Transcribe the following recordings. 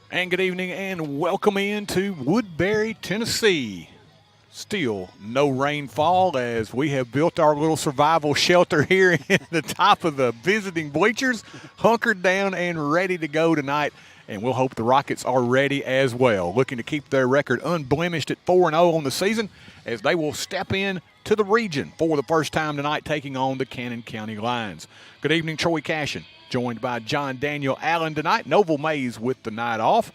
And good evening and welcome into Woodbury, Tennessee. Still no rainfall as we have built our little survival shelter here in the top of the visiting bleachers, hunkered down and ready to go tonight. And we'll hope the Rockets are ready as well, looking to keep their record unblemished at 4-0 on the season as they will step in to the region for the first time tonight, taking on the Cannon County Lions. Good evening, Troy Cashin, joined by John Daniel Allen tonight. Noble Mays with the night off.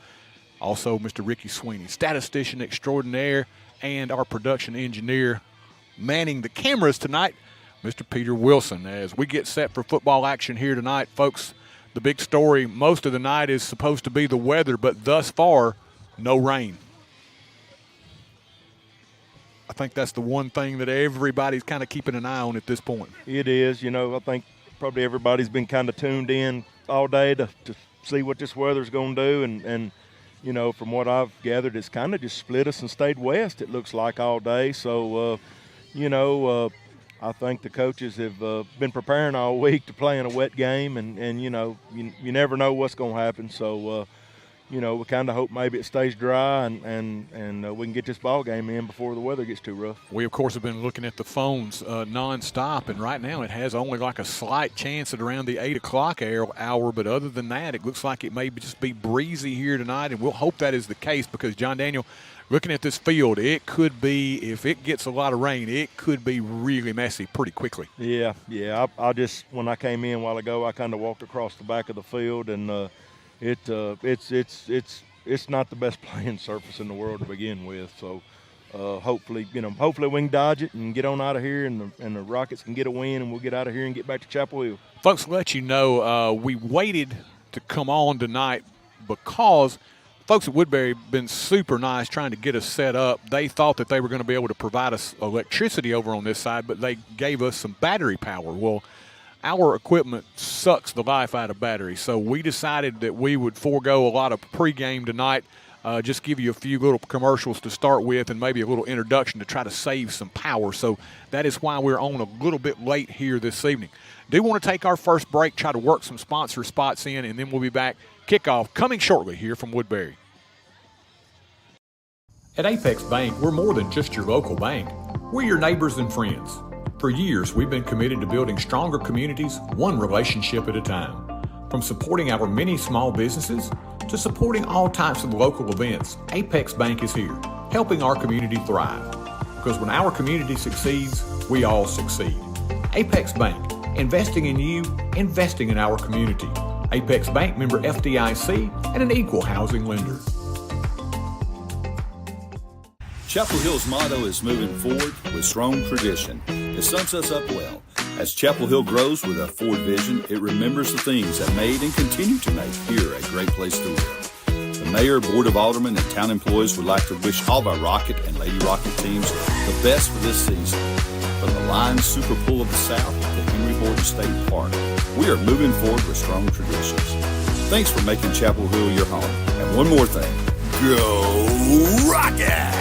Also, Mr. Ricky Sweeney, statistician extraordinaire, and our production engineer manning the cameras tonight, Mr. Peter Wilson. As we get set for football action here tonight, folks, the big story most of the night is supposed to be the weather, but thus far, no rain. I think that's the one thing that everybody's kind of keeping an eye on at this point. It is. I think probably everybody's been kind of tuned in all day to see what this weather's going to do. And from what I've gathered, it's kind of just split us and stayed west, it looks like, all day. So, I think the coaches have been preparing all week to play in a wet game, and you never know what's going to happen. So, we kind of hope maybe it stays dry and we can get this ball game in before the weather gets too rough. We, of course, have been looking at the phones nonstop, and right now it has only like a slight chance at around the 8 o'clock hour, but other than that, it looks like it may just be breezy here tonight, and we'll hope that is the case because, John Daniel, looking at this field, it could be, if it gets a lot of rain, it could be really messy pretty quickly. Yeah. I just, when I came in a while ago, I kind of walked across the back of the field, and it's not the best playing surface in the world to begin with. So hopefully we can dodge it and get on out of here, and the Rockets can get a win, and we'll get out of here and get back to Chapel Hill. Folks, let you know, we waited to come on tonight because folks at Woodbury have been super nice trying to get us set up. They thought that they were going to be able to provide us electricity over on this side, but they gave us some battery power. Well, our equipment sucks the life out of batteries, so we decided that we would forego a lot of pregame tonight, just give you a few little commercials to start with and maybe a little introduction to try to save some power. So that is why we're on a little bit late here this evening. Do want to take our first break, try to work some sponsor spots in, and then we'll be back. Kickoff coming shortly here from Woodbury. At Apex Bank, we're more than just your local bank. We're your neighbors and friends. For years, we've been committed to building stronger communities, one relationship at a time. From supporting our many small businesses to supporting all types of local events, Apex Bank is here, helping our community thrive. Because when our community succeeds, we all succeed. Apex Bank, investing in you, investing in our community. Apex Bank, member FDIC, and an equal housing lender. Chapel Hill's motto is moving forward with strong tradition. It sums us up well. As Chapel Hill grows with a forward vision, it remembers the things that made and continue to make here a great place to live. The mayor, board of aldermen, and town employees would like to wish all of our Rocket and Lady Rocket teams the best for this season. From the Lions Super Bowl of the South to Henry Horton State Park, we are moving forward with strong traditions. Thanks for making Chapel Hill your home. And one more thing, go Rockets!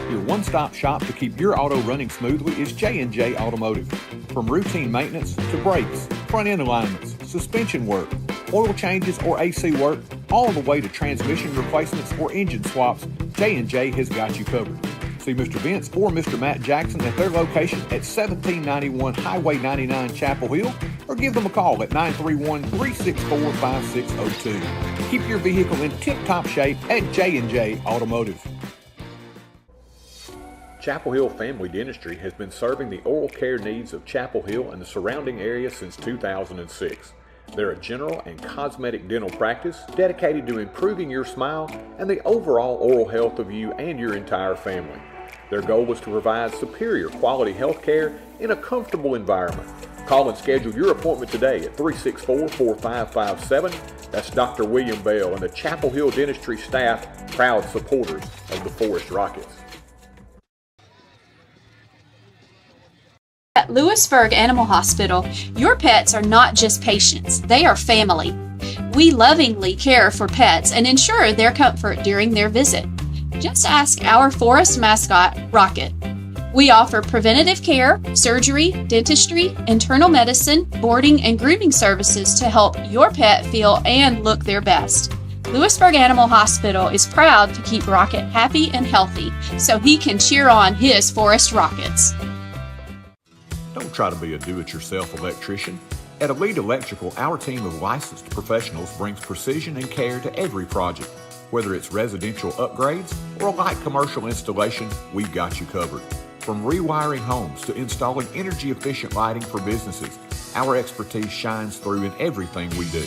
Your one-stop shop to keep your auto running smoothly is J&J Automotive. From routine maintenance to brakes, front-end alignments, suspension work, oil changes or AC work, all the way to transmission replacements or engine swaps, J&J has got you covered. See Mr. Vince or Mr. Matt Jackson at their location at 1791 Highway 99 Chapel Hill, or give them a call at 931-364-5602. Keep your vehicle in tip-top shape at J&J Automotive. Chapel Hill Family Dentistry has been serving the oral care needs of Chapel Hill and the surrounding area since 2006. They're a general and cosmetic dental practice dedicated to improving your smile and the overall oral health of you and your entire family. Their goal was to provide superior quality health care in a comfortable environment. Call and schedule your appointment today at 364-4557. That's Dr. William Bell and the Chapel Hill Dentistry staff, proud supporters of the Forrest Rockets. At Lewisburg Animal Hospital, your pets are not just patients, they are family. We lovingly care for pets and ensure their comfort during their visit. Just ask our Forrest mascot, Rocket. We offer preventative care, surgery, dentistry, internal medicine, boarding, and grooming services to help your pet feel and look their best. Lewisburg Animal Hospital is proud to keep Rocket happy and healthy so he can cheer on his Forrest Rockets. Don't try to be a do-it-yourself electrician. At Elite Electrical, our team of licensed professionals brings precision and care to every project. Whether it's residential upgrades or a light commercial installation, we've got you covered. From rewiring homes to installing energy-efficient lighting for businesses, our expertise shines through in everything we do.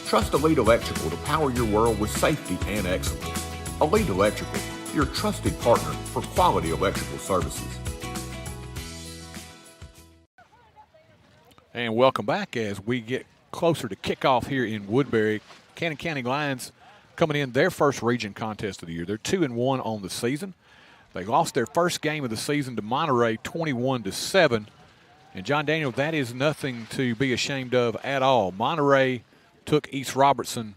Trust Elite Electrical to power your world with safety and excellence. Elite Electrical, your trusted partner for quality electrical services. And welcome back as we get closer to kickoff here in Woodbury. Cannon County Lions coming in their first region contest of the year. They're 2-1 on the season. They lost their first game of the season to Monterey 21-7. And John Daniel, that is nothing to be ashamed of at all. Monterey took East Robertson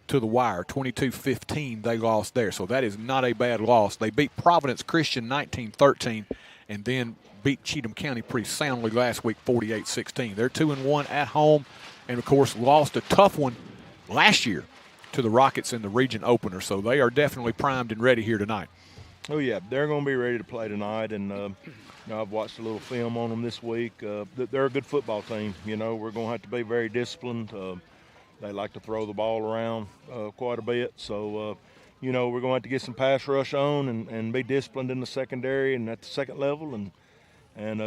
to the wire, 22-15 they lost there. So that is not a bad loss. They beat Providence Christian 19-13 and then beat Cheatham County pretty soundly last week, 48-16. They're 2-1 at home and, of course, lost a tough one last year to the Rockets in the region opener. So they are definitely primed and ready here tonight. Oh, yeah, they're going to be ready to play tonight. And, I've watched a little film on them this week. They're a good football team. We're going to have to be very disciplined. They like to throw the ball around quite a bit. So, we're going to have to get some pass rush on and be disciplined in the secondary and at the second level and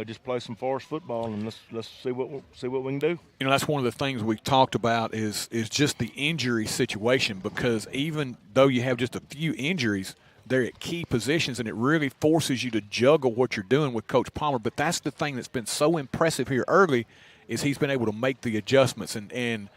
just play some Forrest football, and let's see what we can do. That's one of the things we talked about is just the injury situation, because even though you have just a few injuries, they're at key positions, and it really forces you to juggle what you're doing with Coach Palmer. But that's the thing that's been so impressive here early is he's been able to make the adjustments and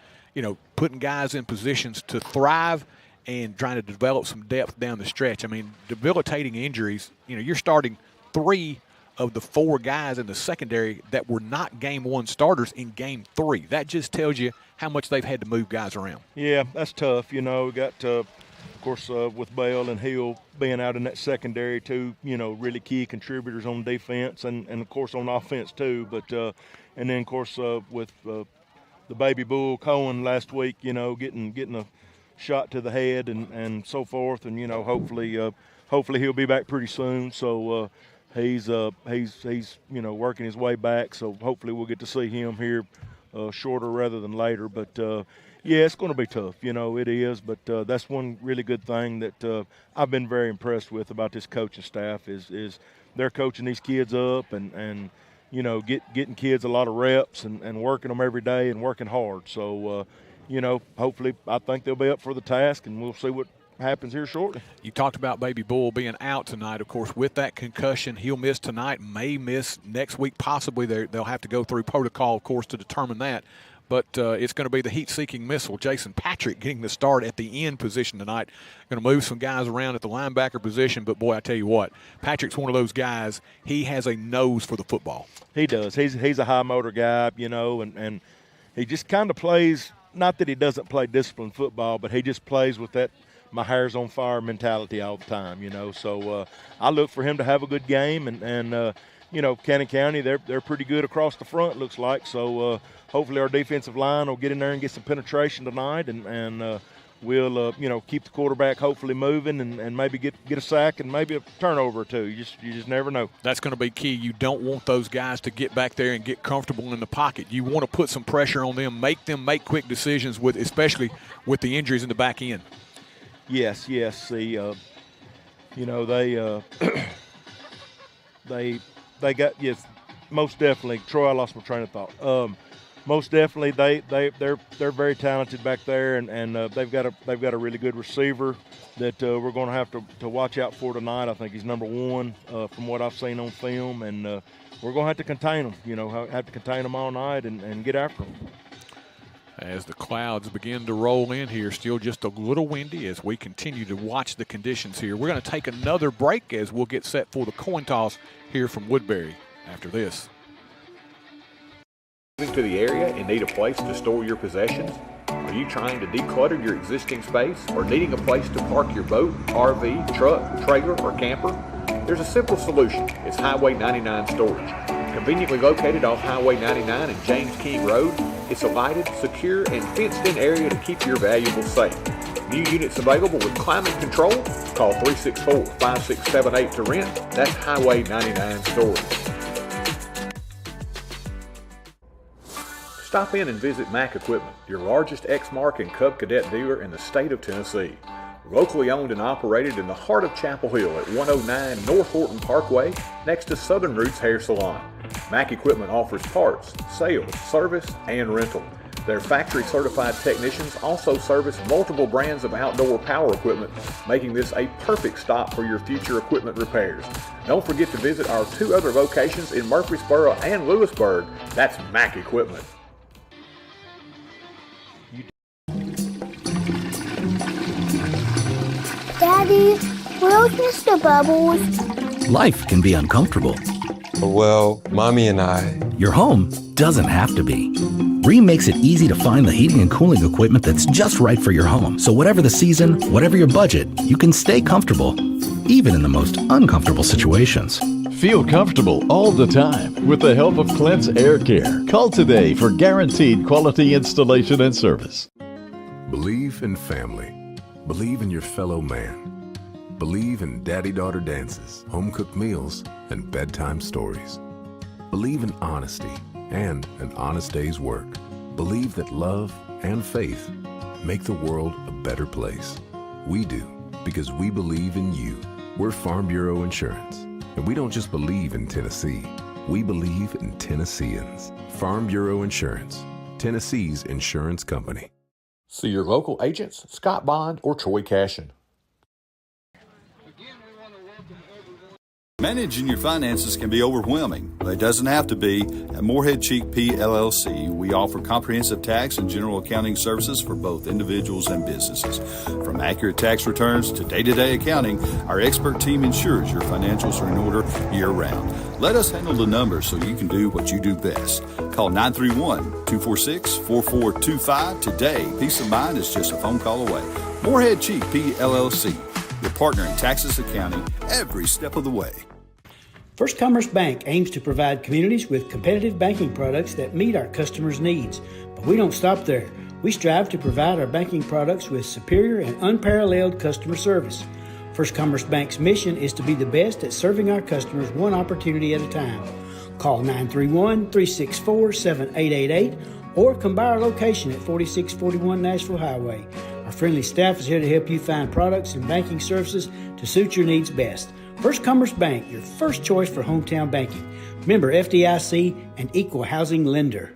putting guys in positions to thrive and trying to develop some depth down the stretch. I mean, debilitating injuries, you're starting 3 of the 4 guys in the secondary that were not game 1 starters in game 3. That just tells you how much they've had to move guys around. Yeah, that's tough. We got, of course, with Bell and Hill being out in that secondary too, really key contributors on defense and of course on offense too. But and then of course with the baby bull Cohen last week, getting a shot to the head and so forth, and hopefully he'll be back pretty soon. So he's working his way back. So hopefully we'll get to see him here shorter rather than later. But yeah, it's going to be tough. It is. But that's one really good thing that I've been very impressed with about this coaching staff is they're coaching these kids up and getting kids a lot of reps and working them every day and working hard. So, hopefully I think they'll be up for the task, and we'll see what happens here shortly. You talked about Baby Bull being out tonight. Of course, with that concussion, he'll miss tonight, may miss next week possibly. They'll have to go through protocol, of course, to determine that. But it's going to be the heat-seeking missile, Jason Patrick, getting the start at the end position tonight. Going to move some guys around at the linebacker position. But, boy, I tell you what, Patrick's one of those guys. He has a nose for the football. He does. He's a high-motor guy, and he just kind of plays – not that he doesn't play disciplined football, but he just plays with that my hair's on fire mentality all the time, So I look for him to have a good game. And Cannon County, they're pretty good across the front, looks like. So hopefully our defensive line will get in there and get some penetration tonight, and we'll keep the quarterback hopefully moving and maybe get a sack and maybe a turnover or two. You just never know. That's going to be key. You don't want those guys to get back there and get comfortable in the pocket. You want to put some pressure on them make quick decisions especially with the injuries in the back end. Yes. See, they got, yes, most definitely. Troy, I lost my train of thought. Most definitely, they're very talented back there, and they've got a really good receiver that we're going to have to watch out for tonight. I think he's number 1 from what I've seen on film, and we're going to have to contain them. Have to contain them all night and get after them. As the clouds begin to roll in here, still just a little windy as we continue to watch the conditions here. We're going to take another break as we'll get set for the coin toss here from Woodbury after this. Moving to the area and need a place to store your possessions? Are you trying to declutter your existing space or needing a place to park your boat, RV, truck, trailer, or camper? There's a simple solution. It's Highway 99 Storage. Conveniently located off Highway 99 and James King Road, it's a lighted, secure, and fenced-in area to keep your valuables safe. New units available with climate control. Call 364-5678 to rent. That's Highway 99 Storage. Stop in and visit Mac Equipment, your largest Exmark and Cub Cadet dealer in the state of Tennessee. Locally owned and operated in the heart of Chapel Hill at 109 North Horton Parkway, next to Southern Roots Hair Salon. Mac Equipment offers parts, sales, service, and rental. Their factory-certified technicians also service multiple brands of outdoor power equipment, making this a perfect stop for your future equipment repairs. Don't forget to visit our 2 other locations in Murfreesboro and Lewisburg. That's Mac Equipment. Daddy, where's Mr. Bubbles? Life can be uncomfortable. Well, Mommy and I... Your home doesn't have to be. Rheem makes it easy to find the heating and cooling equipment that's just right for your home. So whatever the season, whatever your budget, you can stay comfortable, even in the most uncomfortable situations. Feel comfortable all the time with the help of Clint's Air Care. Call today for guaranteed quality installation and service. Believe in family. Believe in your fellow man. Believe in daddy-daughter dances, home-cooked meals, and bedtime stories. Believe in honesty and an honest day's work. Believe that love and faith make the world a better place. We do, because we believe in you. We're Farm Bureau Insurance, and we don't just believe in Tennessee. We believe in Tennesseans. Farm Bureau Insurance, Tennessee's insurance company. See your local agents, Scott Bond or Troy Cashin. Managing your finances can be overwhelming, but it doesn't have to be. At Morehead Cheek P. LLC, we offer comprehensive tax and general accounting services for both individuals and businesses. From accurate tax returns to day-to-day accounting, our expert team ensures your financials are in order year-round. Let us handle the numbers so you can do what you do best. Call 931-246-4425 today. Peace of mind is just a phone call away. Morehead Cheek P. LLC, your partner in taxes accounting every step of the way. First Commerce Bank aims to provide communities with competitive banking products that meet our customers' needs. But we don't stop there. We strive to provide our banking products with superior and unparalleled customer service. First Commerce Bank's mission is to be the best at serving our customers one opportunity at a time. Call 931-364-7888 or come by our location at 4641 Nashville Highway. Our friendly staff is here to help you find products and banking services to suit your needs best. First Commerce Bank, your first choice for hometown banking. Member FDIC and equal housing lender.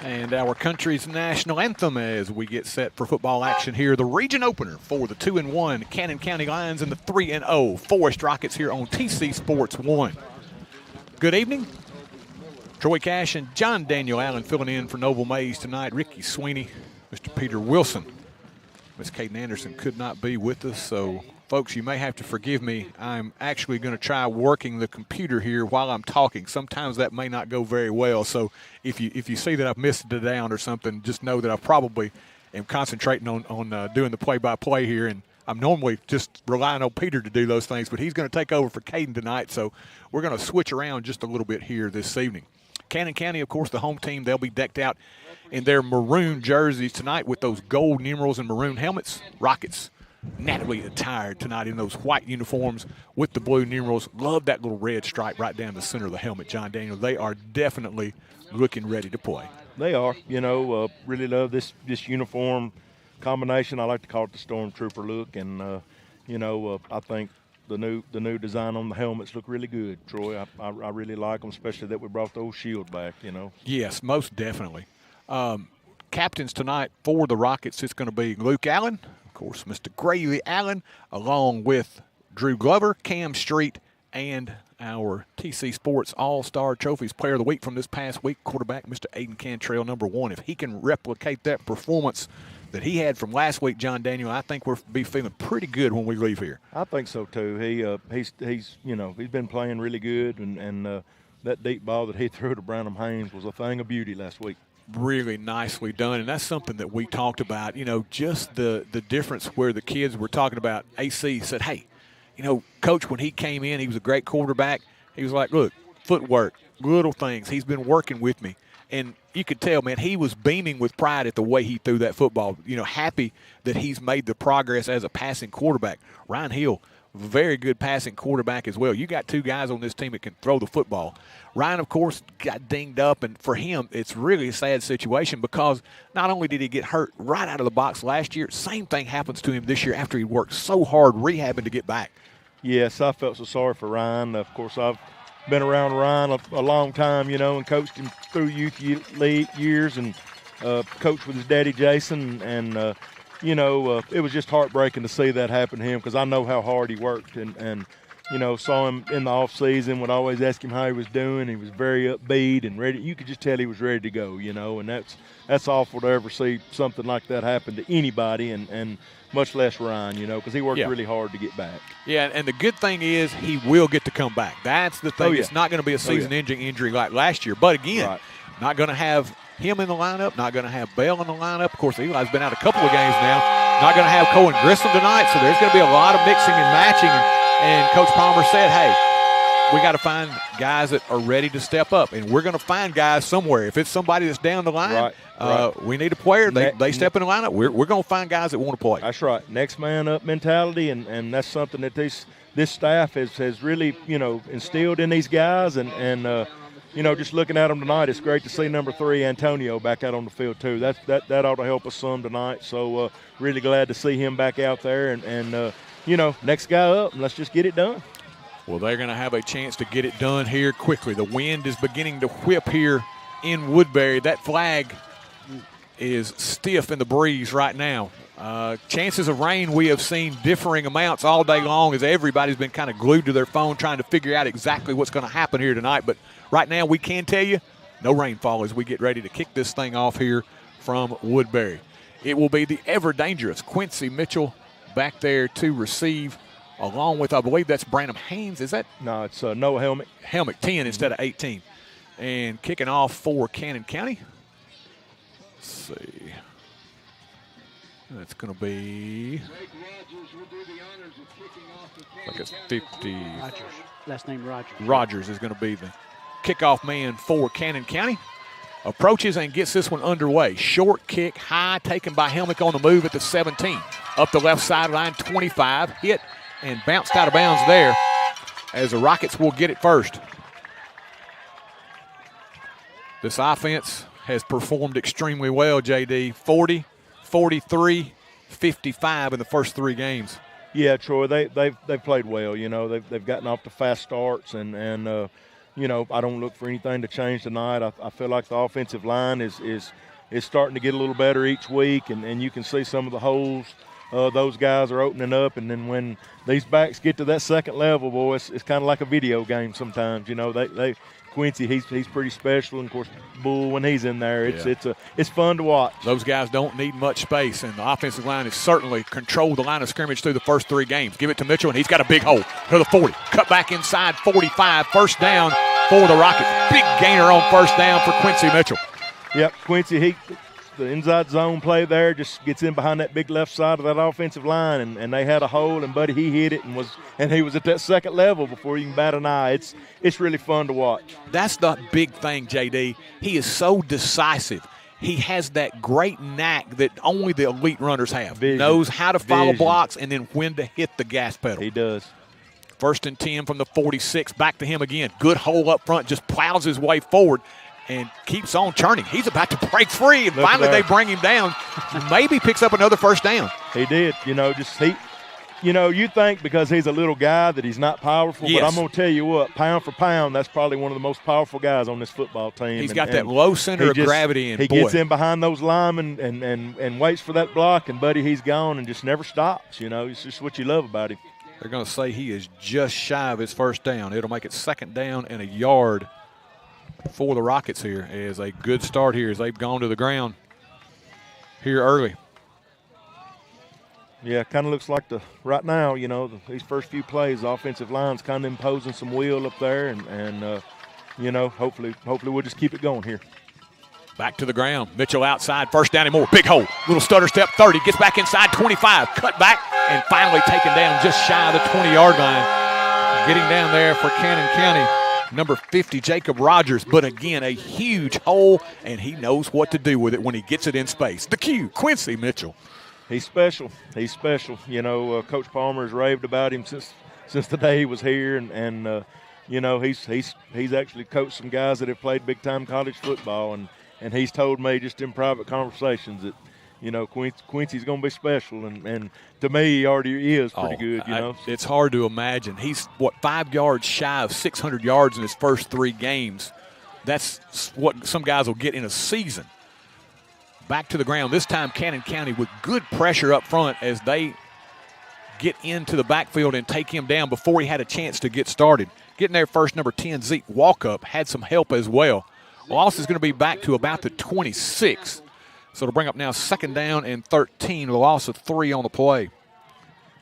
And our country's national anthem as we get set for football action here. The region opener for the 2-1 Cannon County Lions and the 3-0 Forrest Rockets here on TC Sports 1. Good evening. Troy Cash and John Daniel Allen filling in for Noble Mays tonight. Ricky Sweeney, Mr. Peter Wilson. Miss Caden Anderson could not be with us, so folks, you may have to forgive me. I'm actually going to try working the computer here while I'm talking. Sometimes that may not go very well, so if you see that I've missed it down or something, just know that I probably am concentrating on doing the play-by-play here, and I'm normally just relying on Peter to do those things, but he's going to take over for Caden tonight, so we're going to switch around just a little bit here this evening. Cannon County, of course, the home team, they'll be decked out in their maroon jerseys tonight with those gold numerals and maroon helmets. Rockets, nattily attired tonight in those white uniforms with the blue numerals. Love that little red stripe right down the center of the helmet, John Daniel. They are definitely looking ready to play. They are. Really love this uniform combination. I like to call it the Stormtrooper look, and I think the new design on the helmets look really good, Troy. I really like them, especially that we brought the old shield back. Yes, most definitely. Captains tonight for the Rockets, it's going to be Luke Allen, of course, Mr. Gravy Allen, along with Drew Glover, Cam Street, and our TC Sports All-Star Trophies Player of the Week from this past week, quarterback Mr. Aiden Cantrell, number 1. If he can replicate that performance that he had from last week, John Daniel, I think we'll be feeling pretty good when we leave here. I think so too. He's been playing really good, and that deep ball that he threw to Branham Haynes was a thing of beauty last week. Really nicely done, and that's something that we talked about, just the difference where the kids were talking about. AC said, hey, Coach, when he came in, he was a great quarterback. He was like, look, footwork, little things. He's been working with me. And you could tell, man, he was beaming with pride at the way he threw that football, happy that he's made the progress as a passing quarterback. Ryan Hill, very good passing quarterback as well. You got 2 guys on this team that can throw the football. Ryan, of course, got dinged up, and for him, it's really a sad situation because not only did he get hurt right out of the box last year, same thing happens to him this year after he worked so hard rehabbing to get back. Yes, I felt so sorry for Ryan. Of course, I've been around Ryan a long time, and coached him through youth years and coached with his daddy, Jason, and it was just heartbreaking to see that happen to him because I know how hard he worked and saw him in the off season, would always ask him how he was doing. He was very upbeat and ready. You could just tell he was ready to go, and that's awful to ever see something like that happen to anybody and much less Ryan, because he worked really hard to get back. Yeah, and the good thing is he will get to come back. That's the thing. It's not going to be a season-ending injury like last year. But, again, not going to have him in the lineup, not going to have Bell in the lineup. Of course, Eli's been out a couple of games now. Not going to have Cohen Grissom tonight, so there's going to be a lot of mixing and matching. And Coach Palmer said, hey, we got to find guys that are ready to step up, and we're going to find guys somewhere. If it's somebody that's down the line, we need a player. They step in the lineup. We're going to find guys that want to play. That's right. Next man up mentality, and that's something that this staff has really instilled in these guys. And just looking at them tonight, it's great to see number 3 Antonio back out on the field too. That ought to help us some tonight. So really glad to see him back out there, and next guy up, and let's just get it done. Well, they're going to have a chance to get it done here quickly. The wind is beginning to whip here in Woodbury. That flag is stiff in the breeze right now. Chances of rain, we have seen differing amounts all day long as everybody's been kind of glued to their phone trying to figure out exactly what's going to happen here tonight. But right now we can tell you no rainfall as we get ready to kick this thing off here from Woodbury. It will be the ever-dangerous Quincy Mitchell back there to receive, along with, I believe that's Branham Haynes. Is that? No, it's Noah Helmick. Helmick, 10 instead of 18. And kicking off for Cannon County. Let's see. That's going to be like it's 50. Rogers. Last name Rogers. Rogers is going to be the kickoff man for Cannon County. Approaches and gets this one underway. Short kick, high, taken by Helmick on the move at the 17. Up the left sideline, 25. Hit and bounced out of bounds there as the Rockets will get it first. This offense has performed extremely well, JD. 40, 43, 55 in the first 3 games. Yeah, Troy, they've played well. They've gotten off to fast starts, and I don't look for anything to change tonight. I feel like the offensive line is starting to get a little better each week, and you can see some of the holes those guys are opening up. And then when these backs get to that second level, boy, it's kind of like a video game sometimes. Quincy, he's pretty special, and of course Bull when he's in there, it's fun to watch. Those guys don't need much space, and the offensive line has certainly controlled the line of scrimmage through the first 3 games. Give it to Mitchell, and he's got a big hole to the 40. Cut back inside 45, first down for the Rockets. Big gainer on first down for Quincy Mitchell. Yep, Quincy, the inside zone play there, just gets in behind that big left side of that offensive line, and they had a hole, and Buddy, he hit it, and he was at that second level before you can bat an eye. It's really fun to watch. That's the big thing, JD. He is so decisive. He has that great knack that only the elite runners have. Vision. Knows how to follow Vision. blocks and then when to hit the gas pedal. He does. 1st and 10 from the 46. Back to him again. Good hole up front. Just plows his way forward and keeps on churning. He's about to break free, and finally they bring him down. Maybe picks up another first down. He did. You think because he's a little guy that he's not powerful, yes. But I'm going to tell you what, pound for pound, that's probably one of the most powerful guys on this football team. He's got that low center of gravity. And he gets in behind those linemen and waits for that block, and, buddy, he's gone and just never stops. It's just what you love about him. They're going to say he is just shy of his first down. It'll make it 2nd down and a yard for the Rockets here. As a good start here as they've gone to the ground here early. Yeah, kind of looks like right now, these first few plays, the offensive line's kind of imposing some will up there, and hopefully we'll just keep it going here. Back to the ground. Mitchell outside, first down and more. Big hole. Little stutter step, 30. Gets back inside, 25. Cut back, and finally taken down just shy of the 20-yard line. Getting down there for Cannon County, number 50, Jacob Rogers. But again, a huge hole, and he knows what to do with it when he gets it in space. The Q, Quincy Mitchell. He's special. He's special. Coach Palmer has raved about him since the day he was here, and he's actually coached some guys that have played big-time college football, and he's told me just in private conversations that, Quincy's going to be special, and to me, he already is pretty good, It's hard to imagine. He's, 5 yards shy of 600 yards in his first 3 games. That's what some guys will get in a season. Back to the ground. This time, Cannon County with good pressure up front as they get into the backfield and take him down before he had a chance to get started. Getting there first, number 10, Zeke Walkup, had some help as well. Loss is going to be back to about the 26. So it'll bring up now 2nd down and 13, a loss of 3 on the play.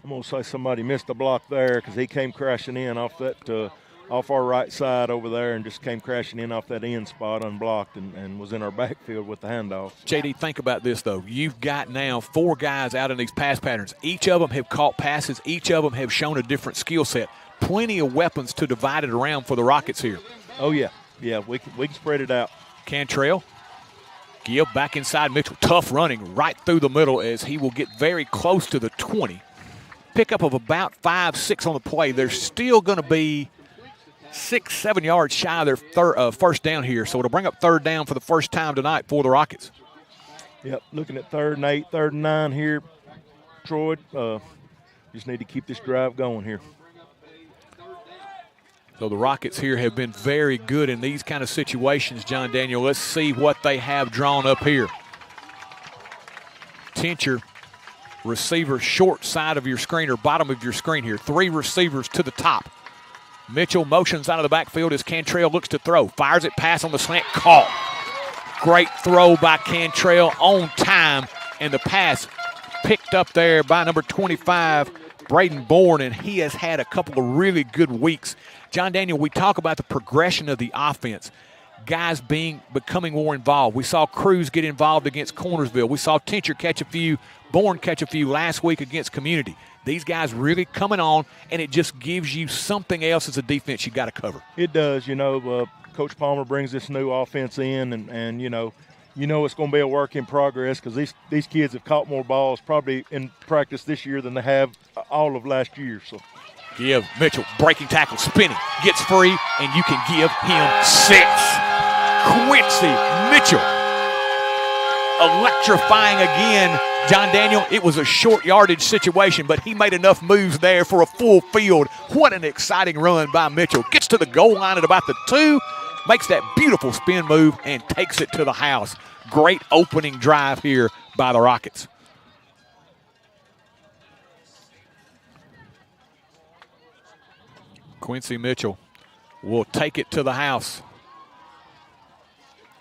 I'm going to say somebody missed a block there because he came crashing in off that off our right side over there and just came crashing in off that end spot unblocked and was in our backfield with the handoff. JD, think about this, though. You've got now 4 guys out in these pass patterns. Each of them have caught passes. Each of them have shown a different skill set. Plenty of weapons to divide it around for the Rockets here. Oh, yeah. Yeah, we can spread it out. Cantrell, give back inside Mitchell. Tough running right through the middle as he will get very close to the 20. Pickup of about 5-6 on the play. They're still going to be 6-7 yards shy of their first down here. So it'll bring up 3rd down for the first time tonight for the Rockets. Yep, looking at 3rd and 8, 3rd and 9 here. Troy, just need to keep this drive going here. So the Rockets here have been very good in these kind of situations, John Daniel. Let's see what they have drawn up here. Tincher, receiver short side of your screen or bottom of your screen here. 3 receivers to the top. Mitchell motions out of the backfield as Cantrell looks to throw. Fires it, pass on the slant, caught. Great throw by Cantrell on time, and the pass picked up there by number 25, Braden Bourne, and he has had a couple of really good weeks. John Daniel, we talk about the progression of the offense, guys becoming more involved. We saw Cruz get involved against Cornersville. We saw Tincher catch a few, Bourne catch a few last week against Community. These guys really coming on, and it just gives you something else as a defense you got to cover. It does. Coach Palmer brings this new offense in, and it's going to be a work in progress because these kids have caught more balls probably in practice this year than they have all of last year. So, give Mitchell, breaking tackle, spinning, gets free, and you can give him 6. Quincy Mitchell, electrifying again. John Daniel, it was a short yardage situation, but he made enough moves there for a full field. What an exciting run by Mitchell. Gets to the goal line at about the 2, makes that beautiful spin move, and takes it to the house. Great opening drive here by the Rockets. Quincy Mitchell will take it to the house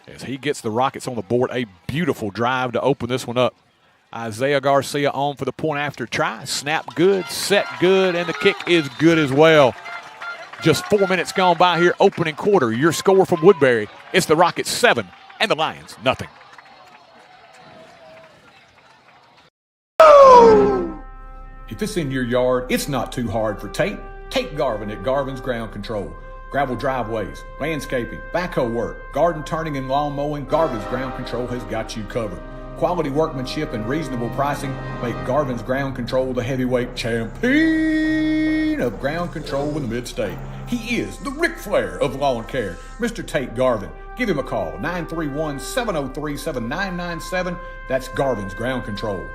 as he gets the Rockets on the board. A beautiful drive to open this one up. Isaiah Garcia on for the point after try. Snap good, set good, and the kick is good as well. Just 4 minutes gone by here, opening quarter. Your score from Woodbury, it's the Rockets 7 and the Lions nothing. If it's in your yard, it's not too hard for Tate. Tate Garvin at Garvin's Ground Control. Gravel driveways, landscaping, backhoe work, garden turning and lawn mowing, Garvin's Ground Control has got you covered. Quality workmanship and reasonable pricing make Garvin's Ground Control the heavyweight champion of ground control in the mid-state. He is the Ric Flair of lawn care, Mr. Tate Garvin. Give him a call, 931-703-7997. That's Garvin's Ground Control.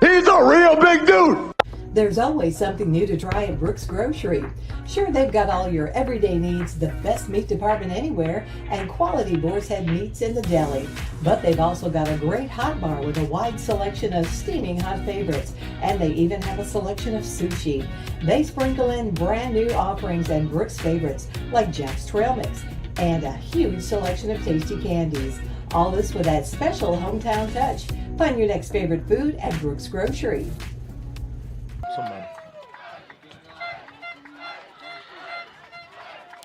He's a real big dude. There's always something new to try at Brooks Grocery. Sure, they've got all your everyday needs, the best meat department anywhere, and quality boar's head meats in the deli. But they've also got a great hot bar with a wide selection of steaming hot favorites, and they even have a selection of sushi. They sprinkle in brand new offerings and Brooks favorites like Jack's Trail Mix and a huge selection of tasty candies. All this with that special hometown touch. Find your next favorite food at Brooks Grocery. Somebody.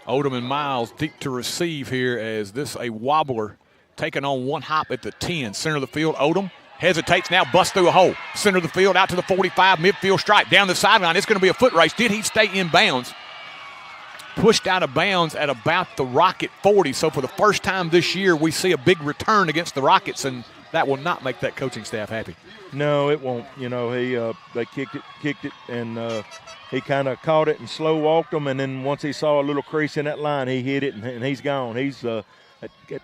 Odom and Miles deep to receive here as this a wobbler taking on one hop at the 10. Center of the field, Odom hesitates now, busts through a hole. Center of the field out to the 45, midfield stripe, down the sideline. It's going to be a foot race. Did he stay in bounds? Pushed out of bounds at about the Rocket 40. So for the first time this year, we see a big return against the Rockets, and that will not make that coaching staff happy. No, it won't. You know, they kicked it, and he kind of caught it and slow walked them, and then once he saw a little crease in that line, he hit it, and he's gone. He's that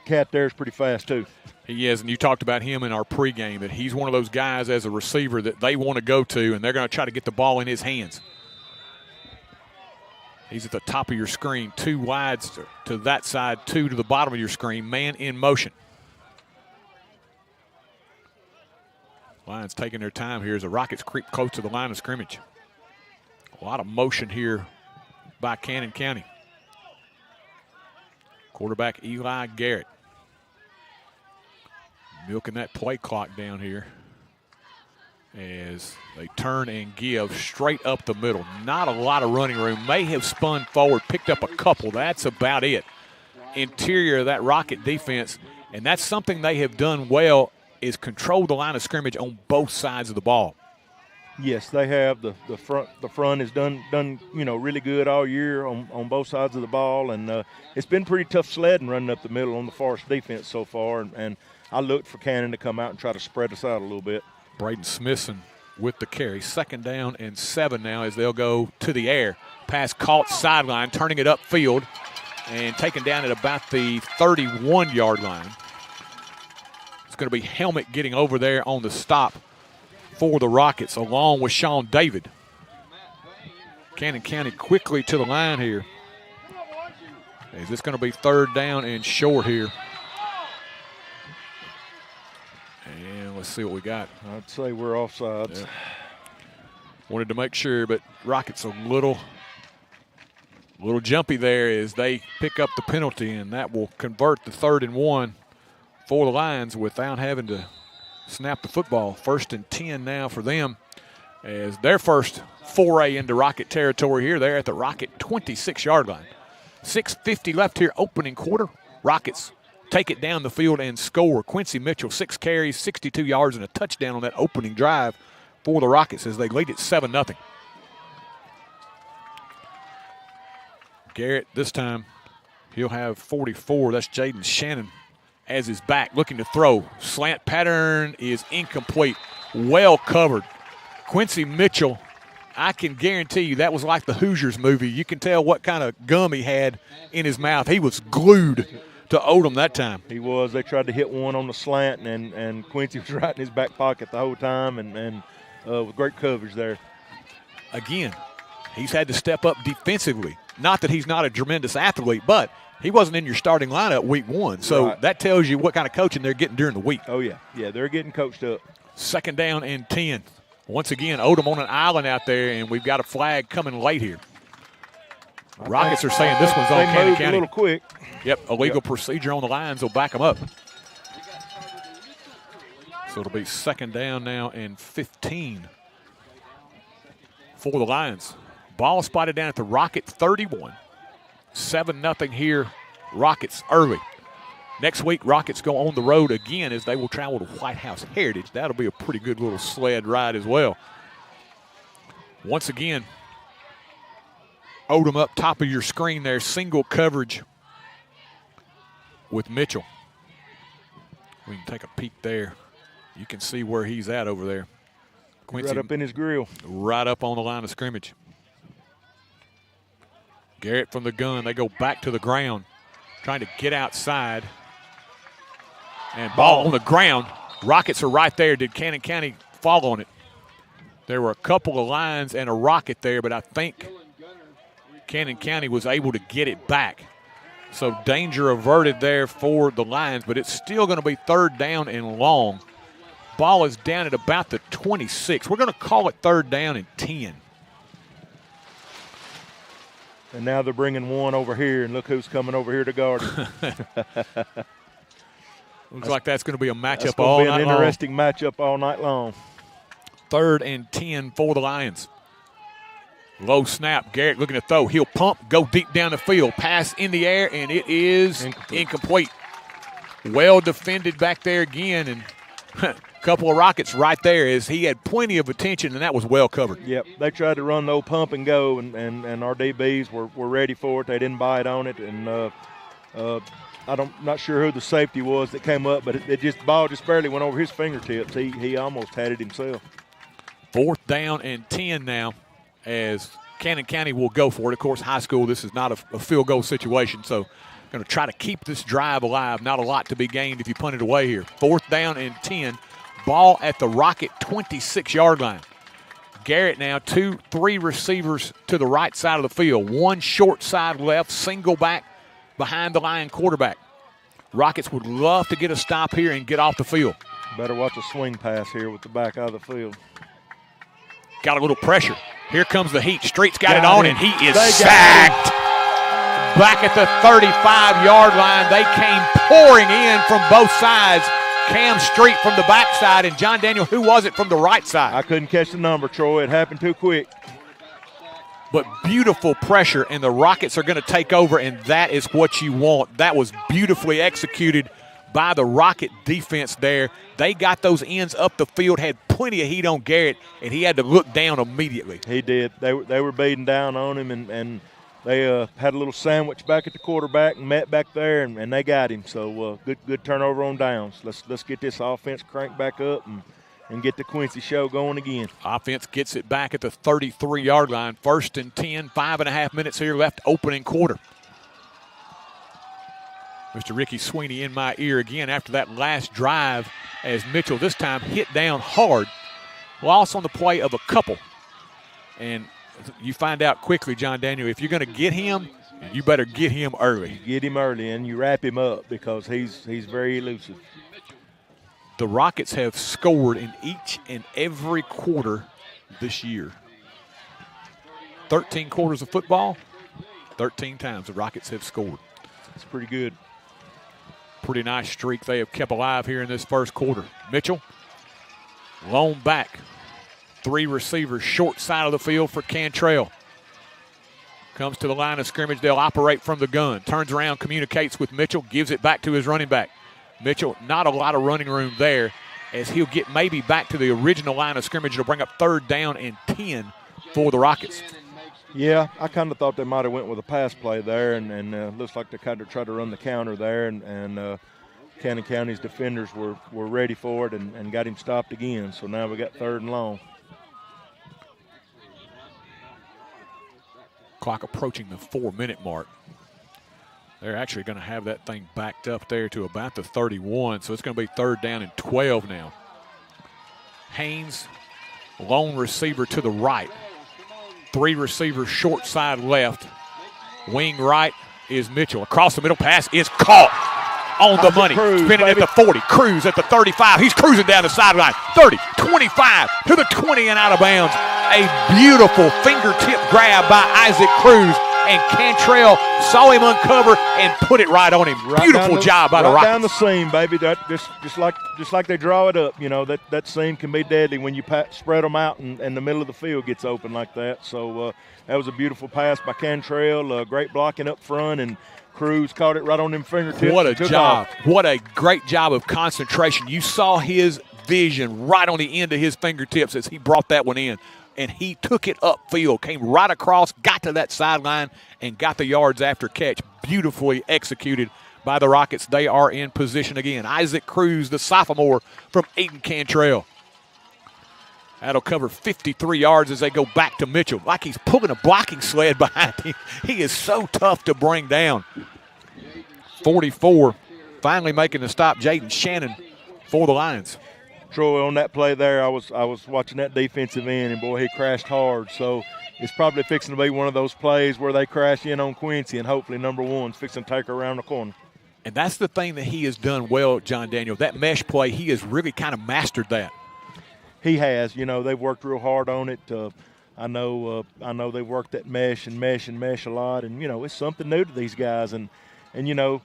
cat there is pretty fast too. He is, and you talked about him in our pregame, that he's one of those guys as a receiver that they want to go to, and they're going to try to get the ball in his hands. He's at the top of your screen, 2 wides to that side, 2 to the bottom of your screen, man in motion. Lions taking their time here as the Rockets creep close to the line of scrimmage. A lot of motion here by Cannon County. Quarterback Eli Garrett milking that play clock down here as they turn and give straight up the middle. Not a lot of running room. May have spun forward, picked up a couple. That's about it. Interior of that Rocket defense, and that's something they have done well, is control the line of scrimmage on both sides of the ball. Yes, they have. The front is done really good all year on both sides of the ball, and it's been pretty tough sledding running up the middle on the Forrest defense so far, and I looked for Cannon to come out and try to spread us out a little bit. Braden Smithson with the carry. 2nd down and 7 now as they'll go to the air. Pass caught sideline, turning it upfield and taken down at about the 31-yard line. It's going to be Helmet getting over there on the stop for the Rockets along with Sean David. Cannon County quickly to the line here. Is this going to be 3rd down and short here? And let's see what we got. I'd say we're offsides. Yeah. Wanted to make sure, but Rockets a little jumpy there as they pick up the penalty, and that will convert the 3rd and 1 for the Lions without having to snap the football. 1st and 10 now for them as their first foray into Rocket territory here. They're at the Rocket 26-yard line. 6:50 left here, opening quarter. Rockets take it down the field and score. Quincy Mitchell, 6 carries, 62 yards, and a touchdown on that opening drive for the Rockets as they lead it 7-0. Garrett this time, he'll have 44. That's Jaden Shannon as his back, looking to throw. Slant pattern is incomplete. Well covered. Quincy Mitchell, I can guarantee you that was like the Hoosiers movie. You can tell what kind of gum he had in his mouth. He was glued to Odom that time. He was. They tried to hit one on the slant, and Quincy was right in his back pocket the whole time, and with great coverage there. Again, he's had to step up defensively. Not that he's not a tremendous athlete, but he wasn't in your starting lineup week 1. So right. That tells you what kind of coaching they're getting during the week. Oh, yeah. Yeah, they're getting coached up. 2nd down and 10. Once again, Odom on an island out there, and we've got a flag coming late here. Rockets are saying this one's on Cannon County. A little quick. Yep, illegal procedure on the Lions will back them up. So it'll be 2nd down now and 15 for the Lions. Ball spotted down at the Rocket 31. 7-0 here, Rockets early. Next week, Rockets go on the road again as they will travel to White House Heritage. That'll be a pretty good little sled ride as well. Once again, Odom up top of your screen there, single coverage with Mitchell. We can take a peek there. You can see where he's at over there. Quincy, right up in his grill. Right up on the line of scrimmage. Garrett from the gun. They go back to the ground, trying to get outside. And ball on the ground. Rockets are right there. Did Cannon County fall on it? There were a couple of lines and a rocket there, but I think Cannon County was able to get it back. So danger averted there for the Lions, but it's still going to be 3rd down and long. Ball is down at about the 26. We're going to call it 3rd down and 10. And now they're bringing one over here, and look who's coming over here to guard him. Looks like that's going to be a matchup all night long. It's going to be an interesting matchup all night long. 3rd and 10 for the Lions. Low snap. Garrett looking to throw. He'll pump, go deep down the field. Pass in the air, and it is incomplete. Well defended back there again, and a couple of Rockets right there as he had plenty of attention, and that was well covered. Yep, they tried to run the old pump and go, and our DBs were ready for it. They didn't bite on it, and I'm not sure who the safety was that came up, but the ball just barely went over his fingertips. He almost had it himself. 4th down and 10 now as Cannon County will go for it. Of course, high school, this is not a field goal situation, so going to try to keep this drive alive. Not a lot to be gained if you punt it away here. 4th down and 10. Ball at the Rocket 26-yard line. Garrett now 2-3 receivers to the right side of the field. One short side left, single back behind the Lion quarterback. Rockets would love to get a stop here and get off the field. Better watch a swing pass here with the back out of the field. Got a little pressure. Here comes the heat. Street's got it on, and he is sacked. Back at the 35-yard line. They came pouring in from both sides. Cam Street from the backside, and John Daniel, who was it from the right side? I couldn't catch the number, Troy. It happened too quick. But beautiful pressure, and the Rockets are going to take over, and that is what you want. That was beautifully executed by the Rocket defense there. They got those ends up the field, had plenty of heat on Garrett, and he had to look down immediately. He did. They were beating down on him, and they had a little sandwich back at the quarterback and met back there, and they got him. So good turnover on downs. Let's get this offense cranked back up and get the Quincy show going again. Offense gets it back at the 33-yard line. 1st and 10, 5.5 minutes here left, opening quarter. Mr. Ricky Sweeney in my ear again after that last drive as Mitchell this time hit down hard. Loss on the play of a couple. And you find out quickly, John Daniel, if you're going to get him, you better get him early. You get him early, and you wrap him up because he's very elusive. The Rockets have scored in each and every quarter this year. 13 quarters of football, 13 times the Rockets have scored. That's pretty good. Pretty nice streak they have kept alive here in this first quarter. Mitchell, lone back. 3 receivers, short side of the field for Cantrell. Comes to the line of scrimmage. They'll operate from the gun. Turns around, communicates with Mitchell, gives it back to his running back. Mitchell, not a lot of running room there as he'll get maybe back to the original line of scrimmage. It'll bring up 3rd down and 10 for the Rockets. Yeah, I kind of thought they might have went with a pass play there, and looks like they kind of tried to run the counter there, and Cannon County's defenders were ready for it and got him stopped again. So now we got 3rd and long. Clock approaching the 4-minute mark. They're actually going to have that thing backed up there to about the 31, so it's going to be 3rd down and 12 now. Haynes, lone receiver to the right. 3 receivers short side left. Wing right is Mitchell. Across the middle, pass is caught on the money. Spinning at the 40. Cruz at the 35. He's cruising down the sideline. 30, 25 to the 20 and out of bounds. A beautiful fingertip grab by Isaac Cruz. and Cantrell saw him uncover and put it right on him. Beautiful job by the Rockets. Right down the seam, baby. That just like they draw it up. You know, that seam can be deadly when you spread them out and the middle of the field gets open like that. So that was a beautiful pass by Cantrell. Great blocking up front, and Cruz caught it right on them fingertips. What a job. What a great job of concentration. You saw his vision right on the end of his fingertips as he brought that one in. And he took it upfield, came right across, got to that sideline, and got the yards after catch. Beautifully executed by the Rockets. They are in position again. Isaac Cruz, the sophomore from Eden Cantrell. That'll cover 53 yards as they go back to Mitchell. Like he's pulling a blocking sled behind him. He is so tough to bring down. 44, finally making the stop, Jaden Shannon for the Lions. Troy, on that play there, I was watching that defensive end, and boy, he crashed hard. So it's probably fixing to be one of those plays where they crash in on Quincy, and hopefully number one's fixing to take her around the corner. And that's the thing that he has done well, John Daniel. That mesh play, he has really kind of mastered that. He has. You know, they've worked real hard on it. I know they've worked that mesh a lot, and you know, it's something new to these guys. And you know,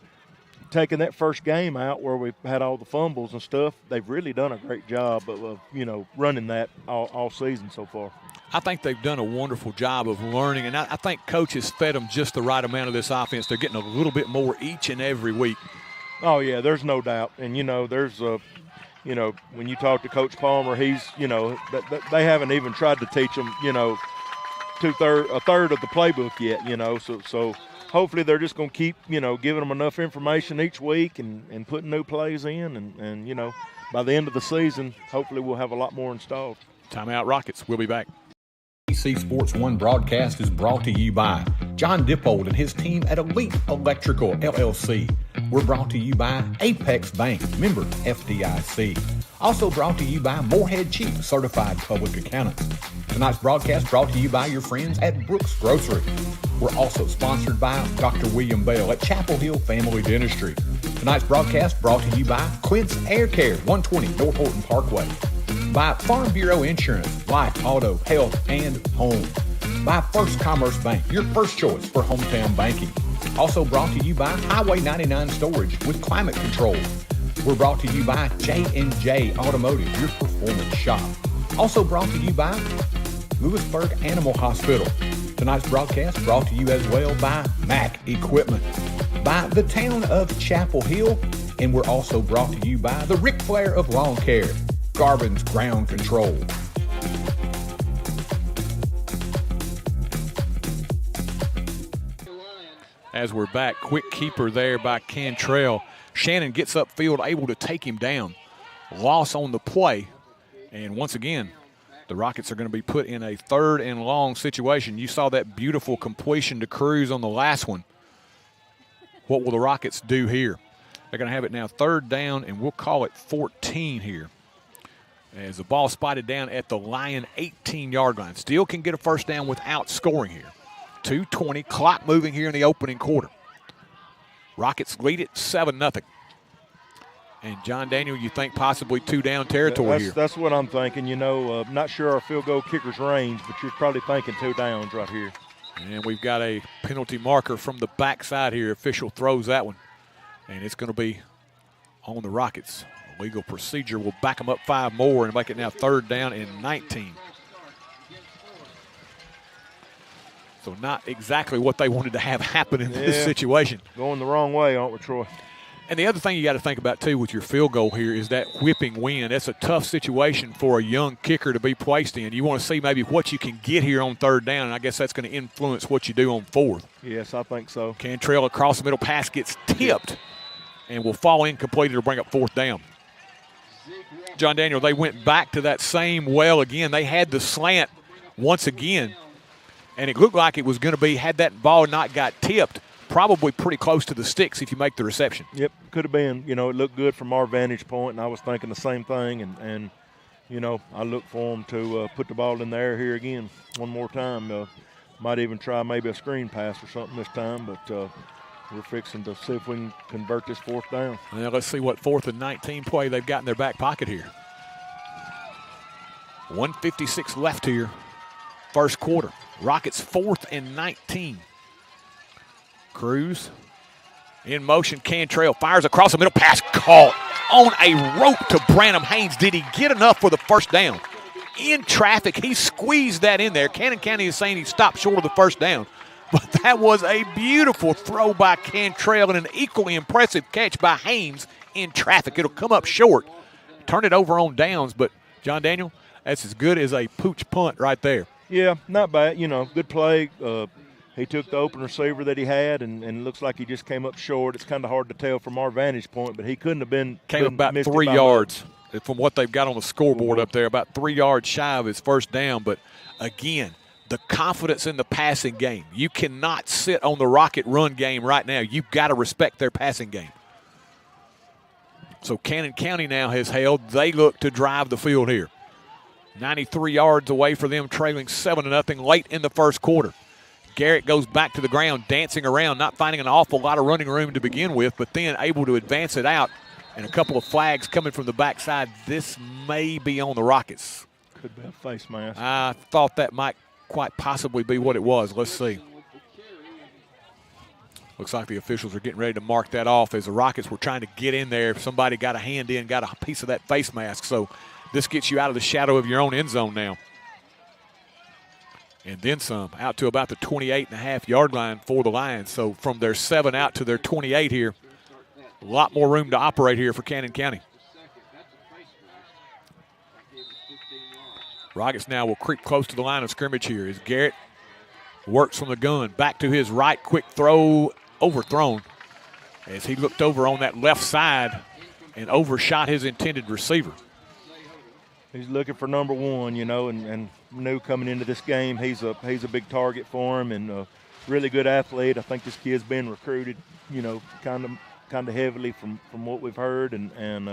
taking that first game out where we've had all the fumbles and stuff, they've really done a great job of you know, running that all season so far. I think they've done a wonderful job of learning, and I think Coach has fed them just the right amount of this offense. They're getting a little bit more each and every week. Oh, yeah, there's no doubt. And, you know, there's you know, when you talk to Coach Palmer, he's, you know, they haven't even tried to teach them, you know, a third of the playbook yet, you know. So hopefully they're just going to keep, you know, giving them enough information each week and putting new plays in. And, you know, by the end of the season, hopefully we'll have a lot more installed. Timeout Rockets. We'll be back. ABC Sports 1 broadcast is brought to you by John Dippold and his team at Elite Electrical LLC. We're brought to you by Apex Bank, member FDIC. Also brought to you by Morehead Chief, certified public accountants. Tonight's broadcast brought to you by your friends at Brooks Grocery. We're also sponsored by Dr. William Bell at Chapel Hill Family Dentistry. Tonight's broadcast brought to you by Quince Air Care, 120 North Horton Parkway. By Farm Bureau Insurance, life, auto, health, and home. By First Commerce Bank, your first choice for hometown banking. Also brought to you by Highway 99 Storage with climate control. We're brought to you by J&J Automotive, your performance shop. Also brought to you by Lewisburg Animal Hospital. Tonight's broadcast brought to you as well by Mac Equipment, by the town of Chapel Hill, and we're also brought to you by the Ric Flair of Lawn Care, Garvin's Ground Control. As we're back, quick keeper there by Cantrell. Shannon gets upfield, able to take him down. Loss on the play. And once again, the Rockets are going to be put in a 3rd and long situation. You saw that beautiful completion to Cruz on the last one. What will the Rockets do here? They're going to have it now 3rd down, and we'll call it 14 here. As the ball spotted down at the Lion 18-yard line. Still can get a first down without scoring here. 2:20, clock moving here in the opening quarter. Rockets lead it 7-0. And John Daniel, you think possibly 2-down territory here? That's what I'm thinking. You know, not sure our field goal kicker's range, but you're probably thinking 2 downs right here. And we've got a penalty marker from the backside here. Official throws that one. And it's going to be on the Rockets. Legal procedure will back them up 5 more and make it now 3rd down and 19. So not exactly what they wanted to have happen in this situation. Going the wrong way, aren't we, Troy? And the other thing you got to think about, too, with your field goal here is that whipping wind. That's a tough situation for a young kicker to be placed in. You want to see maybe what you can get here on 3rd down, and I guess that's going to influence what you do on 4th. Yes, I think so. Cantrell across the middle pass gets tipped and will fall incomplete to bring up 4th down. John Daniel, they went back to that same well again. They had the slant once again, and it looked like it was going to be, had that ball not got tipped, probably pretty close to the sticks if you make the reception. Yep, could have been. You know, it looked good from our vantage point, and I was thinking the same thing. And you know, I look for them to put the ball in the air here again one more time. Might even try maybe a screen pass or something this time, but we're fixing to see if we can convert this 4th down. Well, let's see what 4th and 19 play they've got in their back pocket here. 1:56 left here, first quarter. Rockets 4th and 19. Cruz in motion. Cantrell fires across the middle. Pass caught on a rope to Branham Haynes. Did he get enough for the first down? In traffic, he squeezed that in there. Cannon County is saying he stopped short of the first down. But that was a beautiful throw by Cantrell and an equally impressive catch by Haynes in traffic. It'll come up short. Turn it over on downs, but John Daniel, that's as good as a pooch punt right there. Yeah, not bad. Good play. He took the open receiver that he had, and it looks like he just came up short. It's kind of hard to tell from our vantage point, but he couldn't have been. Came up about 3 yards from what they've got on the scoreboard up there, about 3 yards shy of his first down. But, again, the confidence in the passing game. You cannot sit on the Rocket run game right now. You've got to respect their passing game. So Cannon County now has held. They look to drive the field here. 93 yards away for them, trailing 7-0 late in the first quarter. Garrett goes back to the ground, dancing around, not finding an awful lot of running room to begin with, but then able to advance it out. And a couple of flags coming from the backside. This may be on the Rockets. Could be a face mask. I thought that might quite possibly be what it was. Let's see. Looks like the officials are getting ready to mark that off as the Rockets were trying to get in there. Somebody got a hand in, got a piece of that face mask. So this gets you out of the shadow of your own end zone now. And then some, out to about the 28.5-yard line for the Lions. So from their 7 out to their 28 here, a lot more room to operate here for Cannon County. Rockets now will creep close to the line of scrimmage here as Garrett works from the gun. Back to his right, quick throw, overthrown as he looked over on that left side and overshot his intended receiver. He's looking for number one, and knew coming into this game he's a big target for him and a really good athlete. I think this kid's been recruited, kind of heavily from what we've heard, and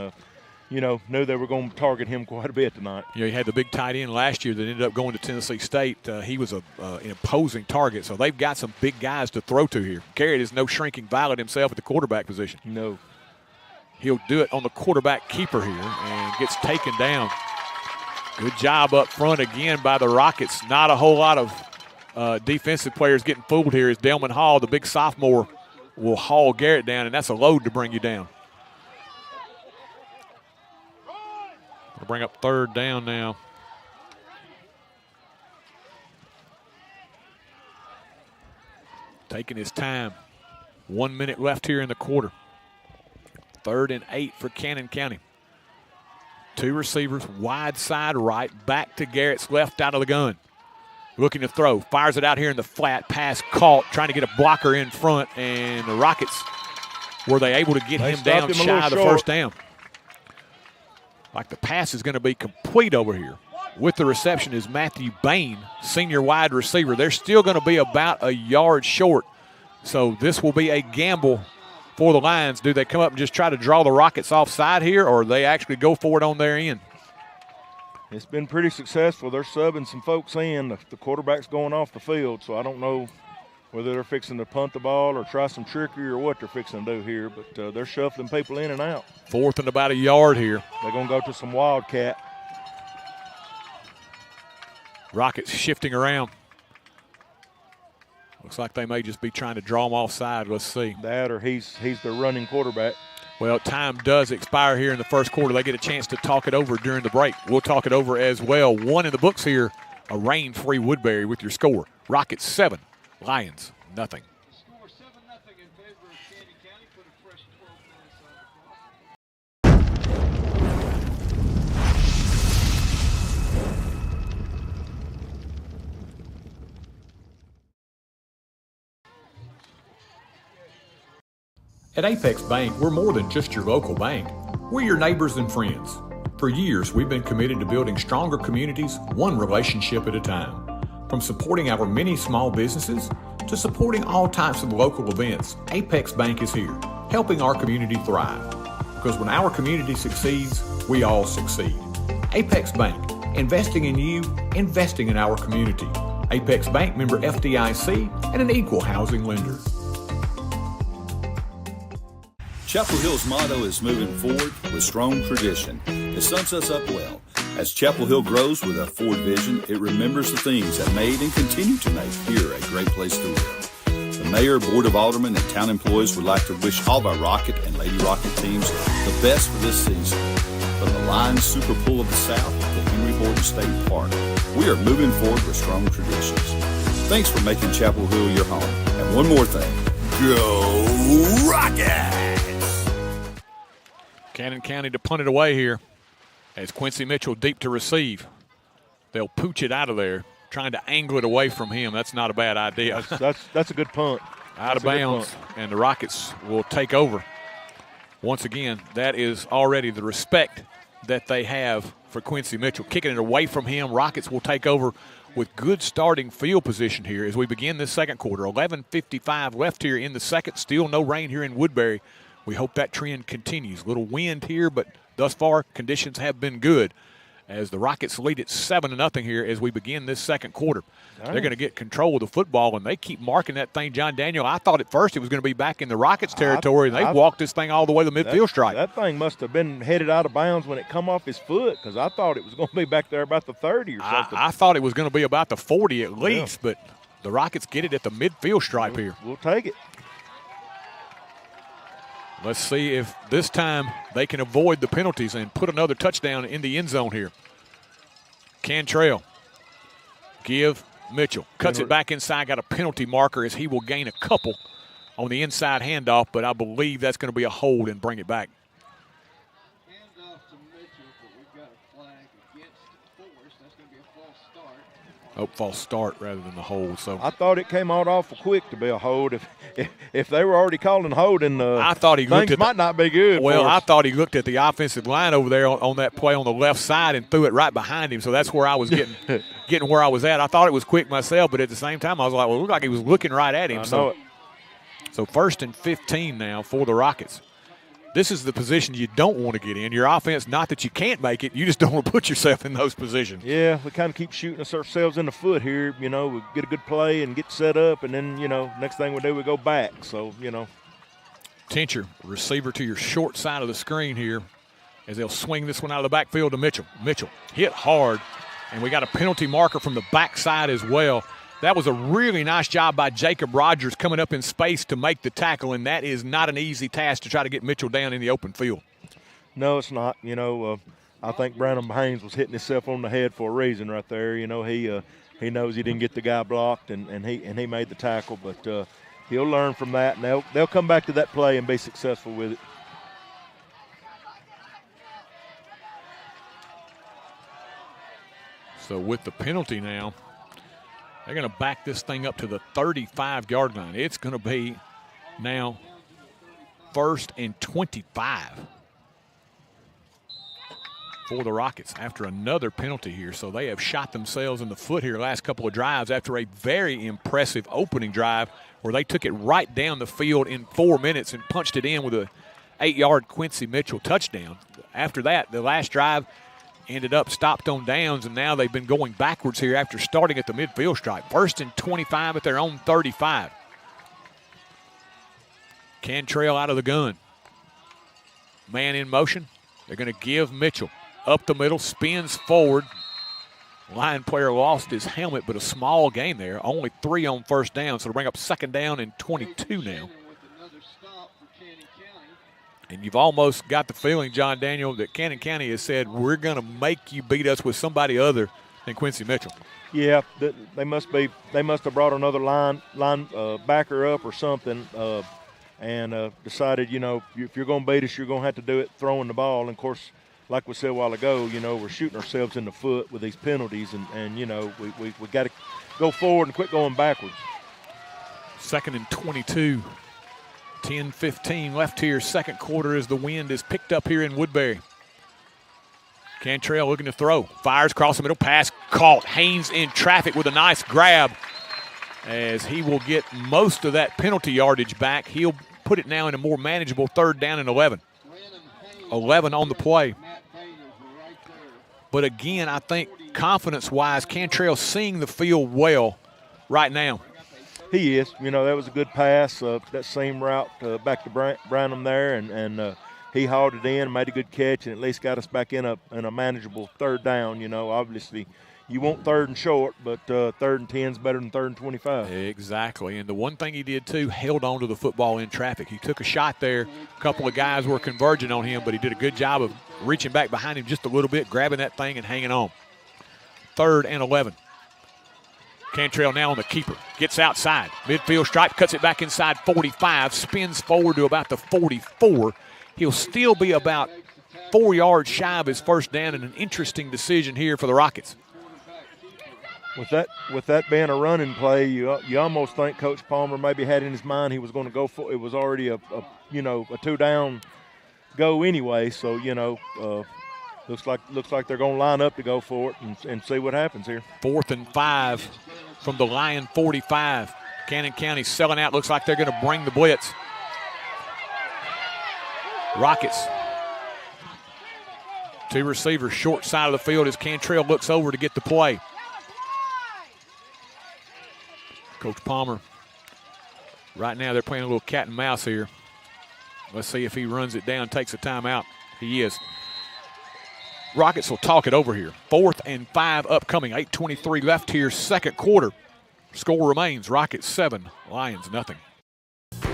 knew they were going to target him quite a bit tonight. He had the big tight end last year that ended up going to Tennessee State. He was an imposing target, so they've got some big guys to throw to here. Garrett is no shrinking violet himself at the quarterback position. No. He'll do it on the quarterback keeper here and gets taken down. Good job up front again by the Rockets. Not a whole lot of defensive players getting fooled here as Delman Hall, the big sophomore, will haul Garrett down, and that's a load to bring you down. We'll bring up third down now. Taking his time. 1 minute left here in the quarter. 3rd and 8 for Cannon County. 2 receivers, wide side right, back to Garrett's left out of the gun. Looking to throw, fires it out here in the flat, pass caught, trying to get a blocker in front, and the Rockets, were they able to get him down shy of the first down? Like the pass is going to be complete over here. With the reception is Matthew Bain, senior wide receiver. They're still going to be about a yard short, so this will be a gamble for the Lions. Do they come up and just try to draw the Rockets offside here, or they actually go for it on their end? It's been pretty successful. They're subbing some folks in. The quarterback's going off the field, so I don't know whether they're fixing to punt the ball or try some trickery or what they're fixing to do here, but they're shuffling people in and out. 4th and about a yard here. They're going to go to some wildcat. Rockets shifting around. Looks like they may just be trying to draw him offside. Let's see. That or he's the running quarterback. Well, time does expire here in the first quarter. They get a chance to talk it over during the break. We'll talk it over as well. 1 in the books here, a rain-free Woodbury with your score. Rockets 7, Lions nothing. At Apex Bank, we're more than just your local bank. We're your neighbors and friends. For years, we've been committed to building stronger communities, one relationship at a time. From supporting our many small businesses to supporting all types of local events, Apex Bank is here, helping our community thrive. Because when our community succeeds, we all succeed. Apex Bank, investing in you, investing in our community. Apex Bank, member FDIC, and an equal housing lender. Chapel Hill's motto is moving forward with strong tradition. It sums us up well. As Chapel Hill grows with a forward vision, it remembers the things that made and continue to make here a great place to live. The The Mayor, Board of Aldermen, and town employees would like to wish all of our Rocket and Lady Rocket teams the best for this season. From the Lions Super Bowl of the South to Henry Horton State Park, we are moving forward with strong traditions. Thanks for making Chapel Hill your home. And one more thing, go Rockets! Cannon County to punt it away here as Quincy Mitchell deep to receive. They'll pooch it out of there, trying to angle it away from him. That's not a bad idea. That's a good punt. Out of bounds, and the Rockets will take over. Once again, that is already the respect that they have for Quincy Mitchell. Kicking it away from him, Rockets will take over with good starting field position here as we begin this second quarter. 11:55 left here in the second. Still no rain here in Woodbury. We hope that trend continues. Little wind here, but thus far conditions have been good as the Rockets lead it 7-0 here as we begin this second quarter. Nice. They're going to get control of the football, and they keep marking that thing, John Daniel. I thought at first it was going to be back in the Rockets territory, and they walked this thing all the way to the midfield stripe. That thing must have been headed out of bounds when it come off his foot, because I thought it was going to be back there about the 30 or something. I thought it was going to be about the 40 at least, but the Rockets get it at the midfield stripe here. We'll take it. Let's see if this time they can avoid the penalties and put another touchdown in the end zone here. Cantrell give Mitchell. Cuts it back inside, got a penalty marker as he will gain a couple on the inside handoff, but I believe that's going to be a hold and bring it back. Handoff to Mitchell, but we've got a flag against Forrest. That's going to be a false start. Oh, false start rather than the hold. So I thought it came out awful quick to be a hold. If they were already calling holding, I thought he looked things might not be good. Well, I thought he looked at the offensive line over there on that play on the left side and threw it right behind him. So that's where I was getting where I was at. I thought it was quick myself, but at the same time I was like, well, it looked like he was looking right at him. I know it. So 1st and 15 now for the Rockets. This is the position you don't want to get in. Your offense, not that you can't make it, you just don't want to put yourself in those positions. Yeah, we kind of keep shooting ourselves in the foot here. You know, we get a good play and get set up, and then, next thing we do, we go back. So, Tincher, receiver to your short side of the screen here as they'll swing this one out of the backfield to Mitchell. Mitchell hit hard, and we got a penalty marker from the backside as well. That was a really nice job by Jacob Rogers coming up in space to make the tackle, and that is not an easy task to try to get Mitchell down in the open field. No, it's not. I think Brandon Haynes was hitting himself on the head for a reason right there. He knows he didn't get the guy blocked, and he made the tackle, but he'll learn from that, and they'll come back to that play and be successful with it. So with the penalty now, they're going to back this thing up to the 35-yard line. It's going to be now 1st and 25 for the Rockets after another penalty here. So they have shot themselves in the foot here last couple of drives after a very impressive opening drive where they took it right down the field in 4 minutes and punched it in with a 8-yard Quincy Mitchell touchdown. After that, the last drive ended up stopped on downs, and now they've been going backwards here after starting at the midfield stripe. 1st and 25 at their own 35. Cantrell out of the gun. Man in motion. They're going to give Mitchell up the middle, spins forward. Line player lost his helmet, but a small gain there. Only 3 on 1st down, so to bring up 2nd down and 22 now. And you've almost got the feeling, John Daniel, that Cannon County has said, we're going to make you beat us with somebody other than Quincy Mitchell. Yeah, they must have brought another line backer up or something and decided, if you're going to beat us, you're going to have to do it throwing the ball. And, of course, like we said a while ago, we're shooting ourselves in the foot with these penalties, and we got to go forward and quit going backwards. 2nd and 22. 10-15 left here, second quarter, as the wind is picked up here in Woodbury. Cantrell looking to throw. Fires across the middle, pass caught. Haynes in traffic with a nice grab as he will get most of that penalty yardage back. He'll put it now in a more manageable 3rd down and 11. 11 on the play. But again, I think confidence-wise, Cantrell seeing the field well right now. He is. That was a good pass, that same route back to Branham there, and he hauled it in, made a good catch, and at least got us back in a manageable 3rd down. Obviously, you want 3rd and short, but 3rd and 10 is better than 3rd and 25. Exactly. And the one thing he did, too, held on to the football in traffic. He took a shot there. A couple of guys were converging on him, but he did a good job of reaching back behind him just a little bit, grabbing that thing and hanging on. 3rd and 11. Cantrell now on the keeper. Gets outside. Midfield stripe, cuts it back inside 45, spins forward to about the 44. He'll still be about 4 yards shy of his first down, and an interesting decision here for the Rockets. With that being a running play, you almost think Coach Palmer maybe had in his mind he was going to go for it. Was already a 2-down go anyway. So looks like they're going to line up to go for it and see what happens here. 4th and 5 from the Lion 45. Cannon County selling out. Looks like they're going to bring the blitz. Rockets. 2 receivers short side of the field as Cantrell looks over to get the play. Coach Palmer, right now they're playing a little cat and mouse here. Let's see if he runs it down, takes a timeout. He is. Rockets will talk it over here. 4th and 5 upcoming. 8:23 left here, second quarter. Score remains Rockets 7, Lions nothing.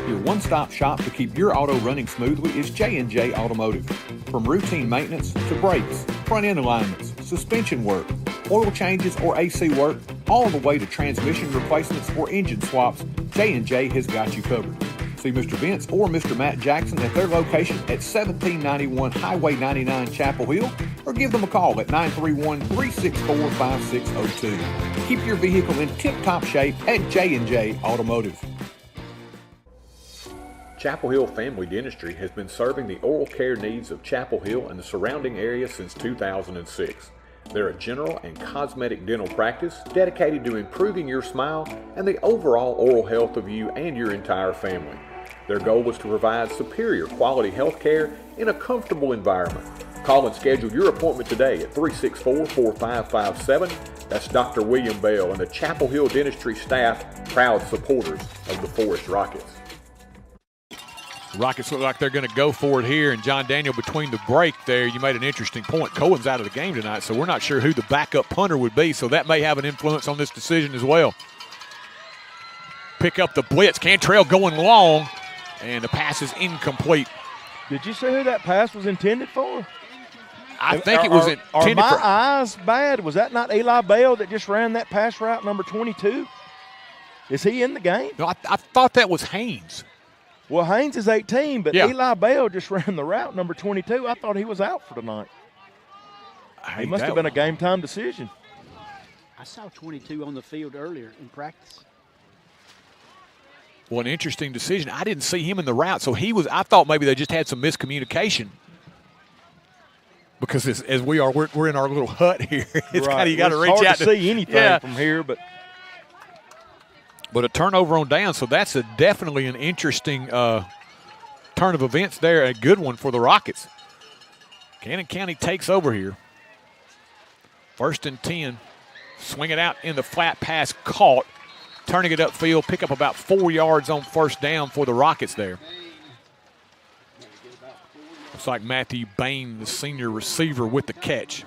Your one-stop shop to keep your auto running smoothly is J&J Automotive. From routine maintenance to brakes, front-end alignments, suspension work, oil changes or AC work, all the way to transmission replacements or engine swaps, J&J has got you covered. See Mr. Vince or Mr. Matt Jackson at their location at 1791 Highway 99 Chapel Hill, or give them a call at 931-364-5602. Keep your vehicle in tip-top shape at J&J Automotive. Chapel Hill Family Dentistry has been serving the oral care needs of Chapel Hill and the surrounding area since 2006. They're a general and cosmetic dental practice dedicated to improving your smile and the overall oral health of you and your entire family. Their goal is to provide superior quality health care in a comfortable environment. Call and schedule your appointment today at 364-4557. That's Dr. William Bell and the Chapel Hill Dentistry staff, proud supporters of the Forrest Rockets. Rockets look like they're going to go for it here, and John Daniel, between the break there, you made an interesting point. Cohen's out of the game tonight, so we're not sure who the backup punter would be, so that may have an influence on this decision as well. Pick up the blitz. Cantrell going long, and the pass is incomplete. Did you see who that pass was intended for? I think it was intended for. Are my for. eyes bad? Was that not Eli Bell that just ran that pass route, number 22? Is he in the game? No, I thought that was Haynes. Well, Haynes is 18, but yeah. Eli Bell just ran the route, number 22. I thought he was out for tonight. He must have been a game-time decision. I saw 22 on the field earlier in practice. Well, an interesting decision. I didn't see him in the route, so he was. I thought maybe they just had some miscommunication. Because as we're in our little hut here. It's right. kind of, you got to reach hard out to see anything from here, but a turnover on down, so that's definitely an interesting turn of events there, a good one for the Rockets. Cannon County takes over here. 1st and 10. Swing it out in the flat, pass caught. Turning it upfield, pick up about 4 yards on first down for the Rockets there. Looks like Matthew Bain, the senior receiver, with the catch.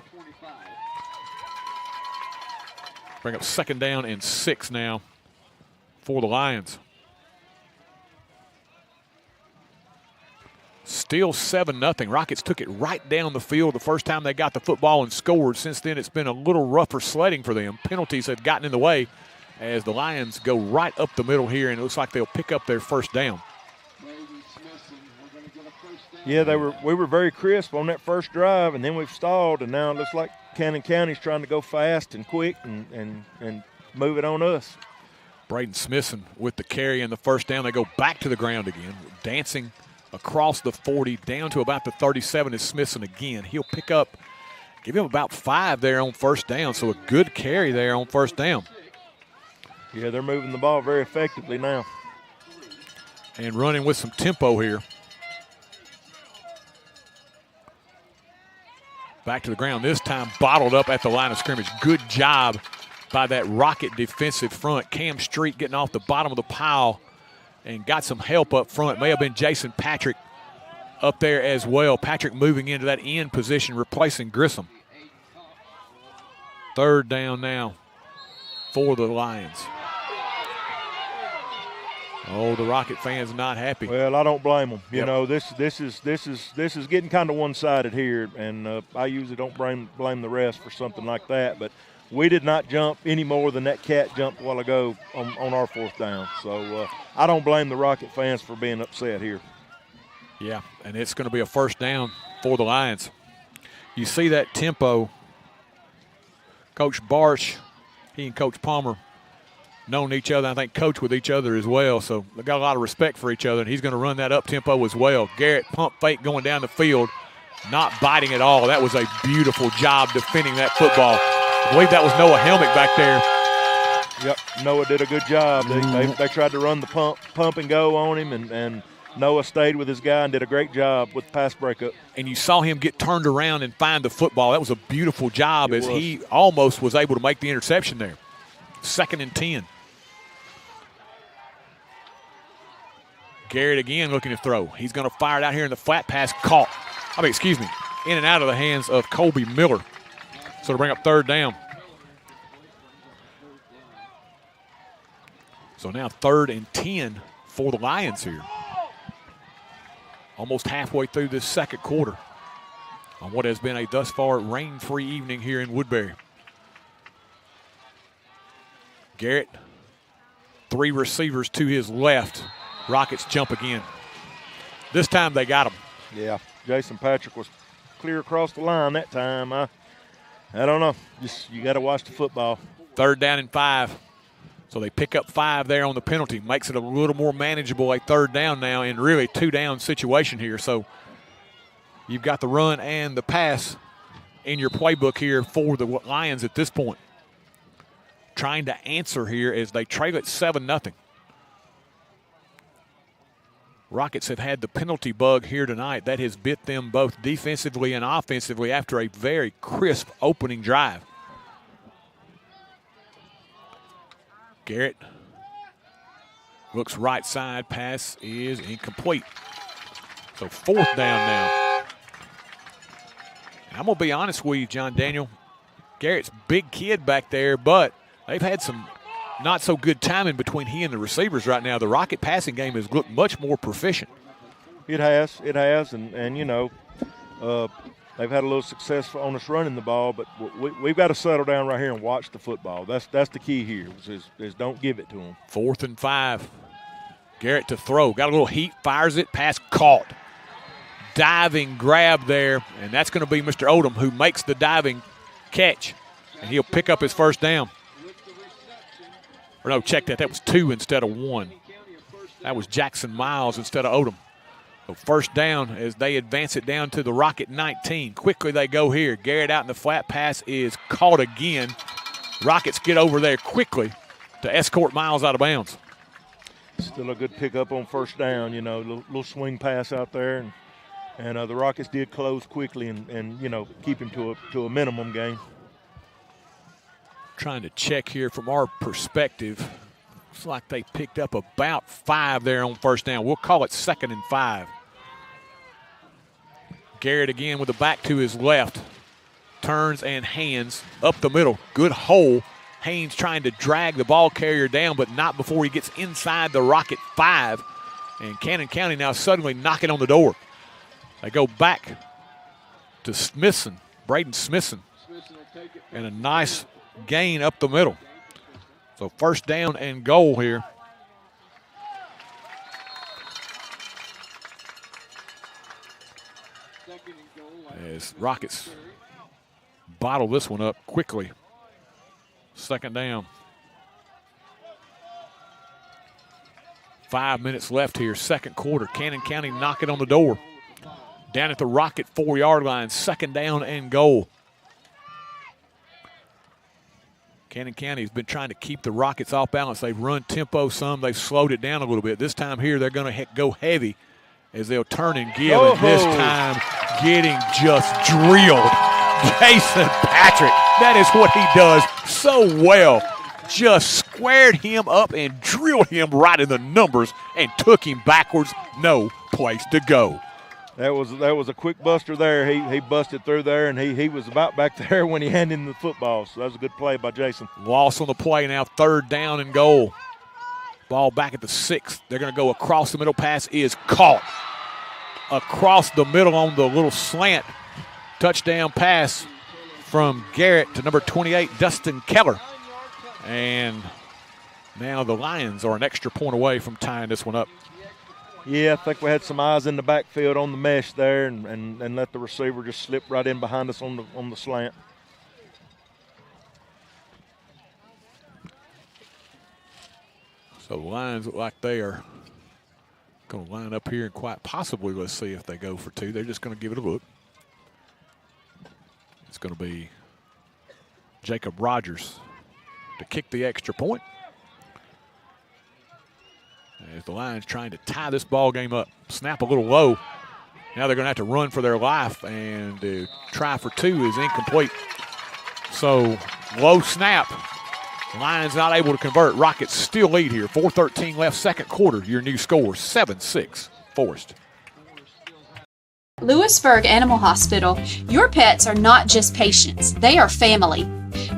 Bring up 2nd down and 6 now for the Lions. Still 7-0. Rockets took it right down the field the first time they got the football and scored. Since then, it's been a little rougher sledding for them. Penalties have gotten in the way as the Lions go right up the middle here, and it looks like they'll pick up their first down. Yeah, we were very crisp on that first drive, and then we've stalled, and now it looks like Cannon County's trying to go fast and quick and move it on us. Braden Smithson with the carry and the first down. They go back to the ground again, dancing across the 40 down to about the 37 is Smithson again. He'll pick up, give him about 5 there on first down, so a good carry there on first down. Yeah, they're moving the ball very effectively now. And running with some tempo here. Back to the ground, this time bottled up at the line of scrimmage. Good job by that Rocket defensive front. Cam Street getting off the bottom of the pile and got some help up front. May have been Jason Patrick up there as well. Patrick moving into that end position, replacing Grissom. Third down now for the Lions. Oh, the Rocket fans not happy. Well, I don't blame them. You know, this is getting kind of one-sided here, and I usually don't blame the rest for something like that. But we did not jump any more than that cat jumped a while ago on our fourth down. So I don't blame the Rocket fans for being upset here. Yeah, and it's going to be a first down for the Lions. You see that tempo. Coach Barsh, he and Coach Palmer known each other, I think coach with each other as well, so they got a lot of respect for each other, and he's going to run that up tempo as well. Garrett pump fake going down the field, not biting at all. That was a beautiful job defending that football. I believe that was Noah Helmick back there. Yep, Noah did a good job. They tried to run the pump and go on him, and Noah stayed with his guy and did a great job with the pass breakup. And you saw him get turned around and find the football. That was a beautiful job as he almost was able to make the interception there. 2nd and 10. Garrett again looking to throw. He's going to fire it out here in the flat pass. Caught. In and out of the hands of Colby Miller. So to bring up third down. So now 3rd and 10 for the Lions here. Almost halfway through this second quarter on what has been a thus far rain-free evening here in Woodbury. Garrett, 3 receivers to his left. Rockets jump again. This time they got him. Yeah, Jason Patrick was clear across the line that time. I don't know. Just you got to watch the football. 3rd down and 5. So they pick up 5 there on the penalty. Makes it a little more manageable, a 3rd down now, and really 2-down situation here. So you've got the run and the pass in your playbook here for the Lions at this point. Trying to answer here as they trail it 7-0. Rockets have had the penalty bug here tonight. That has bit them both defensively and offensively after a very crisp opening drive. Garrett looks right side. Pass is incomplete. So 4th down now. And I'm going to be honest with you, John Daniel. Garrett's big kid back there, but they've had some not so good timing between he and the receivers right now. The Rocket passing game has looked much more proficient. It has, and you know, they've had a little success on us running the ball, but we've got to settle down right here and watch the football. That's the key here is don't give it to them. 4th and 5. Garrett to throw. Got a little heat, fires it, pass caught. Diving grab there, and that's going to be Mr. Odom who makes the diving catch, and he'll pick up his first down. Or no, check that. That was 2 instead of 1. That was Jackson Miles instead of Odom. So first down as they advance it down to the Rocket 19. Quickly they go here. Garrett out in the flat pass is caught again. Rockets get over there quickly to escort Miles out of bounds. Still a good pickup on first down, you know, little swing pass out there. And the Rockets did close quickly and you know, keep him to a minimum gain. Trying to check here from our perspective. Looks like they picked up about 5 there on first down. We'll call it 2nd and 5. Garrett again with the back to his left. Turns and hands up the middle. Good hole. Haynes trying to drag the ball carrier down, but not before he gets inside the Rocket 5. And Cannon County now suddenly knocking on the door. They go back to Smithson, Braden Smithson. And a nice gain up the middle. So first down and goal here. As Rockets bottle this one up quickly. 2nd down. 5 minutes left here, second quarter. Cannon County knocking on the door. Down at the Rocket 4-yard line, 2nd down and goal. Cannon County has been trying to keep the Rockets off balance. They've run tempo some. They've slowed it down a little bit. This time here, they're going to go heavy as they'll turn and give. And this time, getting just drilled. Jason Patrick, that is what he does so well. Just squared him up and drilled him right in the numbers and took him backwards. No place to go. That was a quick buster there. He busted through there, and he was about back there when he handed him the football. So that was a good play by Jason. Loss on the play now, 3rd down and goal. Ball back at the 6. They're going to go across the middle. Pass is caught. Across the middle on the little slant. Touchdown pass from Garrett to number 28, Dustin Keller. And now the Lions are an extra point away from tying this one up. Yeah, I think we had some eyes in the backfield on the mesh there and let the receiver just slip right in behind us on the slant. So the Lions look like they are going to line up here and quite possibly, let's see if they go for 2. They're just going to give it a look. It's going to be Jacob Rogers to kick the extra point. As the Lions trying to tie this ball game up. Snap a little low. Now they're going to have to run for their life, and the try for 2 is incomplete. So low snap. Lions not able to convert. Rockets still lead here. 4:13 left, second quarter. Your new score, 7-6, Forrest. Lewisburg Animal Hospital. Your pets are not just patients, they are family.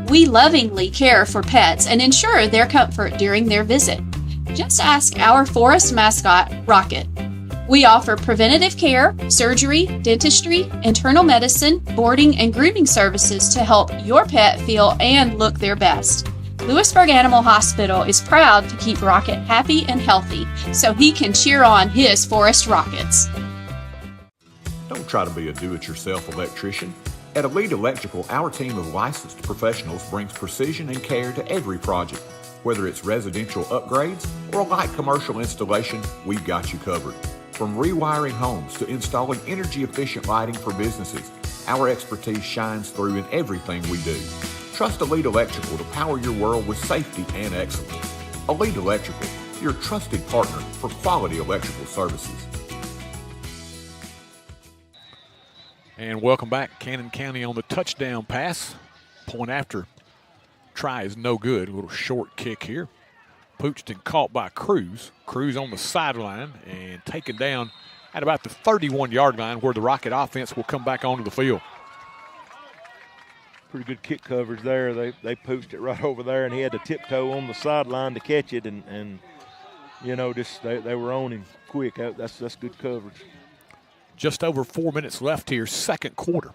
We lovingly care for pets and ensure their comfort during their visit. Just ask our Forrest mascot, Rocket. We offer preventative care, surgery, dentistry, internal medicine, boarding, and grooming services to help your pet feel and look their best. Lewisburg Animal Hospital is proud to keep Rocket happy and healthy so he can cheer on his Forrest Rockets. Don't try to be a do-it-yourself electrician. At Elite Electrical, our team of licensed professionals brings precision and care to every project. Whether it's residential upgrades or a light commercial installation, we've got you covered. From rewiring homes to installing energy-efficient lighting for businesses, our expertise shines through in everything we do. Trust Elite Electrical to power your world with safety and excellence. Elite Electrical, your trusted partner for quality electrical services. And welcome back. Cannon County on the touchdown pass. Point after try is no good. A little short kick here. Pooched and caught by Cruz. Cruz on the sideline and taken down at about the 31-yard line where the Rocket offense will come back onto the field. Pretty good kick coverage there. They pooched it right over there, and he had to tiptoe on the sideline to catch it, and you know, just they were on him quick. That's good coverage. Just over 4 minutes left here, second quarter.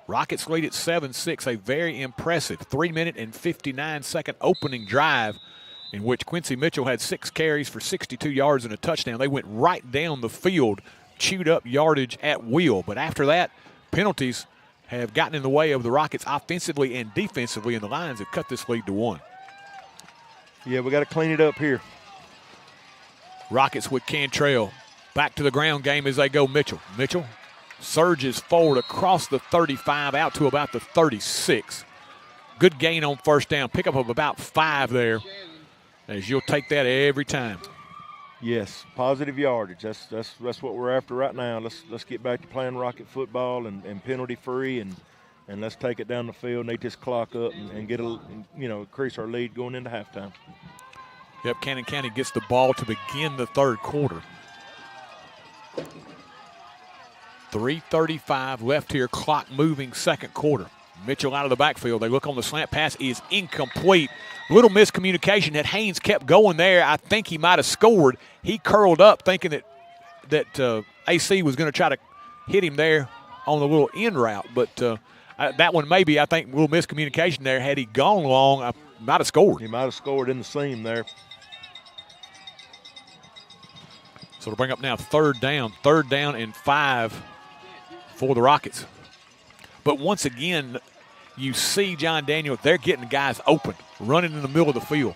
Rockets lead at 7-6, a very impressive 3-minute and 59-second opening drive in which Quincy Mitchell had 6 carries for 62 yards and a touchdown. They went right down the field, chewed up yardage at will. But after that, penalties have gotten in the way of the Rockets offensively and defensively, and the Lions have cut this lead to 1. Yeah, we got to clean it up here. Rockets with Cantrell. Back to the ground game as they go. Mitchell surges forward across the 35 out to about the 36. Good gain on first down. Pickup of about 5 there, as you'll take that every time. Yes, positive yardage. That's what we're after right now. Let's get back to playing Rocket football and penalty free and let's take it down the field and eat this clock up and get increase our lead going into halftime. Yep, Cannon County gets the ball to begin the third quarter. 3:35 left here, clock moving second quarter. Mitchell out of the backfield. They look on the slant pass is incomplete. Little miscommunication that Haynes kept going there. I think he might have scored. He curled up thinking that AC was going to try to hit him there on the little in route. But that one maybe, I think, a little miscommunication there. Had he gone long, I might have scored. He might have scored in the seam there. So to bring up now third down and 5 for the Rockets. But once again, you see John Daniel, they're getting guys open, running in the middle of the field.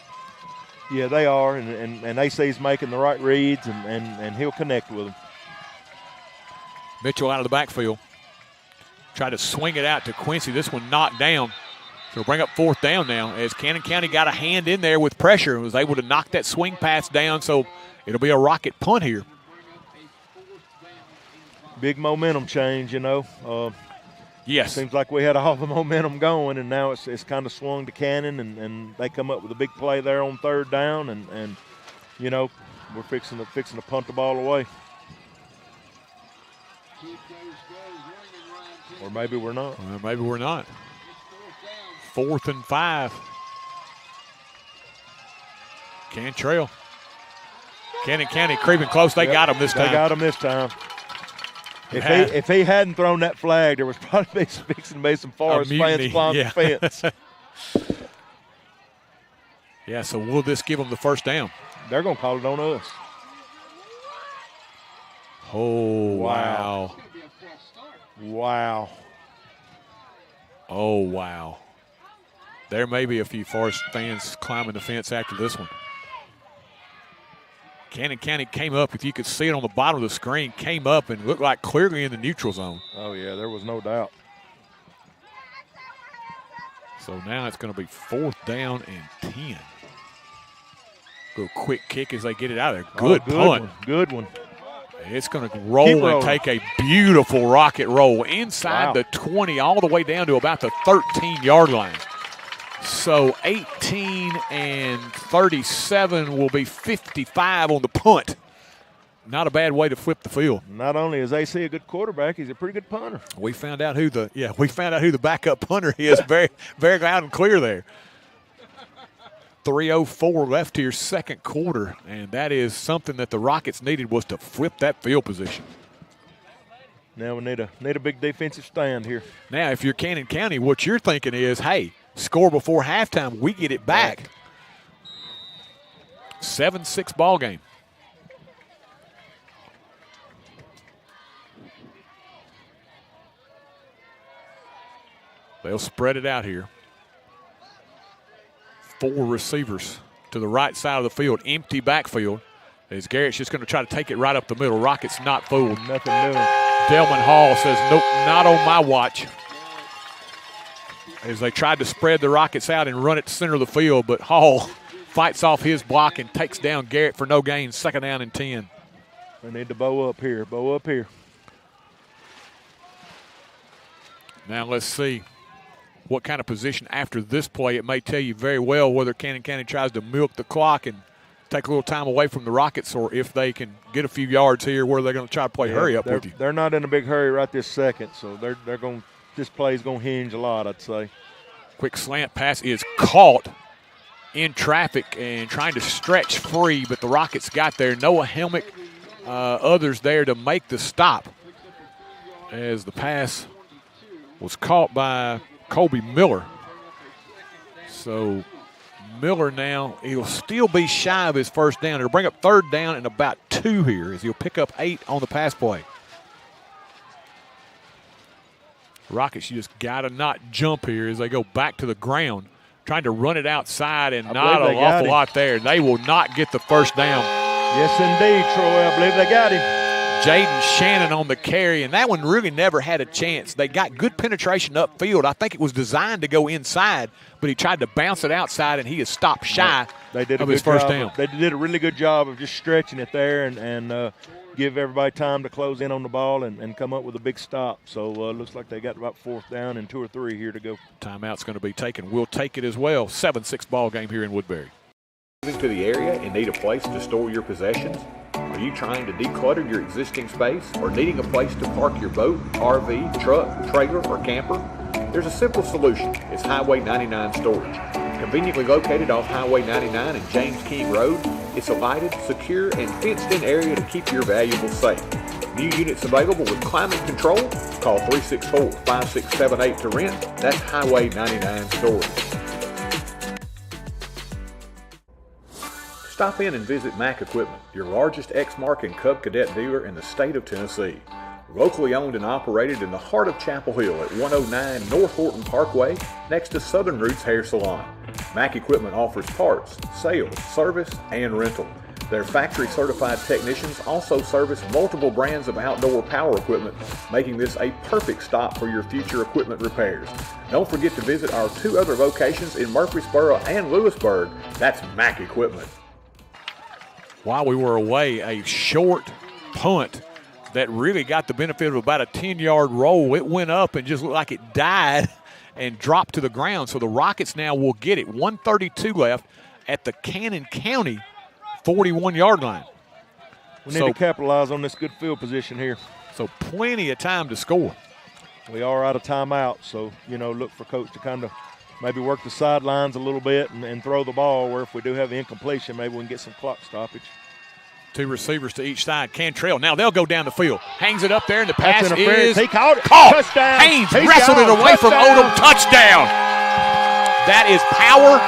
Yeah, they are, and AC's making the right reads, and he'll connect with them. Mitchell out of the backfield. Tried to swing it out to Quincy. This one knocked down. So we'll bring up fourth down now as Cannon County got a hand in there with pressure and was able to knock that swing pass down. So it'll be a Rocket punt here. Big momentum change, you know. Yes. Seems like we had all the momentum going, and now it's kind of swung to Cannon, and they come up with a big play there on third down, and you know, we're fixing to punt the ball away. Or maybe we're not. Well, maybe we're not. 4th and 5. Cantrell. Cannon County creeping close. They got him this time. They got him this time. If he hadn't thrown that flag, there was probably fixing to be some Forrest fans climbing the fence. Yeah, so will this give them the first down? They're going to call it on us. Oh, wow. Wow. Oh, wow. There may be a few Forrest fans climbing the fence after this one. Cannon County came up, if you could see it on the bottom of the screen, came up and looked like clearly in the neutral zone. Oh, yeah, there was no doubt. So now it's going to be 4th down and 10. Go quick kick as they get it out of there. Good punt. Good one. It's going to roll and take a beautiful rocket roll inside the 20 all the way down to about the 13-yard line. So 18 and 37 will be 55 on the punt. Not a bad way to flip the field. Not only is AC a good quarterback, he's a pretty good punter. We found out who the backup punter is. Very, very loud and clear there. 3:04 left here, second quarter, and that is something that the Rockets needed, was to flip that field position. Now we need a big defensive stand here. Now, if you're Cannon County, what you're thinking is, hey, score before halftime, we get it back. 7-6 ball game. They'll spread it out here. 4 receivers to the right side of the field, empty backfield. As Garrett's just going to try to take it right up the middle. Rockets not fooled. Nothing doing. Delman Hall says, nope, not on my watch. As they tried to spread the Rockets out and run it to center of the field, but Hall fights off his block and takes down Garrett for no gain, 2nd down and 10. They need to bow up here, Now let's see what kind of position after this play. It may tell you very well whether Cannon County tries to milk the clock and take a little time away from the Rockets, or if they can get a few yards here where they're going to try to play hurry up with you. They're not in a big hurry right this second, so they're going. This play is going to hinge a lot, I'd say. Quick slant pass is caught in traffic and trying to stretch free, but the Rockets got there. Noah Helmick, others there to make the stop as the pass was caught by Colby Miller. So Miller now, he'll still be shy of his first down. It'll bring up 3rd down and about 2 here as he'll pick up 8 on the pass play. Rockets, you just got to not jump here as they go back to the ground, trying to run it outside, and not an awful lot there. They will not get the first down. Yes, indeed, Troy. I believe they got him. Jaden Shannon on the carry, and that one really never had a chance. They got good penetration upfield. I think it was designed to go inside, but he tried to bounce it outside, and he is stopped shy of his first down. They did a really good job of just stretching it there and give everybody time to close in on the ball and come up with a big stop. So it looks like they got about 4th down and 2 or 3 here to go. Timeout's going to be taken. We'll take it as well. 7-6 ball game here in Woodbury. Moving to the area and need a place to store your possessions? Are you trying to declutter your existing space or needing a place to park your boat, RV, truck, trailer, or camper? There's a simple solution. It's Highway 99 Storage. Conveniently located off Highway 99 and James King Road, it's a lighted, secure, and fenced-in area to keep your valuables safe. New units available with climate control. Call 364-5678 to rent. That's Highway 99 Storage. Stop in and visit Mack Equipment, your largest Exmark and Cub Cadet dealer in the state of Tennessee. Locally owned and operated in the heart of Chapel Hill at 109 North Horton Parkway, next to Southern Roots Hair Salon. Mack Equipment offers parts, sales, service, and rental. Their factory-certified technicians also service multiple brands of outdoor power equipment, making this a perfect stop for your future equipment repairs. Don't forget to visit our 2 other locations in Murfreesboro and Lewisburg. That's Mack Equipment. While we were away, a short punt that really got the benefit of about a 10-yard roll. It went up and just looked like it died and dropped to the ground. So the Rockets now will get it. 1:32 left at the Cannon County 41-yard line. We need to capitalize on this good field position here. So plenty of time to score. We are out of timeout, so, look for Coach to kind of maybe work the sidelines a little bit and throw the ball, where if we do have the incompletion, maybe we can get some clock stoppage. 2 receivers to each side. Cantrell, now they'll go down the field. Hangs it up there, and the pass is he caught it. Caught. Touchdown. Haynes wrestled it away from Odom. Touchdown. That is power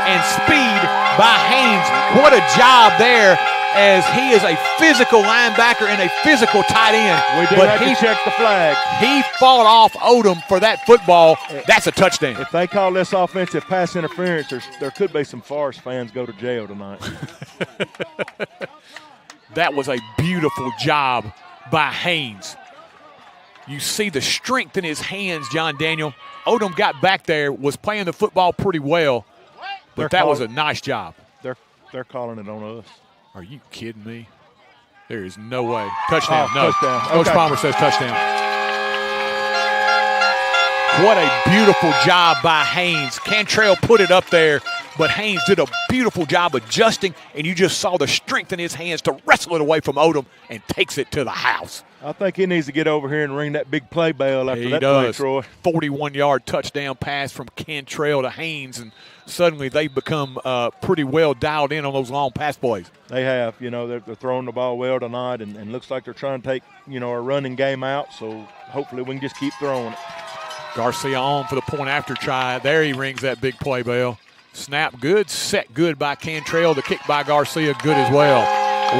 and speed by Haynes. What a job there, as he is a physical linebacker and a physical tight end. We did have to check the flag. He fought off Odom for that football. That's a touchdown. If they call this offensive pass interference, there could be some Forrest fans go to jail tonight. That was a beautiful job by Haynes. You see the strength in his hands, John Daniel. Odom got back there, was playing the football pretty well, but that was a nice job. They're calling it on us. Are you kidding me? There is no way. Touchdown. No. Touchdown. Coach Palmer says touchdown. What a beautiful job by Haynes. Cantrell put it up there, but Haynes did a beautiful job adjusting, and you just saw the strength in his hands to wrestle it away from Odom and takes it to the house. I think he needs to get over here and ring that big play bell after that play, Troy. 41-yard touchdown pass from Cantrell to Haynes, and suddenly they've become pretty well dialed in on those long pass plays. They have. They're throwing the ball well tonight, and looks like they're trying to take, our running game out, so hopefully we can just keep throwing it. Garcia on for the point after try. There he rings that big play bell. Snap good, set good by Cantrell. The kick by Garcia good as well.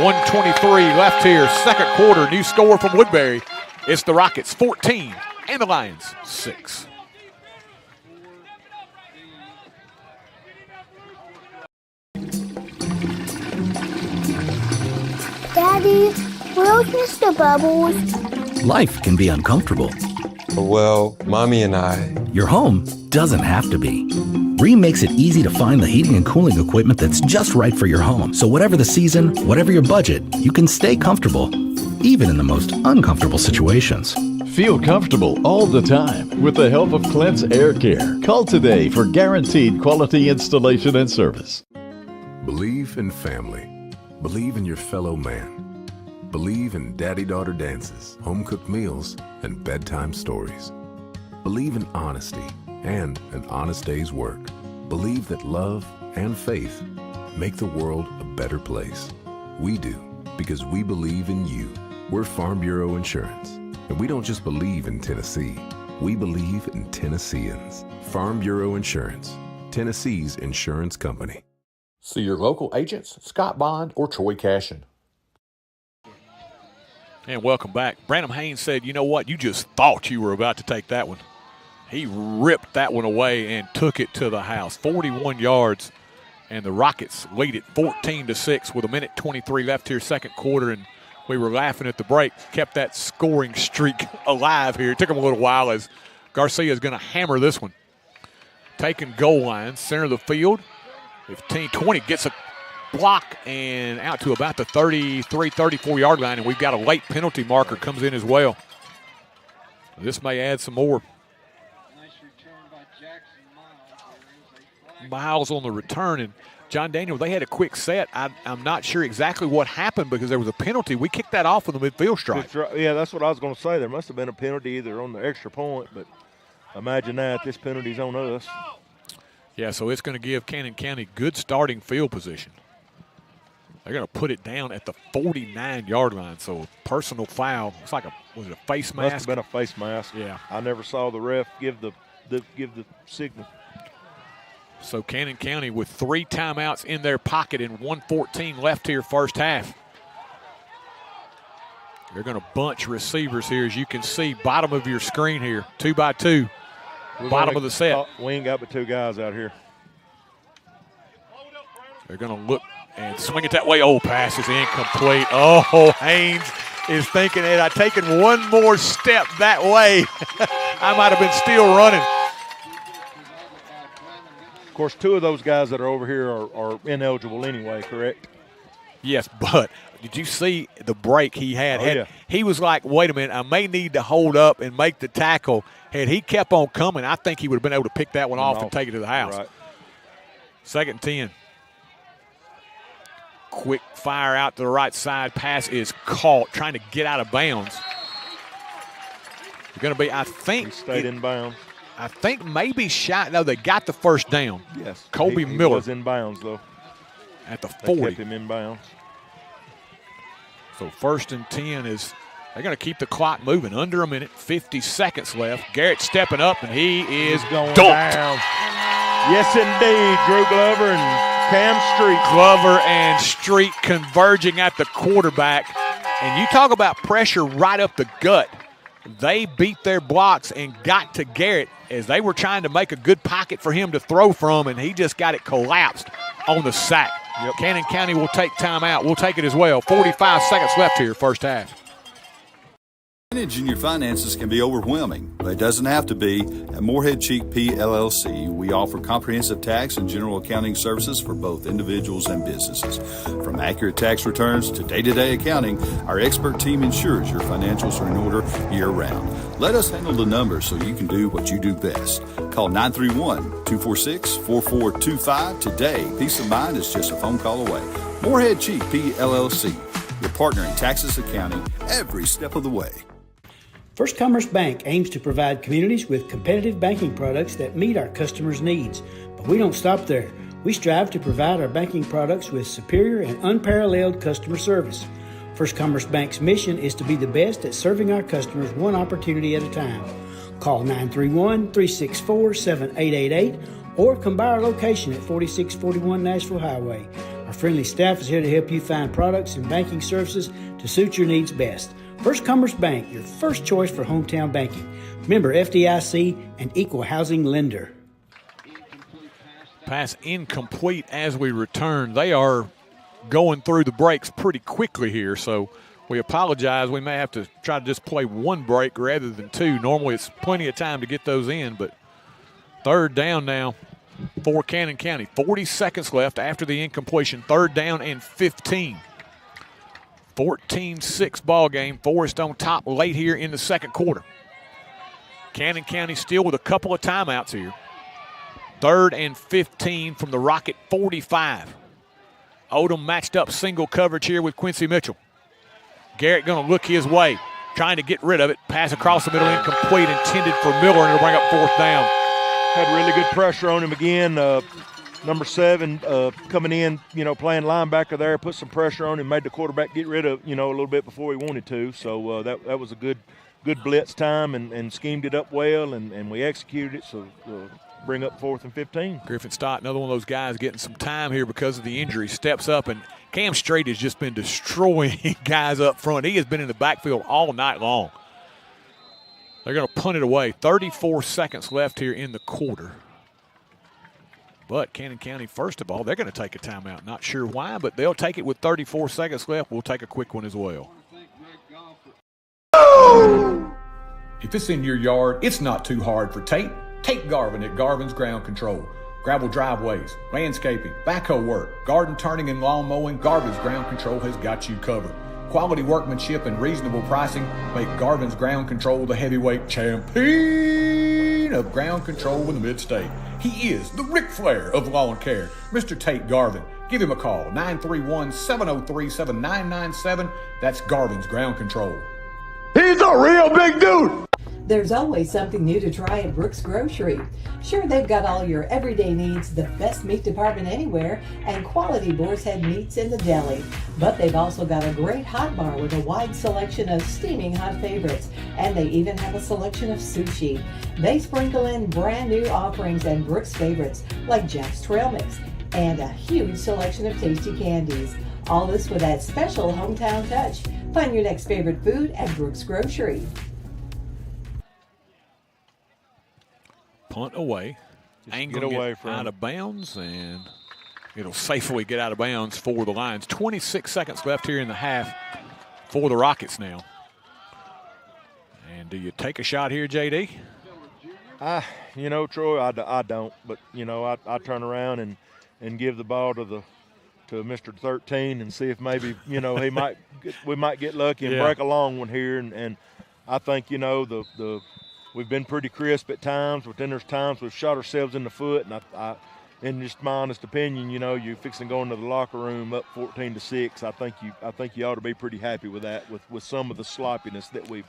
1:23 left here, second quarter. New score from Woodbury. It's the Rockets 14 and the Lions 6. Daddy, where's Mr. Bubbles? Life can be uncomfortable. Well, Mommy and I. Your home doesn't have to be. Rheem makes it easy to find the heating and cooling equipment that's just right for your home. So whatever the season, whatever your budget, you can stay comfortable, even in the most uncomfortable situations. Feel comfortable all the time with the help of Clint's Air Care. Call today for guaranteed quality installation and service. Believe in family. Believe in your fellow man. Believe in daddy-daughter dances, home-cooked meals, and bedtime stories. Believe in honesty and an honest day's work. Believe that love and faith make the world a better place. We do, because we believe in you. We're Farm Bureau Insurance, and we don't just believe in Tennessee. We believe in Tennesseans. Farm Bureau Insurance, Tennessee's insurance company. See your local agents, Scott Bond or Troy Cashin. And welcome back. Branham Haynes said, you know what, you just thought you were about to take that one. He ripped that one away and took it to the house. 41 yards, and the Rockets lead it 14-6 with 1:23 left here, second quarter, and we were laughing at the break, kept that scoring streak alive here. It took him a little while as Garcia is going to hammer this one. Taking goal line, center of the field, 15-20, gets a block and out to about the 33, 34-yard line, and we've got a late penalty marker comes in as well. This may add some more. Nice return by Jackson Miles. Miles on the return, and John Daniel, they had a quick set. I'm not sure exactly what happened because there was a penalty. We kicked that off on the midfield stripe. Yeah, that's what I was going to say. There must have been a penalty either on the extra point, but imagine that. This penalty's on us. Yeah, so it's going to give Cannon County good starting field position. They're going to put it down at the 49-yard line. So personal foul. It's like was it a face mask? Must have been a face mask. Yeah. I never saw the ref give the signal. So Cannon County with 3 timeouts in their pocket and 1:14 left here first half. They're going to bunch receivers here, as you can see, bottom of your screen here, 2 by 2, bottom of the set. We ain't got but 2 guys out here. They're going to look and swing it that way. Oh, pass is incomplete. Oh, Haynes is thinking, had I taken one more step that way, I might have been still running. Of course, 2 of those guys that are over here are ineligible anyway, correct? Yes, but did you see the break he had? Yeah. He was like, wait a minute, I may need to hold up and make the tackle. Had he kept on coming, I think he would have been able to pick that one off and take it to the house. Right. 2nd and 10. Quick fire out to the right side. Pass is caught, trying to get out of bounds. going to be, I think. He stayed in bounds. I think maybe shot. No, they got the first down. Yes. Colby he Miller. was in bounds, though. At the They 40. kept him in bounds. So 1st and 10 is, they're going to keep the clock moving. Under a minute, 50 seconds left. Garrett stepping up, and he is going dunked. down. Yes, indeed. Drew Glover and Cam Street. Glover and Street converging at the quarterback. And you talk about pressure right up the gut. They beat their blocks and got to Garrett as they were trying to make a good pocket for him to throw from, and he just got it collapsed on the sack. Yep. Cannon County will take timeout. We'll take it as well. 45 seconds left here, first half. Managing your finances can be overwhelming, but it doesn't have to be. At Morehead Cheek P. LLC, we offer comprehensive tax and general accounting services for both individuals and businesses. From accurate tax returns to day-to-day accounting, our expert team ensures your financials are in order year-round. Let us handle the numbers so you can do what you do best. Call 931-246-4425 today. Peace of mind is just a phone call away. Morehead Cheek P. LLC, your partner in taxes accounting every step of the way. First Commerce Bank aims to provide communities with competitive banking products that meet our customers' needs. But we don't stop there. We strive to provide our banking products with superior and unparalleled customer service. First Commerce Bank's mission is to be the best at serving our customers one opportunity at a time. Call 931-364-7888 or come by our location at 4641 Nashville Highway. Our friendly staff is here to help you find products and banking services to suit your needs best. First Commerce Bank, your first choice for hometown banking. Member FDIC and equal housing lender. Pass incomplete as we return. They are going through the breaks pretty quickly here, so we apologize. We may have to try to just play one break rather than two. Normally it's plenty of time to get those in, but third down now for Cannon County. 40 seconds left after the incompletion. Third down and 15. 14-6 ball game. Forrest on top late here in the second quarter. Cannon County still with a couple of timeouts here. Third and 15 from the Rocket 45. Odom matched up single coverage here with Quincy Mitchell. Garrett going to look his way, trying to get rid of it. Pass across the middle, incomplete, intended for Miller, and it'll bring up fourth down. Had really good pressure on him again. Number 7 coming in, playing linebacker there, put some pressure on him, made the quarterback get rid of, a little bit before he wanted to. So that was a good blitz time and schemed it up well, and we executed it. So bring up 4th and 15. Griffin Stott, another one of those guys getting some time here because of the injury, steps up, and Cam Strait has just been destroying guys up front. He has been in the backfield all night long. They're going to punt it away. 34 seconds left here in the quarter. But Cannon County, first of all, they're going to take a timeout. Not sure why, but they'll take it with 34 seconds left. We'll take a quick one as well. If it's in your yard, it's not too hard for Tate. Tate Garvin at Garvin's Ground Control. Gravel driveways, landscaping, backhoe work, garden turning and lawn mowing, Garvin's Ground Control has got you covered. Quality workmanship and reasonable pricing make Garvin's Ground Control the heavyweight champion of ground control in the mid-state. He is the Ric Flair of lawn care, Mr. Tate Garvin. Give him a call, 931-703-7997. That's Garvin's Ground Control. He's a real big dude. There's always something new to try at Brooks Grocery. Sure, they've got all your everyday needs, the best meat department anywhere, and quality boar's head meats in the deli. But they've also got a great hot bar with a wide selection of steaming hot favorites, and they even have a selection of sushi. They sprinkle in brand new offerings and Brooks favorites like Jack's Trail Mix and a huge selection of tasty candies. All this with that special hometown touch. Find your next favorite food at Brooks Grocery. Punt away. Get away from out of bounds, and it'll safely get out of bounds for the Lions. 26 seconds left here in the half for the Rockets now. And do you take a shot here, JD? Troy, I don't. But, I turn around and give the ball to Mr. 13 and see if maybe, we might get lucky and break a long one here. And I think, we've been pretty crisp at times, but then there's times we've shot ourselves in the foot, and in just my honest opinion, you know, you're fixing to go into the locker room up 14-6. I think you ought to be pretty happy with that, with some of the sloppiness that we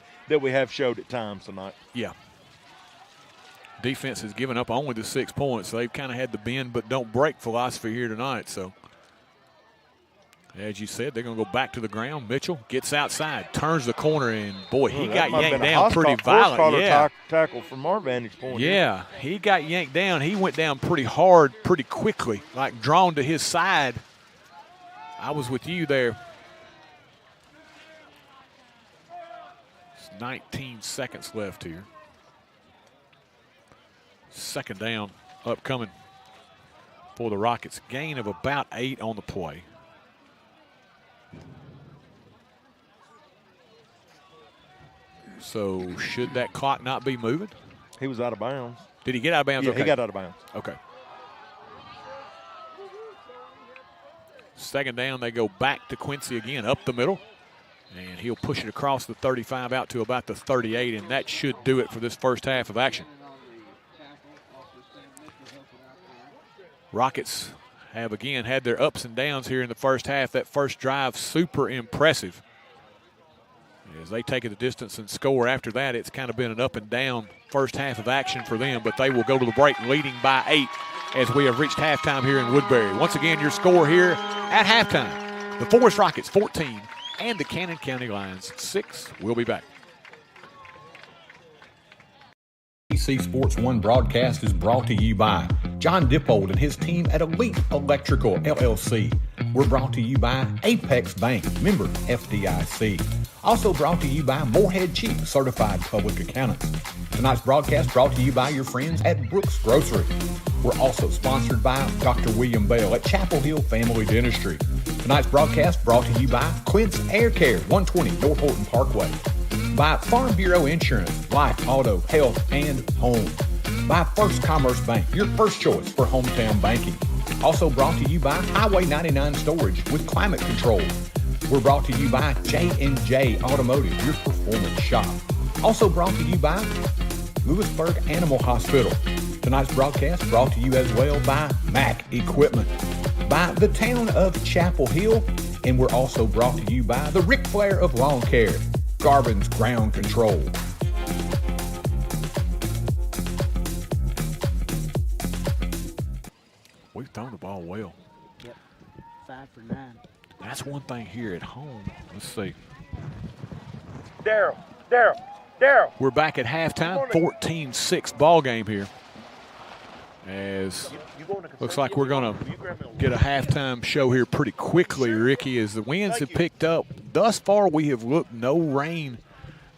have showed at times tonight. Yeah. Defense has given up only the 6 points. So they've kind of had the bend but don't break philosophy here tonight. So, as you said, they're going to go back to the ground. Mitchell gets outside, turns the corner, and, boy, he got yanked down pretty violent. Yeah. Tackle from our vantage point. Yeah, he got yanked down. He went down pretty hard, pretty quickly, like drawn to his side. I was with you there. It's 19 seconds left here. Second down upcoming for the Rockets. Gain of about 8 on the play. So should that clock not be moving? He was out of bounds. Did he get out of bounds? Yeah, okay. He got out of bounds. Okay. Second down, they go back to Quincy again, up the middle. And he'll push it across the 35 out to about the 38, and that should do it for this first half of action. Rockets have again had their ups and downs here in the first half. That first drive, super impressive. As they take it the distance and score after that, it's kind of been an up and down first half of action for them, but they will go to the break leading by 8 as we have reached halftime here in Woodbury. Once again, your score here at halftime, the Forrest Rockets 14 and the Cannon County Lions 6. We'll be back. ABC Sports 1 broadcast is brought to you by John Dippold and his team at Elite Electrical LLC. We're brought to you by Apex Bank, member FDIC. Also brought to you by Morehead Chief, certified public accountants. Tonight's broadcast brought to you by your friends at Brooks Grocery. We're also sponsored by Dr. William Bell at Chapel Hill Family Dentistry. Tonight's broadcast brought to you by Quince Air Care, 120 North Horton Parkway. By Farm Bureau Insurance, life, auto, health, and home. By First Commerce Bank, your first choice for hometown banking. Also brought to you by Highway 99 Storage with climate control. We're brought to you by J&J Automotive, your performance shop. Also brought to you by Lewisburg Animal Hospital. Tonight's broadcast brought to you as well by Mac Equipment, by the town of Chapel Hill, and we're also brought to you by the Ric Flair of Lawn Care, Garvin's Ground Control. We've thrown the ball well. Yep, 5 for 9. That's one thing here at home. Let's see. Daryl. We're back at halftime, 14-6 ball game here. As looks like we're going to get a halftime show here pretty quickly, Ricky, as the winds have picked up. Thus far, we have looked no rain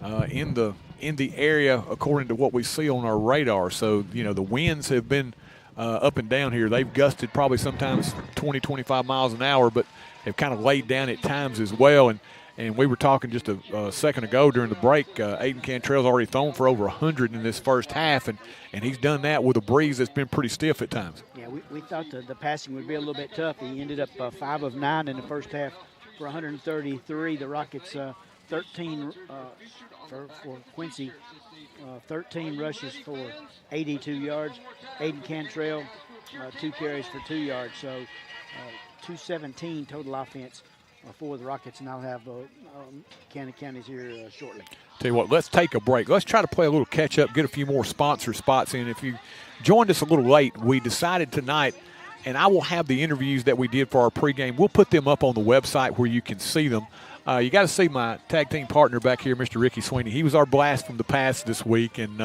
in the area according to what we see on our radar. So, you know, the winds have been up and down here. They've gusted probably sometimes 20, 25 miles an hour, but have kind of laid down at times as well. And we were talking just a second ago during the break, Aiden Cantrell's already thrown for over 100 in this first half, and he's done that with a breeze that's been pretty stiff at times. Yeah, we thought the passing would be a little bit tough. He ended up 5 of 9 in the first half for 133. The Rockets 13 for Quincy, 13 rushes for 82 yards. Aiden Cantrell, 2 carries for 2 yards. So 217 total offense for the Rockets, and I'll have Cannon County's here shortly. Tell you what, let's take a break. Let's try to play a little catch-up, get a few more sponsor spots in. If you joined us a little late, we decided tonight, and I will have the interviews that we did for our pregame. We'll put them up on the website where you can see them. You got to see my tag team partner back here, Mr. Ricky Sweeney. He was our blast from the past this week, and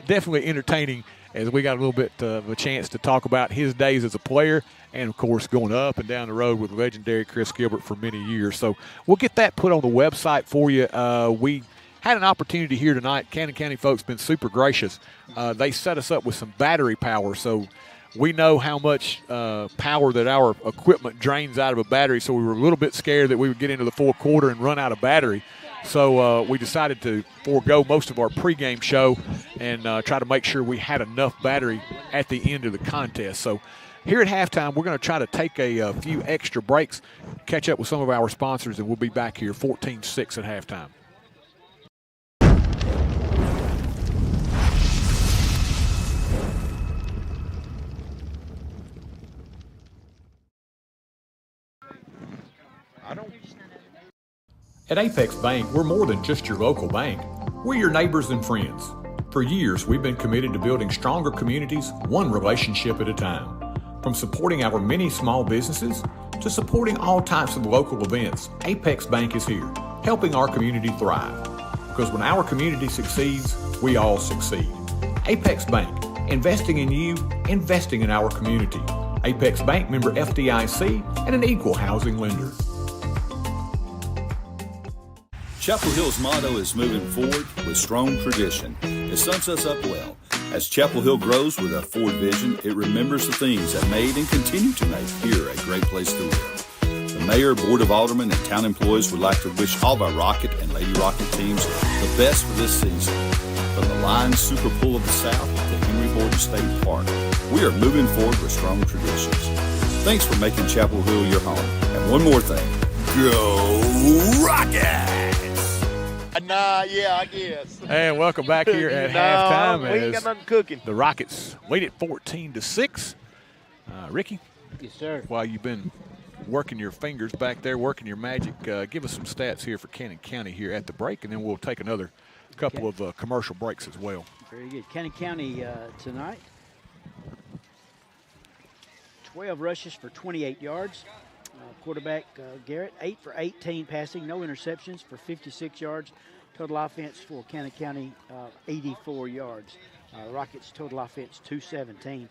definitely entertaining as we got a little bit of a chance to talk about his days as a player and, of course, going up and down the road with legendary Chris Gilbert for many years. So we'll get that put on the website for you. We had an opportunity here tonight. Cannon County folks been super gracious. They set us up with some battery power, so we know how much power that our equipment drains out of a battery, so we were a little bit scared that we would get into the fourth quarter and run out of battery. So we decided to forego most of our pregame show and try to make sure we had enough battery at the end of the contest. So here at halftime, we're going to try to take a few extra breaks, catch up with some of our sponsors, and we'll be back here 14-6 at halftime. At Apex Bank, we're more than just your local bank. We're your neighbors and friends. For years, we've been committed to building stronger communities, one relationship at a time. From supporting our many small businesses to supporting all types of local events, Apex Bank is here, helping our community thrive. Because when our community succeeds, we all succeed. Apex Bank, investing in you, investing in our community. Apex Bank, member FDIC, and an equal housing lender. Chapel Hill's motto is moving forward with strong tradition. It sums us up well. As Chapel Hill grows with a forward vision, it remembers the things that made and continue to make here a great place to live. The Mayor, Board of Aldermen, and town employees would like to wish all of our Rocket and Lady Rocket teams the best for this season. From the Lions Super Bowl of the South to Henry Boyd State Park, we are moving forward with strong traditions. Thanks for making Chapel Hill your home. And one more thing, go Rockets! I guess. And welcome back here at halftime. We ain't got nothing cooking. The Rockets lead it 14-6. Ricky? Yes, sir. While you've been working your fingers back there, working your magic, give us some stats here for Cannon County here at the break, and then we'll take another couple of commercial breaks as well. Very good. Cannon County tonight, 12 rushes for 28 yards. Quarterback Garrett, 8 for 18 passing, no interceptions for 56 yards. Total offense for Cannon County, 84 yards. Rockets total offense, 217.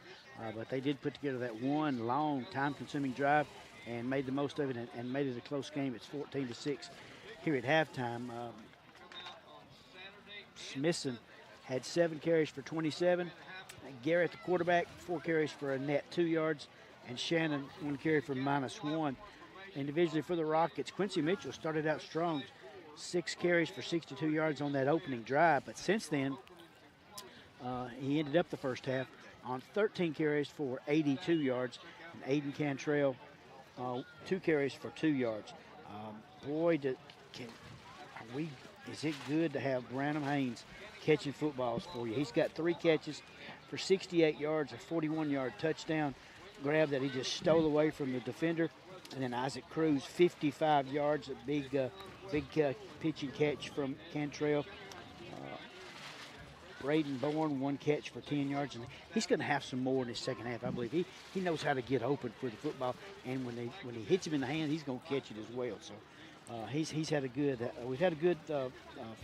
But they did put together that one long, time-consuming drive and made the most of it and made it a close game. It's 14-6 here at halftime. Smithson had 7 carries for 27. Garrett, the quarterback, 4 carries for a net 2 yards. And Shannon, 1 carry for -1. Individually for the Rockets, Quincy Mitchell started out strong, 6 carries for 62 yards on that opening drive. But since then, he ended up the first half on 13 carries for 82 yards. And Aiden Cantrell, 2 carries for 2 yards. Is it good to have Branham Haynes catching footballs for you? He's got 3 catches for 68 yards, a 41-yard touchdown grab that he just stole away from the defender. And then Isaac Cruz, 55 yards, a big pitching catch from Cantrell. Braden Bourne, 1 catch for 10 yards. And he's going to have some more in his second half, I believe. He knows how to get open for the football. And when he hits him in the hand, he's going to catch it as well. So he's had a good, we've had a good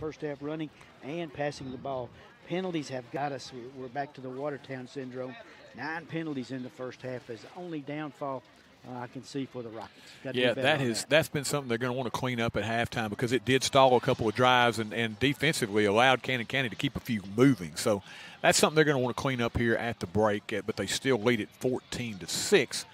first half running and passing the ball. Penalties have got us. We're back to the Watertown syndrome. 9 penalties in the first half is the only downfall I can see for the Rockets. Yeah, that's been something they're going to want to clean up at halftime because it did stall a couple of drives and defensively allowed Cannon County to keep a few moving. So that's something they're going to want to clean up here at the break, but they still lead it 14-6.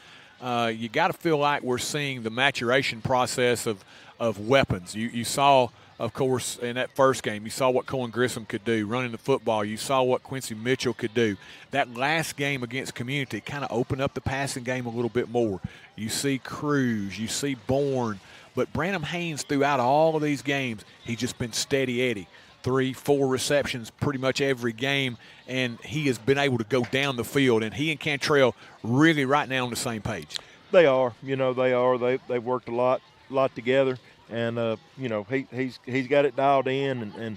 You got to feel like we're seeing the maturation process of weapons. You saw, of course, in that first game, you saw what Cohen Grissom could do running the football. You saw what Quincy Mitchell could do. That last game against Community kind of opened up the passing game a little bit more. You see Cruz, you see Bourne, but Branham Haynes throughout all of these games, he's just been steady Eddie. 3-4 receptions pretty much every game, and he has been able to go down the field, and he and Cantrell really right now on the same page. They are. They are. They've worked a lot together. And he's got it dialed in, and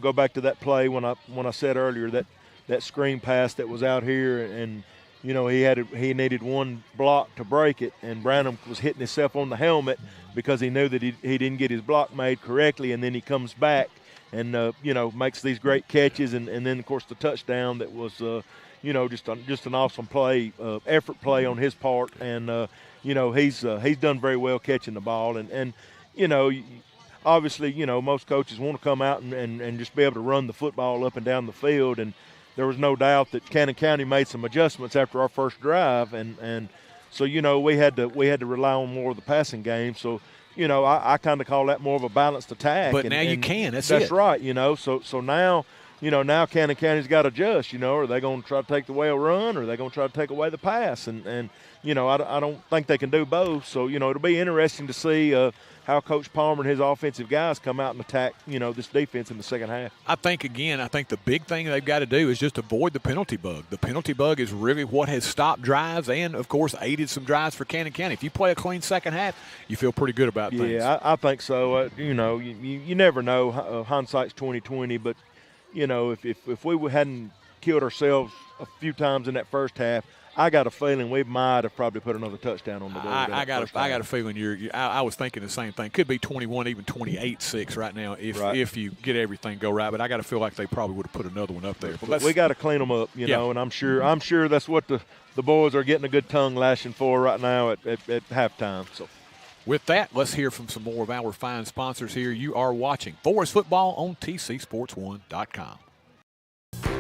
go back to that play when I said earlier that screen pass that was out here, and he needed one block to break it, and Branham was hitting himself on the helmet because he knew that he didn't get his block made correctly, and then he comes back and makes these great catches, and then of course the touchdown that was just an awesome play, effort play on his part, and he's done very well catching the ball, and obviously, most coaches want to come out and just be able to run the football up and down the field. And there was no doubt that Cannon County made some adjustments after our first drive. And so, we had to rely on more of the passing game. So, I kind of call that more of a balanced attack. But now you can. That's right. So now, now Cannon County's got to adjust. Are they going to try to take away a run, or are they going to try to take away the pass? And I don't think they can do both. So, it'll be interesting to see how Coach Palmer and his offensive guys come out and attack, this defense in the second half. I think the big thing they've got to do is just avoid the penalty bug. The penalty bug is really what has stopped drives and, of course, aided some drives for Cannon County. If you play a clean second half, you feel pretty good about things. Yeah, I think so. You never know. Hindsight's 20/20, but, if we hadn't killed ourselves a few times in that first half, I got a feeling we might have probably put another touchdown on the board. I got a feeling I was thinking the same thing. Could be 21, even 28-6 right now if you get everything go right. But I got to feel like they probably would have put another one up there. But we got to clean them up, and I'm sure that's what the boys are getting a good tongue lashing for right now at halftime. So. With that, let's hear from some more of our fine sponsors here. You are watching Forrest Football on TCSports1.com.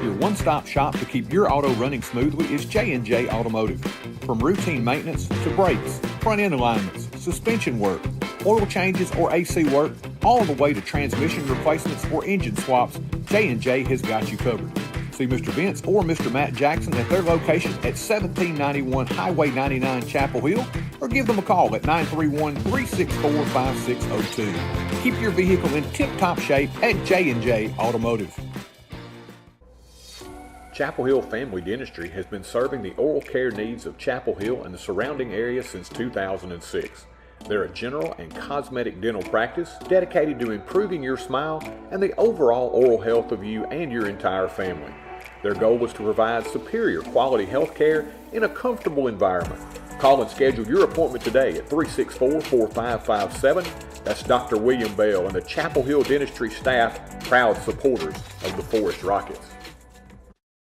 Your one-stop shop to keep your auto running smoothly is J&J Automotive. From routine maintenance to brakes, front-end alignments, suspension work, oil changes or AC work, all the way to transmission replacements or engine swaps, J&J has got you covered. See Mr. Vince or Mr. Matt Jackson at their location at 1791 Highway 99 Chapel Hill, or give them a call at 931-364-5602. Keep your vehicle in tip-top shape at J&J Automotive. Chapel Hill Family Dentistry has been serving the oral care needs of Chapel Hill and the surrounding area since 2006. They're a general and cosmetic dental practice dedicated to improving your smile and the overall oral health of you and your entire family. Their goal is to provide superior quality health care in a comfortable environment. Call and schedule your appointment today at 364-4557. That's Dr. William Bell and the Chapel Hill Dentistry staff, proud supporters of the Forrest Rockets.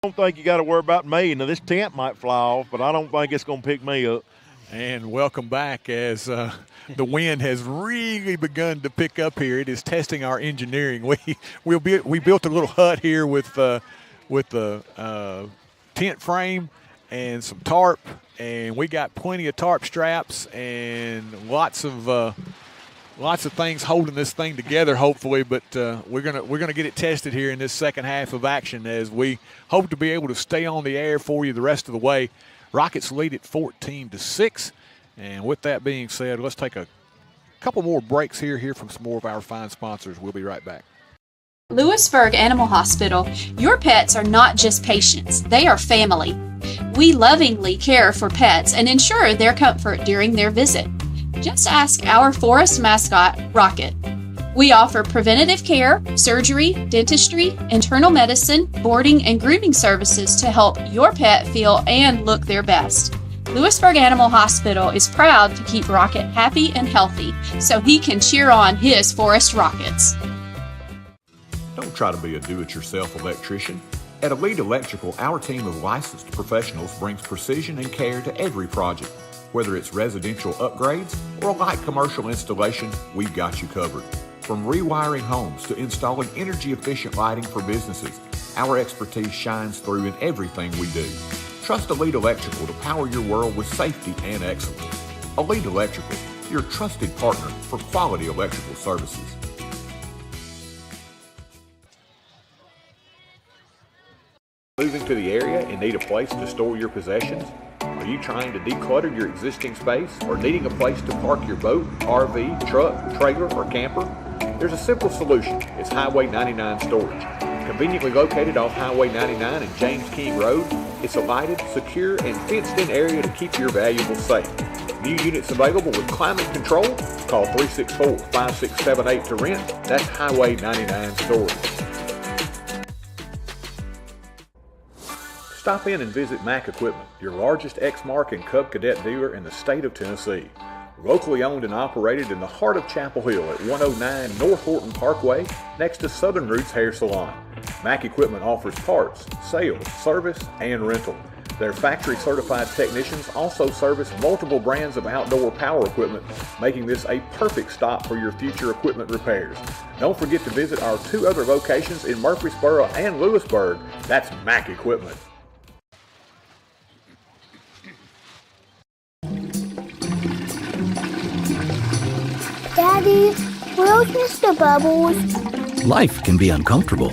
I don't think you got to worry about me. Now, this tent might fly off, but I don't think it's going to pick me up. And welcome back as the wind has really begun to pick up here. It is testing our engineering. We built a little hut here with the tent frame and some tarp, and we got plenty of tarp straps and lots of things holding this thing together, hopefully, but we're gonna get it tested here in this second half of action as we hope to be able to stay on the air for you the rest of the way. Rockets lead at 14-6, and with that being said, let's take a couple more breaks here. Hear from some more of our fine sponsors. We'll be right back. Lewisburg Animal Hospital. Your pets are not just patients, they are family. We lovingly care for pets and ensure their comfort during their visit. Just ask our Forrest mascot, Rocket. We offer preventative care, surgery, dentistry, internal medicine, boarding, and grooming services to help your pet feel and look their best. Lewisburg Animal Hospital is proud to keep Rocket happy and healthy so he can cheer on his Forrest Rockets. Don't try to be a do-it-yourself electrician. At Elite Electrical, our team of licensed professionals brings precision and care to every project. Whether it's residential upgrades or a light commercial installation, we've got you covered. From rewiring homes to installing energy-efficient lighting for businesses, our expertise shines through in everything we do. Trust Elite Electrical to power your world with safety and excellence. Elite Electrical, your trusted partner for quality electrical services. Moving to the area and need a place to store your possessions? Are you trying to declutter your existing space or needing a place to park your boat, RV, truck, trailer, or camper? There's a simple solution. It's Highway 99 Storage. Conveniently located off Highway 99 and James King Road, it's a lighted, secure, and fenced-in area to keep your valuables safe. New units available with climate control. Call 364-5678 to rent. That's Highway 99 Storage. Stop in and visit Mack Equipment, your largest Exmark and Cub Cadet dealer in the state of Tennessee. Locally owned and operated in the heart of Chapel Hill at 109 North Horton Parkway, next to Southern Roots Hair Salon. Mack Equipment offers parts, sales, service, and rental. Their factory-certified technicians also service multiple brands of outdoor power equipment, making this a perfect stop for your future equipment repairs. Don't forget to visit our two other locations in Murfreesboro and Lewisburg. That's Mack Equipment. Daddy, where's Mr. Bubbles? Life can be uncomfortable.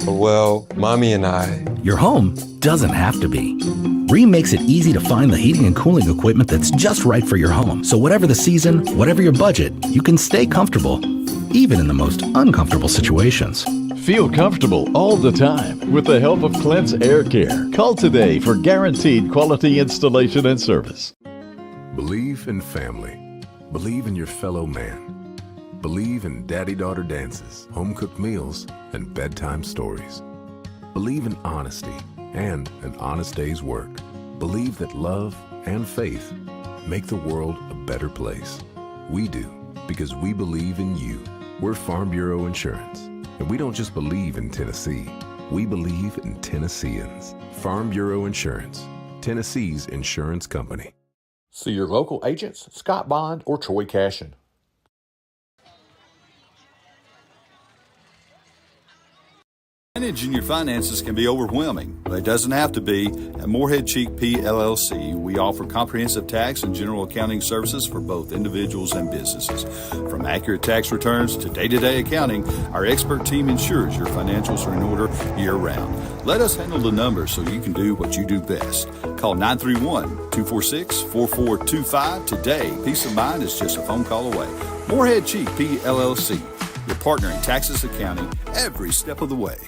Well, Mommy and I. Your home doesn't have to be. Rheem makes it easy to find the heating and cooling equipment that's just right for your home. So whatever the season, whatever your budget, you can stay comfortable, even in the most uncomfortable situations. Feel comfortable all the time with the help of Clint's Air Care. Call today for guaranteed quality installation and service. Believe in family. Believe in your fellow man. Believe in daddy-daughter dances, home-cooked meals, and bedtime stories. Believe in honesty and an honest day's work. Believe that love and faith make the world a better place. We do, because we believe in you. We're Farm Bureau Insurance, and we don't just believe in Tennessee. We believe in Tennesseans. Farm Bureau Insurance, Tennessee's insurance company. See your local agents, Scott Bond or Troy Cashin. Managing your finances can be overwhelming, but it doesn't have to be. At Morehead Cheek PLLC, we offer comprehensive tax and general accounting services for both individuals and businesses. From accurate tax returns to day-to-day accounting, our expert team ensures your financials are in order year-round. Let us handle the numbers so you can do what you do best. Call 931-246-4425 today. Peace of mind is just a phone call away. Morehead Cheek PLLC, your partner in taxes accounting every step of the way.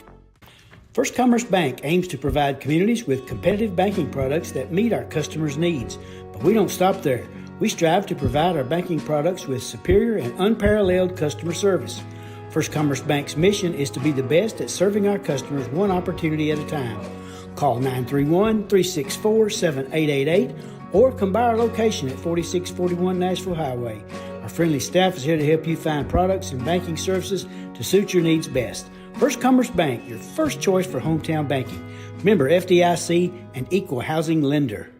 First Commerce Bank aims to provide communities with competitive banking products that meet our customers' needs. But we don't stop there. We strive to provide our banking products with superior and unparalleled customer service. First Commerce Bank's mission is to be the best at serving our customers one opportunity at a time. Call 931-364-7888 or come by our location at 4641 Nashville Highway. Our friendly staff is here to help you find products and banking services to suit your needs best. First Commerce Bank, your first choice for hometown banking. Member FDIC and equal housing lender.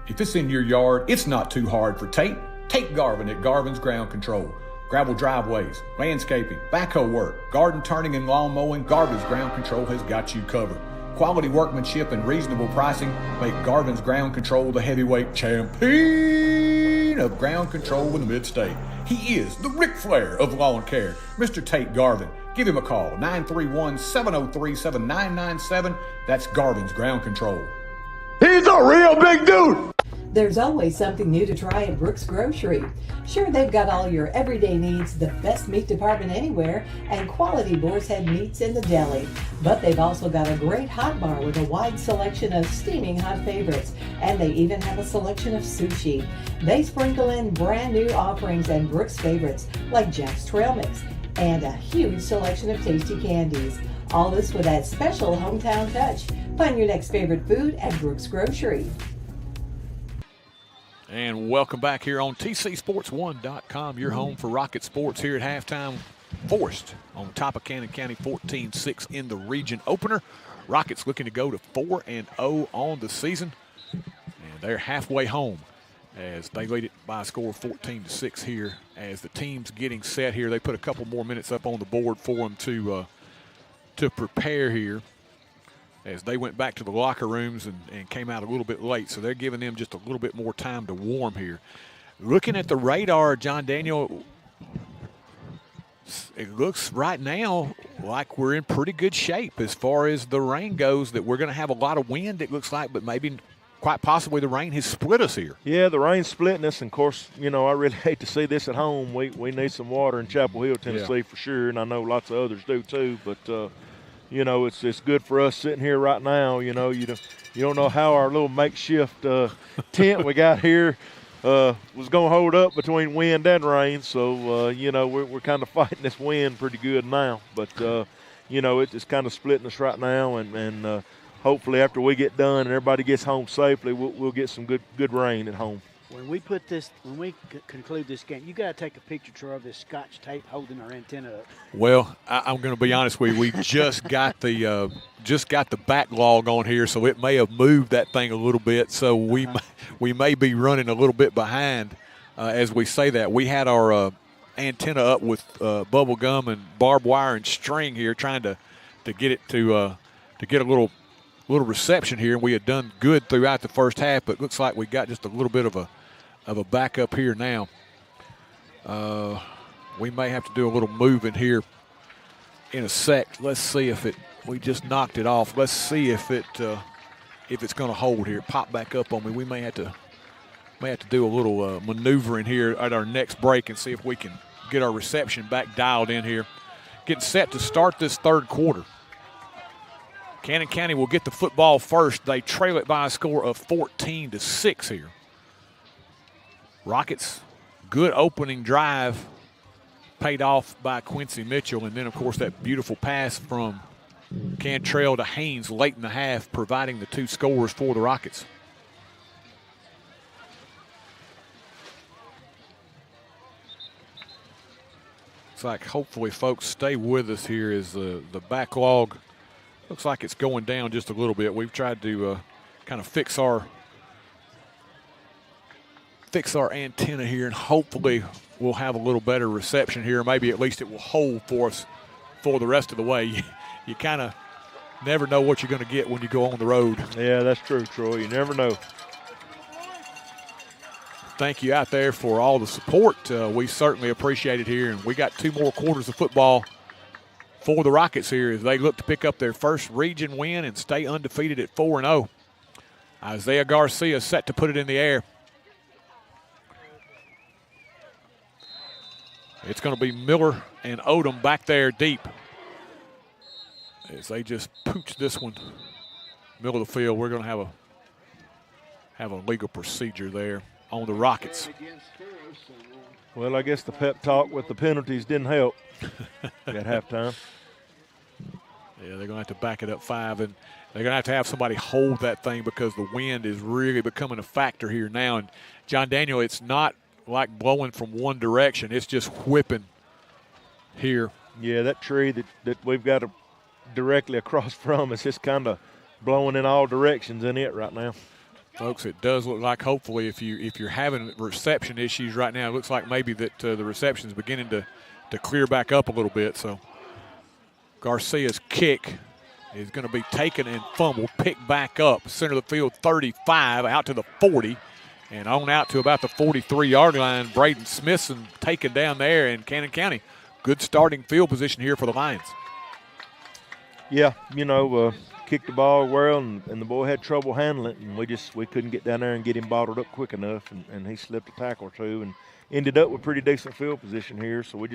If it's in your yard, it's not too hard for Tate. Tate Garvin at Garvin's Ground Control. Gravel driveways, landscaping, backhoe work, garden turning and lawn mowing, Garvin's Ground Control has got you covered. Quality workmanship and reasonable pricing make Garvin's Ground Control the heavyweight champion of ground control in the mid-state. He is the Ric Flair of lawn care, Mr. Tate Garvin. Give him a call, 931-703-7997. That's Garvin's Ground Control. He's a real big dude! There's always something new to try at Brooks Grocery. Sure, they've got all your everyday needs, the best meat department anywhere, and quality boar's head meats in the deli. But they've also got a great hot bar with a wide selection of steaming hot favorites, and they even have a selection of sushi. They sprinkle in brand new offerings and Brooks favorites like Jack's Trail Mix and a huge selection of tasty candies. All this with that special hometown touch. Find your next favorite food at Brooks Grocery. And welcome back here on TCSports1.com, your home for Rocket Sports here at halftime. Forrest on top of Cannon County, 14-6 in the region opener. Rockets looking to go to 4-0 on the season. And they're halfway home as they lead it by a score of 14-6 here. As the team's getting set here, they put a couple more minutes up on the board for them to prepare here, as they went back to the locker rooms and came out a little bit late. So they're giving them just a little bit more time to warm here. Looking at the radar, John Daniel, it looks right now like we're in pretty good shape as far as the rain goes, that we're going to have a lot of wind, it looks like, but maybe quite possibly the rain has split us here. Yeah, the rain's splitting us, and of course, you know, I really hate to see this at home. We need some water in Chapel Hill, Tennessee for sure, and I know lots of others do too, but you know, it's good for us sitting here right now. You know, you don't know how our little makeshift tent we got here was going to hold up between wind and rain. So, you know, we're kind of fighting this wind pretty good now. But, you know, it's kind of splitting us right now. And hopefully after we get done and everybody gets home safely, we'll get some good rain at home. When we conclude this game, you got to take a picture of this Scotch tape holding our antenna up. Well, I'm going to be honest with you. We just got the backlog on here, so it may have moved that thing a little bit. So we may be running a little bit behind as we say that. We had our antenna up with bubble gum and barbed wire and string here, trying to get it to get a little reception here, and we had done good throughout the first half, but it looks like we got just a little bit of a backup here now. We may have to do a little moving here in a sec. Let's see if we just knocked it off. Let's see if it's going to hold here. Pop back up on me. We may have to do a little maneuvering here at our next break and see if we can get our reception back dialed in here. Getting set to start this third quarter. Cannon County will get the football first. They trail it by a score of 14-6 here. Rockets, good opening drive, paid off by Quincy Mitchell, and then, of course, that beautiful pass from Cantrell to Haynes late in the half, providing the 2 scores for the Rockets. Looks like hopefully folks stay with us here as the backlog looks like it's going down just a little bit. We've tried to kind of fix our antenna here, and hopefully we'll have a little better reception here. Maybe at least it will hold for us for the rest of the way. You kind of never know what you're going to get when you go on the road. Yeah, that's true, Troy. You never know. Thank you out there for all the support. We certainly appreciate it here, and we got 2 more quarters of football for the Rockets here as they look to pick up their first region win and stay undefeated at 4-0. Isaiah Garcia set to put it in the air. It's going to be Miller and Odom back there deep as they just pooch this one middle of the field. We're going to have a legal procedure there on the Rockets. Well, I guess the pep talk with the penalties didn't help at halftime. Yeah, they're going to have to back it up 5, and they're going to have somebody hold that thing because the wind is really becoming a factor here now. And, John Daniel, it's not like blowing from one direction. It's just whipping here. Yeah, that tree that we've got directly across from is just kind of blowing in all directions in it right now. Folks, it does look like hopefully if you're having reception issues right now, it looks like maybe that the reception is beginning to clear back up a little bit. So Garcia's kick is going to be taken and fumbled, picked back up, center of the field 35, out to the 40, and on out to about the 43-yard line. Braden Smithson taken down there in Cannon County. Good starting field position here for the Lions. Yeah, kicked the ball well, and the boy had trouble handling it, and we couldn't get down there and get him bottled up quick enough, and he slipped a tackle or two and ended up with pretty decent field position here. So we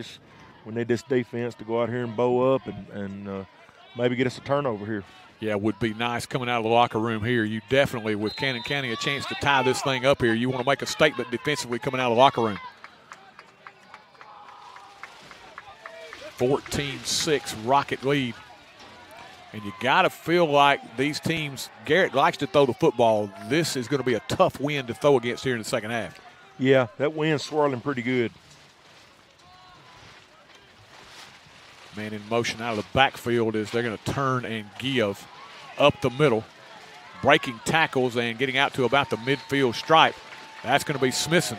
need this defense to go out here and bow up and maybe get us a turnover here. Yeah, it would be nice coming out of the locker room here. You definitely, with Cannon County, a chance to tie this thing up here. You want to make a statement defensively coming out of the locker room. 14-6 Rocket lead. And you got to feel like these teams, Garrett likes to throw the football. This is going to be a tough wind to throw against here in the second half. Yeah, that wind's swirling pretty good. Man in motion out of the backfield as they're going to turn and give up the middle. Breaking tackles and getting out to about the midfield stripe. That's going to be Smithson.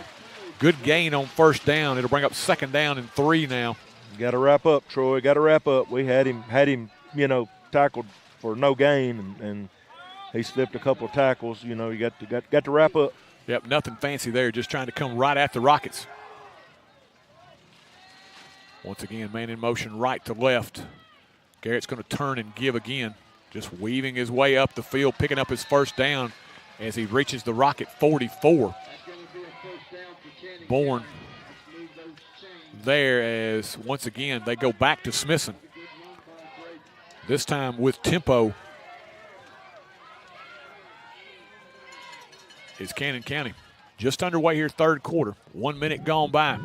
Good gain on first down. It'll bring up second down and 3 now. You got to wrap up, Troy. Got to wrap up. We had him, tackled for no gain, and he slipped a couple of tackles. You got to wrap up. Yep, nothing fancy there. Just trying to come right at the Rockets. Once again, man in motion right to left. Garrett's going to turn and give again. Just weaving his way up the field, picking up his first down as he reaches the Rocket 44. Bourne there as, once again, they go back to Smithson. This time with tempo is Cannon County. Just underway here, third quarter. 1 minute gone by.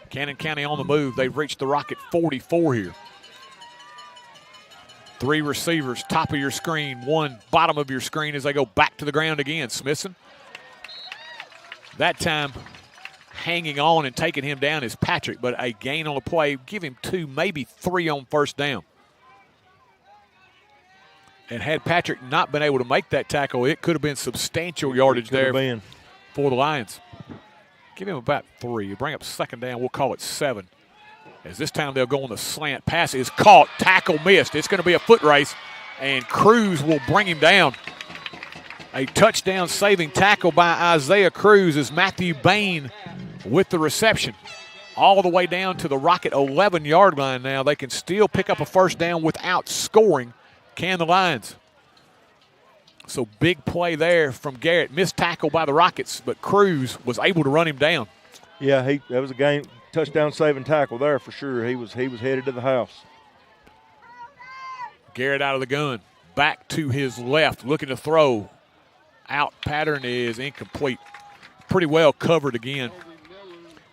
Cannon County on the move. They've reached the Rocket 44 here. 3 receivers, top of your screen, 1 bottom of your screen as they go back to the ground again. Smithson. That time hanging on and taking him down is Patrick, but a gain on the play. Give him 2, maybe 3 on first down. And had Patrick not been able to make that tackle, it could have been substantial yardage there for the Lions. Give him about 3. You bring up second down, we'll call it 7. As this time they'll go on the slant. Pass is caught, tackle missed. It's going to be a foot race, and Cruz will bring him down. A touchdown saving tackle by Isaiah Cruz as Matthew Bain with the reception. all the way down to the Rocket 11-yard line now. They can still pick up a first down without scoring. Can the Lions? So big play there from Garrett. Missed tackle by the Rockets, but Cruz was able to run him down. Yeah, that was a game touchdown saving tackle there for sure. He was headed to the house. Garrett out of the gun. Back to his left, looking to throw. Out pattern is incomplete. Pretty well covered again.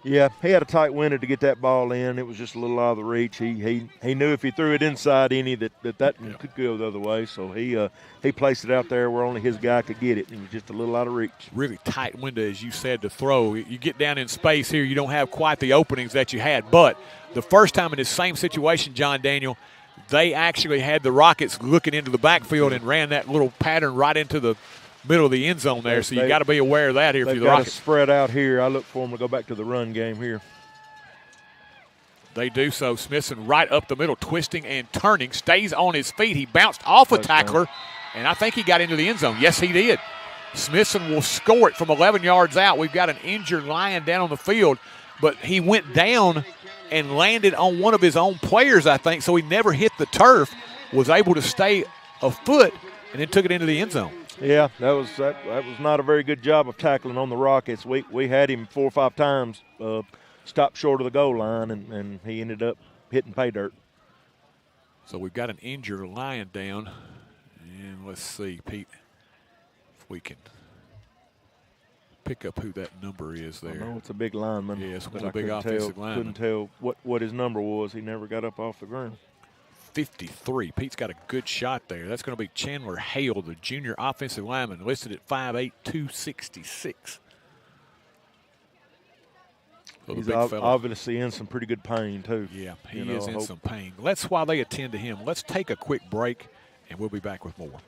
Yeah, he had a tight window to get that ball in. It was just a little out of the reach. He knew if he threw it inside any that could go the other way. So he placed it out there where only his guy could get it. It was just a little out of reach. Really tight window, as you said, to throw. You get down in space here, you don't have quite the openings that you had. But the first time in this same situation, John Daniel, they actually had the Rockets looking into the backfield and ran that little pattern right into the middle of the end zone there, so you got to be aware of that here for the Rockets. They've got to spread out here. I look for them to go back to the run game here. They do so. Smithson right up the middle, twisting and turning, stays on his feet. He bounced off a tackler, and I think he got into the end zone. Yes, he did. Smithson will score it from 11 yards out. We've got an injured Lion down on the field, but he went down and landed on one of his own players, I think, so he never hit the turf, was able to stay afoot, and then took it into the end zone. Yeah, that was not a very good job of tackling on the Rockets. We had him 4 or 5 times, stopped short of the goal line, and he ended up hitting pay dirt. So we've got an injured Lion down, and let's see, Pete, if we can pick up who that number is there. I know it's a big lineman. Yeah, it's one of the big offensive linemen. Couldn't tell what his number was. He never got up off the ground. 53. Pete's got a good shot there. That's going to be Chandler Hale, the junior offensive lineman, listed at 5'8", 266. So he's obviously in some pretty good pain, too. Yeah, he is in some pain. That's why they attend to him. Let's take a quick break, and we'll be back with more.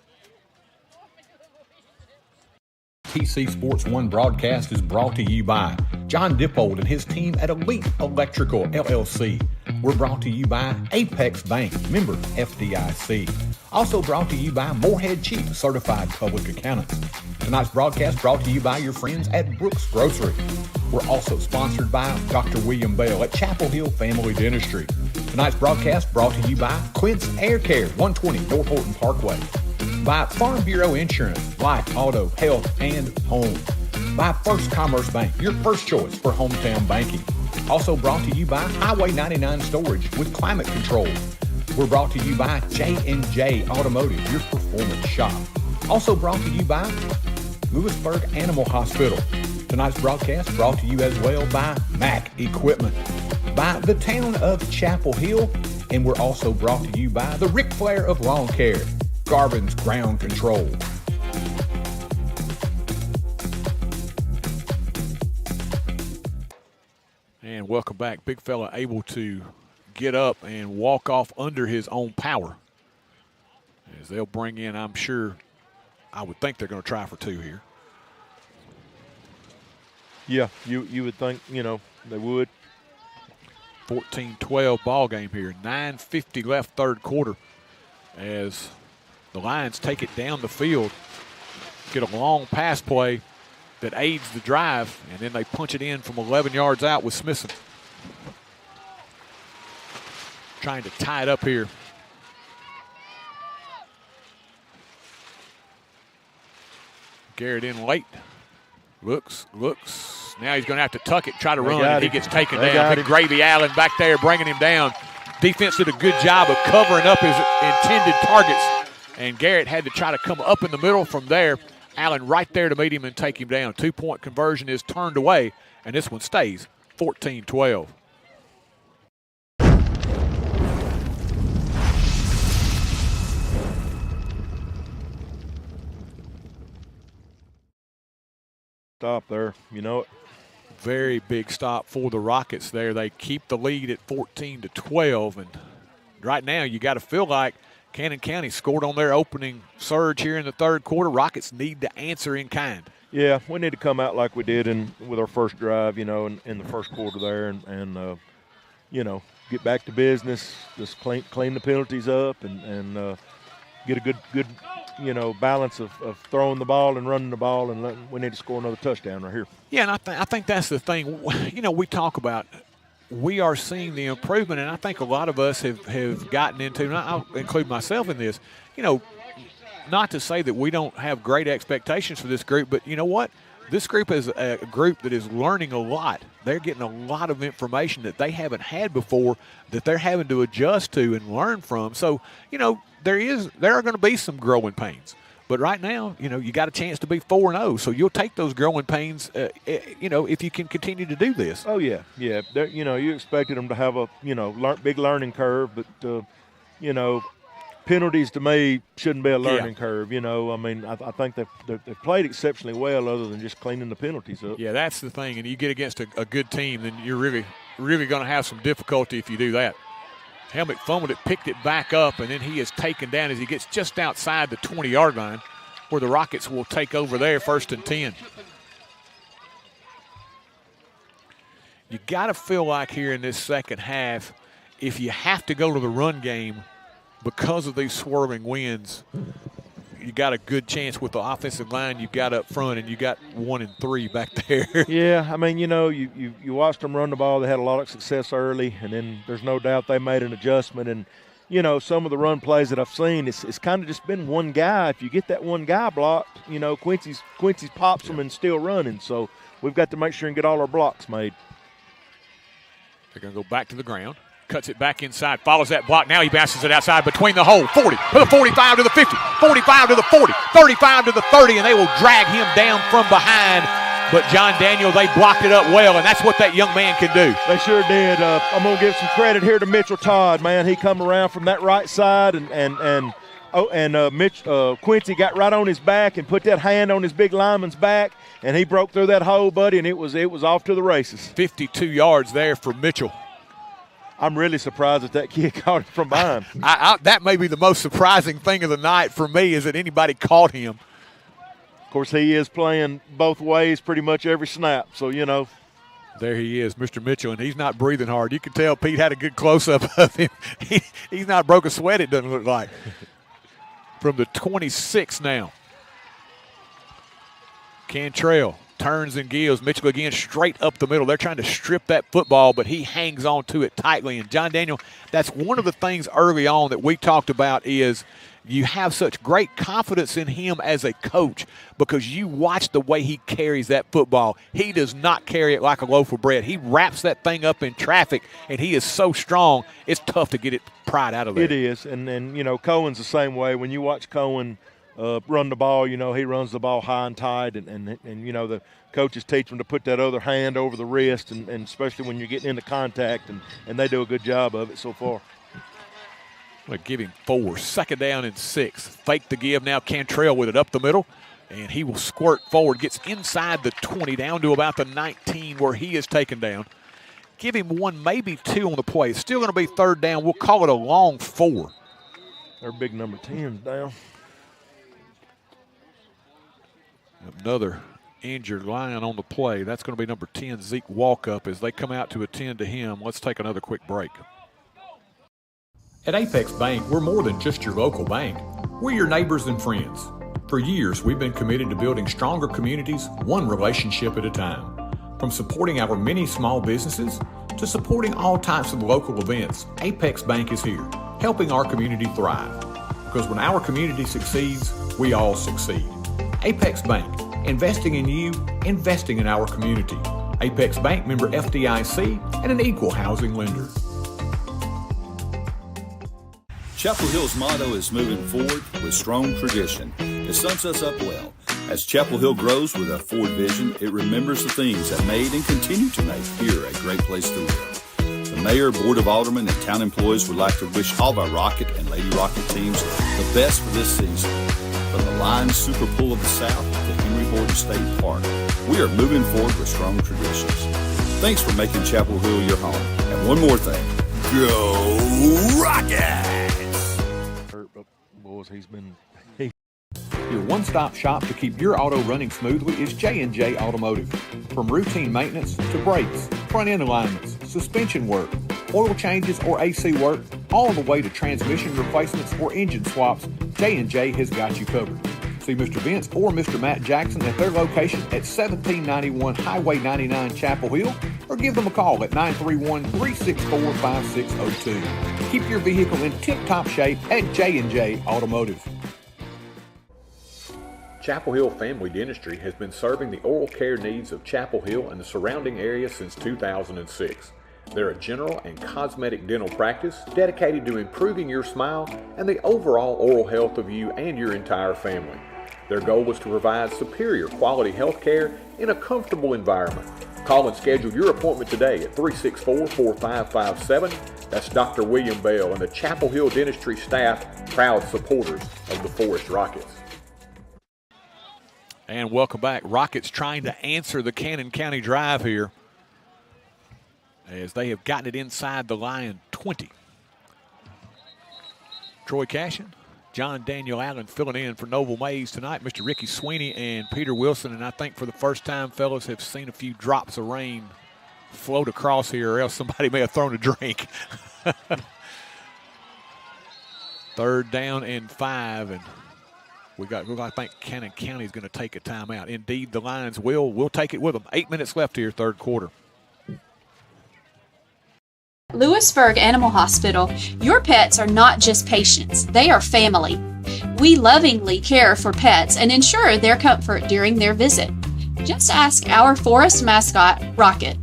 TC Sports 1 broadcast is brought to you by John Dippold and his team at Elite Electrical LLC. We're brought to you by Apex Bank, member FDIC. Also brought to you by Morehead Chief, certified public accountants. Tonight's broadcast brought to you by your friends at Brooks Grocery. We're also sponsored by Dr. William Bell at Chapel Hill Family Dentistry. Tonight's broadcast brought to you by Quince Air Care, 120 North Horton Parkway. By Farm Bureau Insurance, life, auto, health, and home. By First Commerce Bank, your first choice for hometown banking. Also brought to you by Highway 99 Storage with climate control. We're brought to you by J&J Automotive, your performance shop. Also brought to you by Lewisburg Animal Hospital. Tonight's broadcast brought to you as well by Mac Equipment, by the town of Chapel Hill, and we're also brought to you by the Ric Flair of Lawn Care, Garvin's Ground Control. And welcome back. Big fella able to get up and walk off under his own power. As they'll bring in, I would think they're going to try for 2 here. Yeah, you would think, they would. 14-12 ball game here. 9:50 left third quarter as the Lions take it down the field, get a long pass play that aids the drive, and then they punch it in from 11 yards out with Smithson. Trying to tie it up here. Garrett in late. Looks. Now he's going to have to tuck it, try to run, and he gets taken down. Big Gravy Allen back there bringing him down. Defense did a good job of covering up his intended targets, and Garrett had to try to come up in the middle from there. Allen right there to meet him and take him down. 2-point conversion is turned away, and this one stays 14-12. Stop there, you know it. Very big stop for the Rockets there. They keep the lead at 14-12, and right now you got to feel like Cannon County scored on their opening surge here in the third quarter. Rockets need to answer in kind. Yeah, we need to come out like we did with our first drive, in the first quarter there, and get back to business. Just clean the penalties up and get a good balance of throwing the ball and running the ball, and we need to score another touchdown right here. Yeah, and I think that's the thing. We talk about we are seeing the improvement, and I think a lot of us have gotten into, and I'll include myself in this, not to say that we don't have great expectations for this group, but you know what? This group is a group that is learning a lot. They're getting a lot of information that they haven't had before that they're having to adjust to and learn from. So, there are going to be some growing pains. But right now, you got a chance to be 4-0, so you'll take those growing pains, if you can continue to do this. Oh, yeah. You expected them to have a, big learning curve, but, penalties to me shouldn't be a learning curve. I think they've played exceptionally well other than just cleaning the penalties up. Yeah, that's the thing. And you get against a good team, then you're really, really going to have some difficulty if you do that. Helmick fumbled it, picked it back up, and then he is taken down as he gets just outside the 20-yard line where the Rockets will take over there, 1st and 10. You got to feel like here in this second half, if you have to go to the run game because of these swirling winds, you got a good chance with the offensive line you've got up front, and you got 1 and 3 back there. Yeah, you watched them run the ball. They had a lot of success early, and then there's no doubt they made an adjustment. And, some of the run plays that I've seen, it's kind of just been one guy. If you get that one guy blocked, Quincy's pops them and still running. So we've got to make sure and get all our blocks made. They're going to go back to the ground. Cuts it back inside, follows that block. Now he bounces it outside between the hole. 40 to the 45 to the 50, 45 to the 40, 35 to the 30, and they will drag him down from behind. But John Daniel, they blocked it up well, and that's what that young man can do. They sure did. I'm going to give some credit here to Mitchell Todd, man. He come around from that right side, and Quincy got right on his back and put that hand on his big lineman's back, and he broke through that hole, buddy, and it was off to the races. 52 yards there for Mitchell. I'm really surprised that kid caught it from behind. That may be the most surprising thing of the night for me, is that anybody caught him. Of course, he is playing both ways pretty much every snap, so, There he is, Mr. Mitchell, and he's not breathing hard. You can tell Pete had a good close-up of him. He's not broke a sweat, it doesn't look like. From the 26 now. Cantrell turns and gives. Mitchell again straight up the middle. They're trying to strip that football, but he hangs on to it tightly. And John Daniel, that's one of the things early on that we talked about, is you have such great confidence in him as a coach because you watch the way he carries that football. He does not carry it like a loaf of bread. He wraps that thing up in traffic, and he is so strong, it's tough to get it pried out of there. It is, and Cohen's the same way. When you watch Cohen run the ball, he runs the ball high and tight, and the coaches teach him to put that other hand over the wrist, and especially when you're getting into contact, and they do a good job of it so far. I'm going to give him 4. 2nd down and 6. Fake the give now. Cantrell with it up the middle, and he will squirt forward. Gets inside the 20 down to about the 19 where he is taken down. Give him 1, maybe 2 on the play. It's still going to be 3rd down. We'll call it a long 4. Their big number 10's down. Another injured lion on the play. That's going to be number 10, Zeke Walkup, as they come out to attend to him. Let's take another quick break. At Apex Bank, we're more than just your local bank. We're your neighbors and friends. For years, we've been committed to building stronger communities, one relationship at a time. From supporting our many small businesses to supporting all types of local events, Apex Bank is here, helping our community thrive. Because when our community succeeds, we all succeed. Apex Bank, investing in you, investing in our community. Apex Bank, member FDIC, and an equal housing lender. Chapel Hill's motto is moving forward with strong tradition. It sums us up well. As Chapel Hill grows with a forward vision, it remembers the things that made and continue to make here a great place to live. The mayor, board of aldermen, and town employees would like to wish all of our Rocket and Lady Rocket teams the best for this season. From the Lions Super Bowl of the South to Henry Borden State Park, we are moving forward with strong traditions. Thanks for making Chapel Hill your home. And one more thing, go Rockets! He's been. Your one-stop shop to keep your auto running smoothly is J&J Automotive. From routine maintenance to brakes, front-end alignments, suspension work, oil changes or AC work, all the way to transmission replacements or engine swaps, J&J has got you covered. See Mr. Vince or Mr. Matt Jackson at their location at 1791 Highway 99 Chapel Hill, or give them a call at 931-364-5602. Keep your vehicle in tip-top shape at J&J Automotive. Chapel Hill Family Dentistry has been serving the oral care needs of Chapel Hill and the surrounding area since 2006. They're a general and cosmetic dental practice dedicated to improving your smile and the overall oral health of you and your entire family. Their goal is to provide superior quality health care in a comfortable environment. Call and schedule your appointment today at 364-4557. That's Dr. William Bell and the Chapel Hill Dentistry staff, proud supporters of the Forrest Rockets. And welcome back. Rockets trying to answer the Cannon County drive here, as they have gotten it inside the Lion 20. Troy Cashin, John Daniel Allen filling in for Noble Mays tonight. Mr. Ricky Sweeney and Peter Wilson, and I think for the first time, fellas, have seen a few drops of rain float across here, or else somebody may have thrown a drink. 3rd down and 5, and I think Cannon County is going to take a timeout. Indeed, the Lions will take it with them. 8 minutes left here, 3rd quarter. Lewisburg Animal Hospital, your pets are not just patients, they are family. We lovingly care for pets and ensure their comfort during their visit. Just ask our Forrest mascot, Rocket.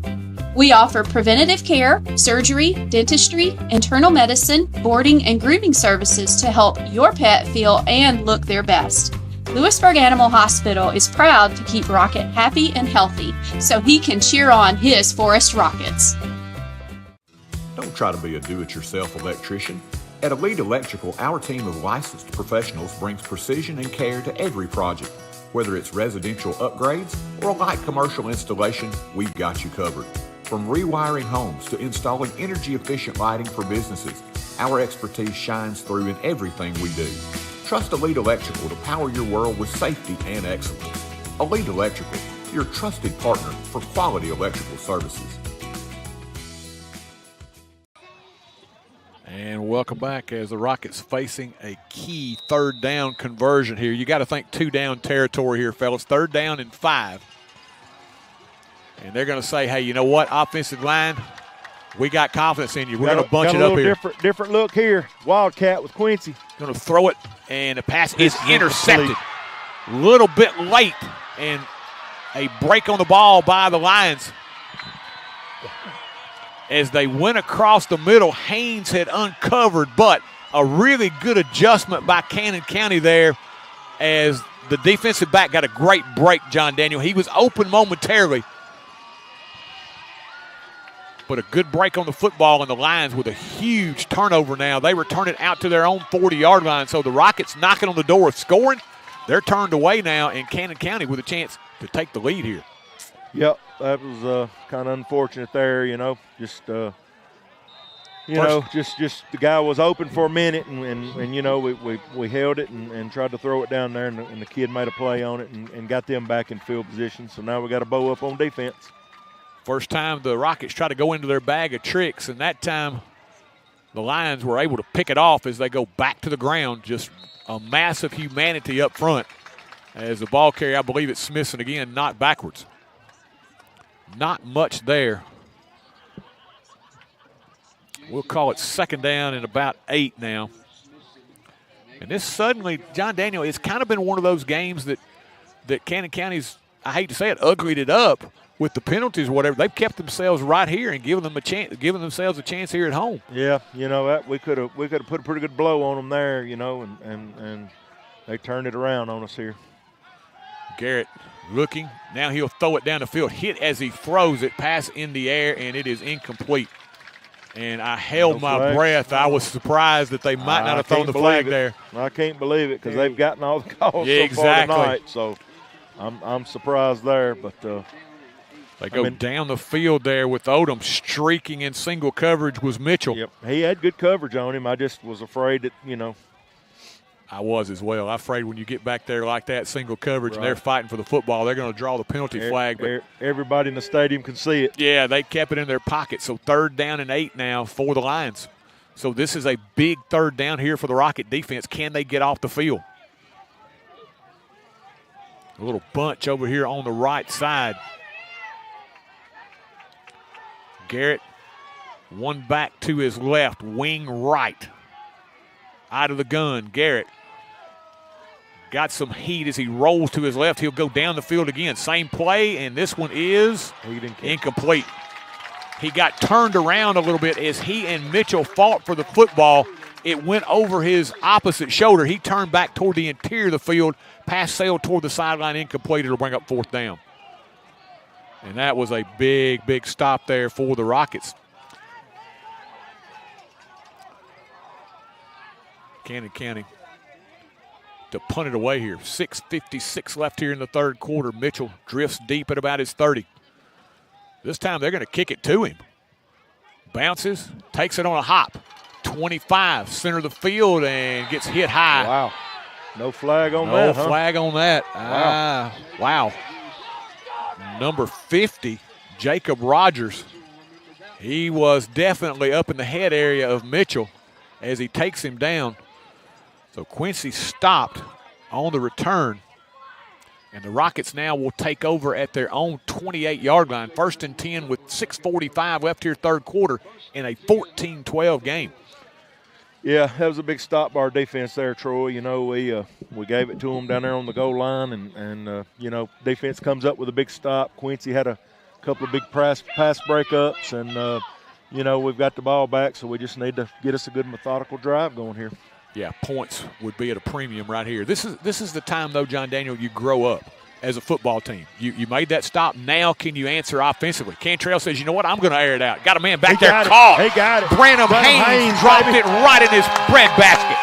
We offer preventative care, surgery, dentistry, internal medicine, boarding, and grooming services to help your pet feel and look their best. Lewisburg Animal Hospital is proud to keep Rocket happy and healthy so he can cheer on his Forrest Rockets. Don't try to be a do-it-yourself electrician. At Elite Electrical, our team of licensed professionals brings precision and care to every project. Whether it's residential upgrades or a light commercial installation, we've got you covered. From rewiring homes to installing energy-efficient lighting for businesses, our expertise shines through in everything we do. Trust Elite Electrical to power your world with safety and excellence. Elite Electrical, your trusted partner for quality electrical services. And welcome back as the Rockets facing a key 3rd down conversion here. You got to think 2-down territory here, fellas. 3rd down and 5. And they're going to say, hey, you know what, offensive line, we got confidence in you. We're going to bunch it up here. Different look here. Wildcat with Quincy. Going to throw it, and the pass is intercepted. A little bit late, and a break on the ball by the Lions. As they went across the middle, Haynes had uncovered, but a really good adjustment by Cannon County there as the defensive back got a great break, John Daniel. He was open momentarily, but a good break on the football, and the Lions with a huge turnover now. They return it out to their own 40-yard line, so the Rockets knocking on the door of scoring. They're turned away now, and Cannon County with a chance to take the lead here. Yep, that was kind of unfortunate there, just the guy was open for a minute, and we held it and tried to throw it down there, and the kid made a play on it and got them back in field position. So now we got to bow up on defense. First time the Rockets try to go into their bag of tricks, and that time the Lions were able to pick it off as they go back to the ground. Just a massive humanity up front as the ball carrier, I believe it's Smithson again, knocked backwards. Not much there. We'll call it 2nd down and about 8 now. And this suddenly, John Daniel, it's kind of been one of those games that Cannon County's, I hate to say it, uglied it up with the penalties or whatever. They've kept themselves right here and given themselves a chance here at home. Yeah, we could have put a pretty good blow on them there, and they turned it around on us here. Garrett looking. Now he'll throw it down the field. Hit as he throws it, pass in the air, and it is incomplete. And I held my breath. I was surprised that they might not have thrown the flag there. I can't believe it because they've gotten all the calls far tonight. So I'm surprised there. But they go down the field there with Odom streaking in single coverage was Mitchell. Yep, he had good coverage on him. I just was afraid that, I was as well. I'm afraid when you get back there like that, single coverage, right, and they're fighting for the football, they're going to draw the penalty flag. But everybody in the stadium can see it. Yeah, they kept it in their pocket. So 3rd down and 8 now for the Lions. So this is a big 3rd down here for the Rocket defense. Can they get off the field? A little bunch over here on the right side. Garrett, one back to his left, wing right. Out of the gun, Garrett got some heat as he rolls to his left. He'll go down the field again. Same play, and this one is incomplete. He got turned around a little bit as he and Mitchell fought for the football. It went over his opposite shoulder. He turned back toward the interior of the field. Pass sailed toward the sideline, incomplete. It'll bring up 4th down. And that was a big, big stop there for the Rockets. Cannon County to punt it away here. 6:56 left here in the third quarter. Mitchell drifts deep at about his 30. This time they're going to kick it to him. Bounces, takes it on a hop. 25, center of the field, and gets hit high. Wow. No flag on that, No flag on that. Wow. Wow. Number 50, Jacob Rogers. He was definitely up in the head area of Mitchell as he takes him down. So Quincy stopped on the return. And the Rockets now will take over at their own 28-yard line. 1st and 10 with 6:45 left here third quarter in a 14-12 game. Yeah, that was a big stop by our defense there, Troy. You know, we gave it to them down there on the goal line, and you know, defense comes up with a big stop. Quincy had a couple of big pass breakups, and you know, we've got the ball back, so we just need to get us a good methodical drive going here. Yeah, points would be at a premium right here. This is the time, though, John Daniel, you grow up as a football team. You made that stop. Now can you answer offensively? Cantrell says, you know what, I'm going to air it out. Got a man back there caught. He got it. Branham Haynes dropped it right in his breadbasket.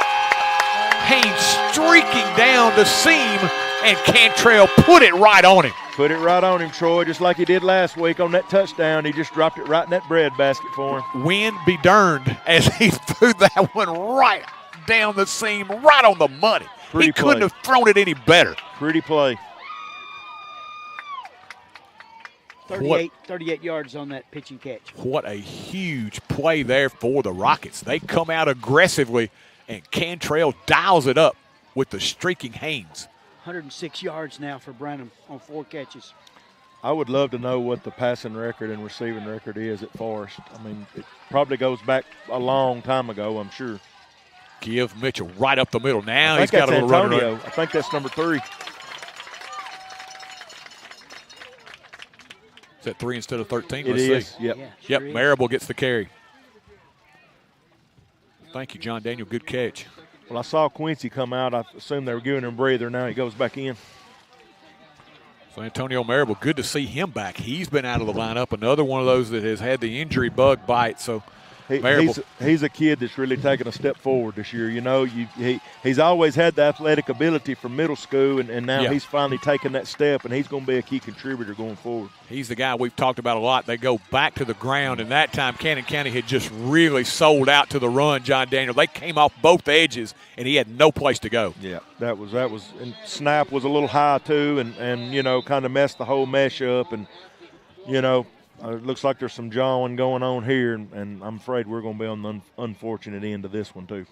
Haynes streaking down the seam, and Cantrell put it right on him. Put it right on him, Troy, just like he did last week on that touchdown. He just dropped it right in that breadbasket for him. Wind be darned as he threw that one right down the seam, right on the money. He couldn't have thrown it any better. Pretty play. 38 yards on that pitch and catch. What a huge play there for the Rockets. They come out aggressively, and Cantrell dials it up with the streaking Haynes. 106 yards now for Branham on 4 catches. I would love to know what the passing record and receiving record is at Forrest. I mean, it probably goes back a long time ago, I'm sure. Give Mitchell right up the middle. Now he's got a little Antonio. run. I think that's number 3. Is that 3 instead of 13? It is. See. Yep. Yeah, Yep, sure is. Marable gets the carry. Thank you, John Daniel. Good catch. Well, I saw Quincy come out. I assumed they were giving him a breather. Now he goes back in. So Antonio Marable, good to see him back. He's been out of the lineup. Another one of those that has had the injury bug bite. So He's a kid that's really taken a step forward this year. You know, he's always had the athletic ability from middle school, and now he's finally taken that step, and he's going to be a key contributor going forward. He's the guy we've talked about a lot. They go back to the ground, and that time Cannon County had just really sold out to the run, John Daniel. They came off both edges, and he had no place to go. Yeah, that was and snap was a little high too, and you know, kind of messed the whole mesh up, and you know, it looks like there's some jawing going on here, and I'm afraid we're going to be on the unfortunate end of this one too.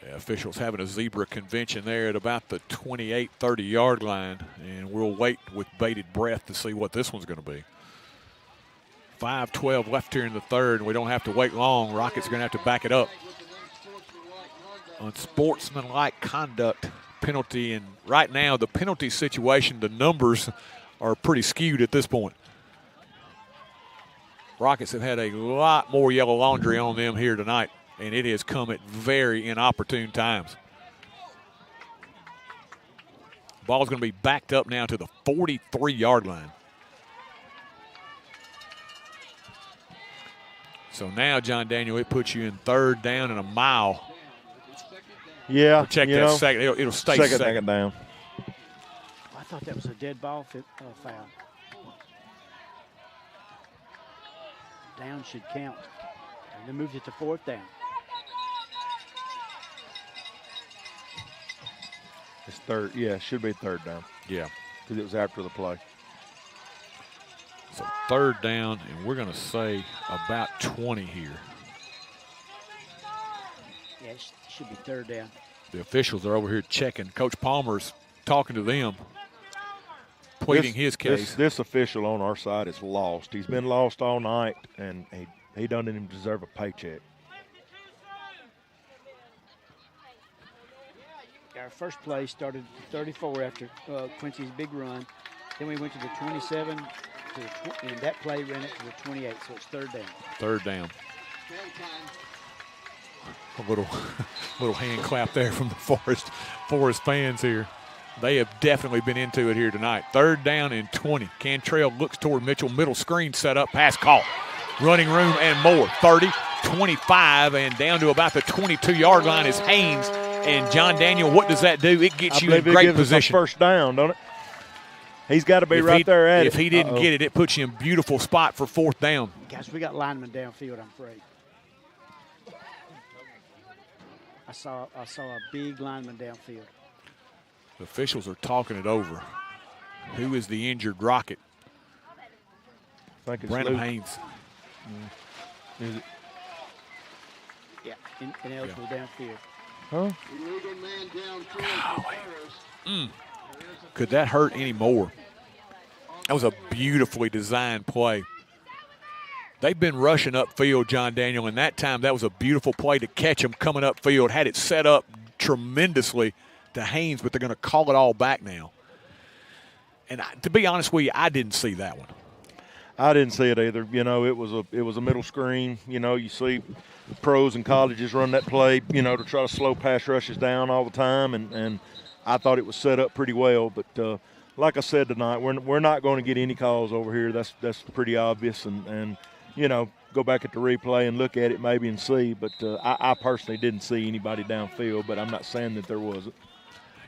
Yeah, officials having a zebra convention there at about the 28, 30-yard line, and we'll wait with bated breath to see what this one's going to be. 5:12 left here in the third, and we don't have to wait long. Rockets are going to have to back it up. Unsportsmanlike conduct penalty, and right now the penalty situation, the numbers are pretty skewed at this point. Rockets have had a lot more yellow laundry on them here tonight, and it has come at very inopportune times. Ball's going to be backed up now to the 43-yard line. So now, John Daniel, it puts you in 3rd down and a mile. Yeah, or check that second. It'll stay second down. I thought that was a dead ball foul. Down should count. And they moved it to 4th down. It's 3rd. Yeah, it should be 3rd down. Yeah. Because it was after the play. So 3rd down, and we're going to say about 20 here. Yeah, it should be 3rd down. The officials are over here checking. Coach Palmer's talking to them. pleading his case. This official on our side is lost. He's been lost all night, and he doesn't even deserve a paycheck. Our first play started at 34 after Quincy's big run. Then we went to the 27, and that play ran it to the 28, so it's third down. Third down. A little hand clap there from the Forrest fans here. They have definitely been into it here tonight. Third down and 20. Cantrell looks toward Mitchell. Middle screen set up. Pass caught. Running room and more. 30, 25, and down to about the 22-yard line is Haynes. And John Daniel, what does that do? It gets you in great position. First down, don't it? He's got to be right there at it. If he didn't get it, it puts you in a beautiful spot for fourth down. Guys, we got linemen downfield, I'm afraid. I saw a big lineman downfield. The officials are talking it over. Who is the injured Rocket? I think it's Brandon Luke. Haynes. Is it? Yeah, ineligible downfield. Huh? Illegal man downfield. Could that hurt any more? That was a beautifully designed play. They've been rushing upfield, John Daniel, and that time that was a beautiful play to catch him coming upfield. Had it set up tremendously to Haynes, but they're going to call it all back now. And to be honest with you, I didn't see that one. I didn't see it either. You know, it was a middle screen. You know, you see pros and colleges run that play, you know, to try to slow pass rushes down all the time, and I thought it was set up pretty well. But like I said tonight, we're not going to get any calls over here. That's pretty obvious, and you know, go back at the replay and look at it maybe and see. But I personally didn't see anybody downfield, but I'm not saying that there wasn't.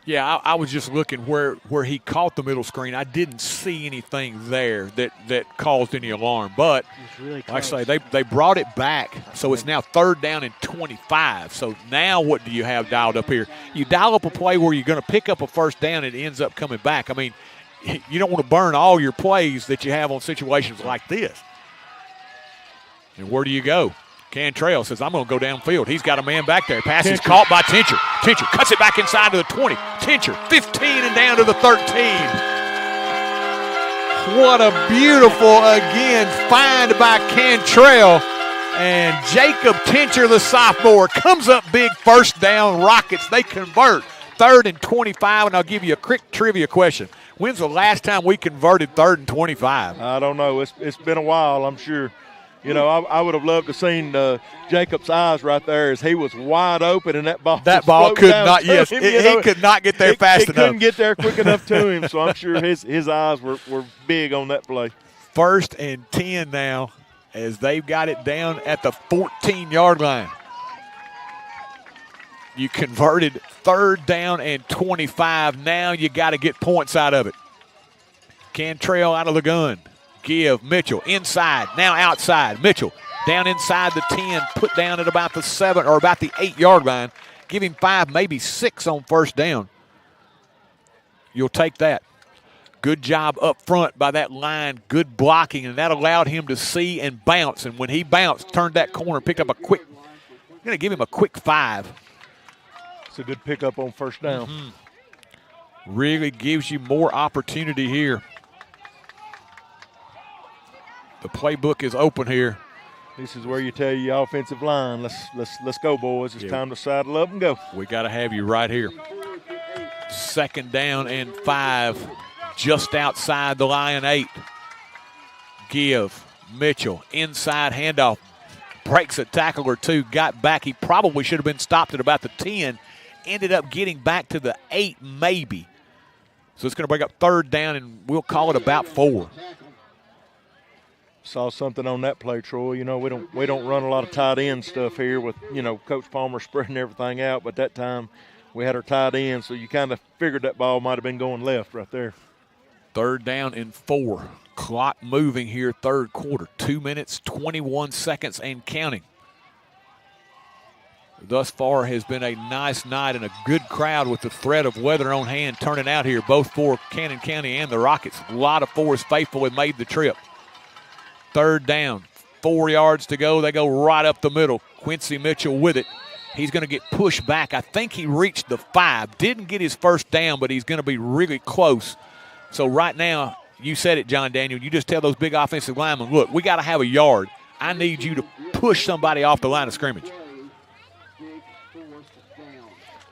Yeah, I was just looking where he caught the middle screen. I didn't see anything there that caused any alarm. But really like I say, they brought it back, so it's now third down and 25. So now what do you have dialed up here? You dial up a play where you're going to pick up a first down and it ends up coming back. I mean, you don't want to burn all your plays that you have on situations like this. And where do you go? Cantrell says, I'm going to go downfield. He's got a man back there. Pass is caught by Tincher. Tincher cuts it back inside to the 20. Tincher, 15 and down to the 13. What a beautiful, again, find by Cantrell. And Jacob Tincher, the sophomore, comes up big, first down. Rockets, they convert. Third and 25, and I'll give you a quick trivia question. When's the last time we converted third and 25? I don't know. It's been a while, I'm sure. You know, I would have loved to have seen Jacob's eyes right there as he was wide open, and that ball could not. Yes, he could not get there fast enough. He couldn't get there quick enough to him. So I'm sure his eyes were big on that play. First and 10 now, as they've got it down at the 14-yard line. You converted third down and 25. Now you got to get points out of it. Cantrell out of the gun. Give Mitchell inside, now outside. Mitchell down inside the 10, put down at about the 7 or about the 8-yard line. Give him 5, maybe 6 on first down. You'll take that. Good job up front by that line, good blocking, and that allowed him to see and bounce. And when he bounced, turned that corner, picked up a quick, I'm going to give him a quick 5. It's a good pickup on first down. Really gives you more opportunity here. The playbook is open here. This is where you tell your offensive line, let's go, boys. It's time to saddle up and go. We got to have you right here. Second down and 5, just outside the Lion 8. Give Mitchell inside handoff, breaks a tackle or two, got back. He probably should have been stopped at about the 10. Ended up getting back to the 8, maybe. So it's going to bring up third down, and we'll call it about 4. Saw something on that play, Troy. You know, we don't run a lot of tight end stuff here with, you know, Coach Palmer spreading everything out, but that time we had our tight end, so you kind of figured that ball might have been going left right there. Third down and 4. Clock moving here, third quarter. 2 minutes, 21 seconds and counting. Thus far has been a nice night and a good crowd with the threat of weather on hand turning out here, both for Cannon County and the Rockets. A lot of Forrest faithful have made the trip. Third down, 4 yards to go. They go right up the middle. Quincy Mitchell with it. He's going to get pushed back. I think he reached the 5. Didn't get his first down, but he's going to be really close. So right now, you said it, John Daniel, you just tell those big offensive linemen, look, we got to have a yard. I need you to push somebody off the line of scrimmage.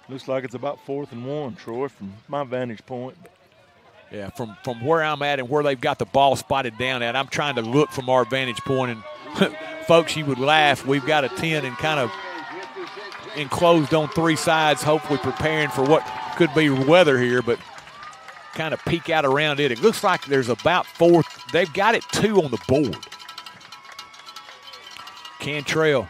Looks like it's about 4th and 1, Troy, from my vantage point. Yeah, from where I'm at and where they've got the ball spotted down at, I'm trying to look from our vantage point. And, folks, you would laugh. We've got a 10 and kind of enclosed on 3 sides, hopefully preparing for what could be weather here, but kind of peek out around it. It looks like there's about 4th. They've got it 2 on the board. Cantrell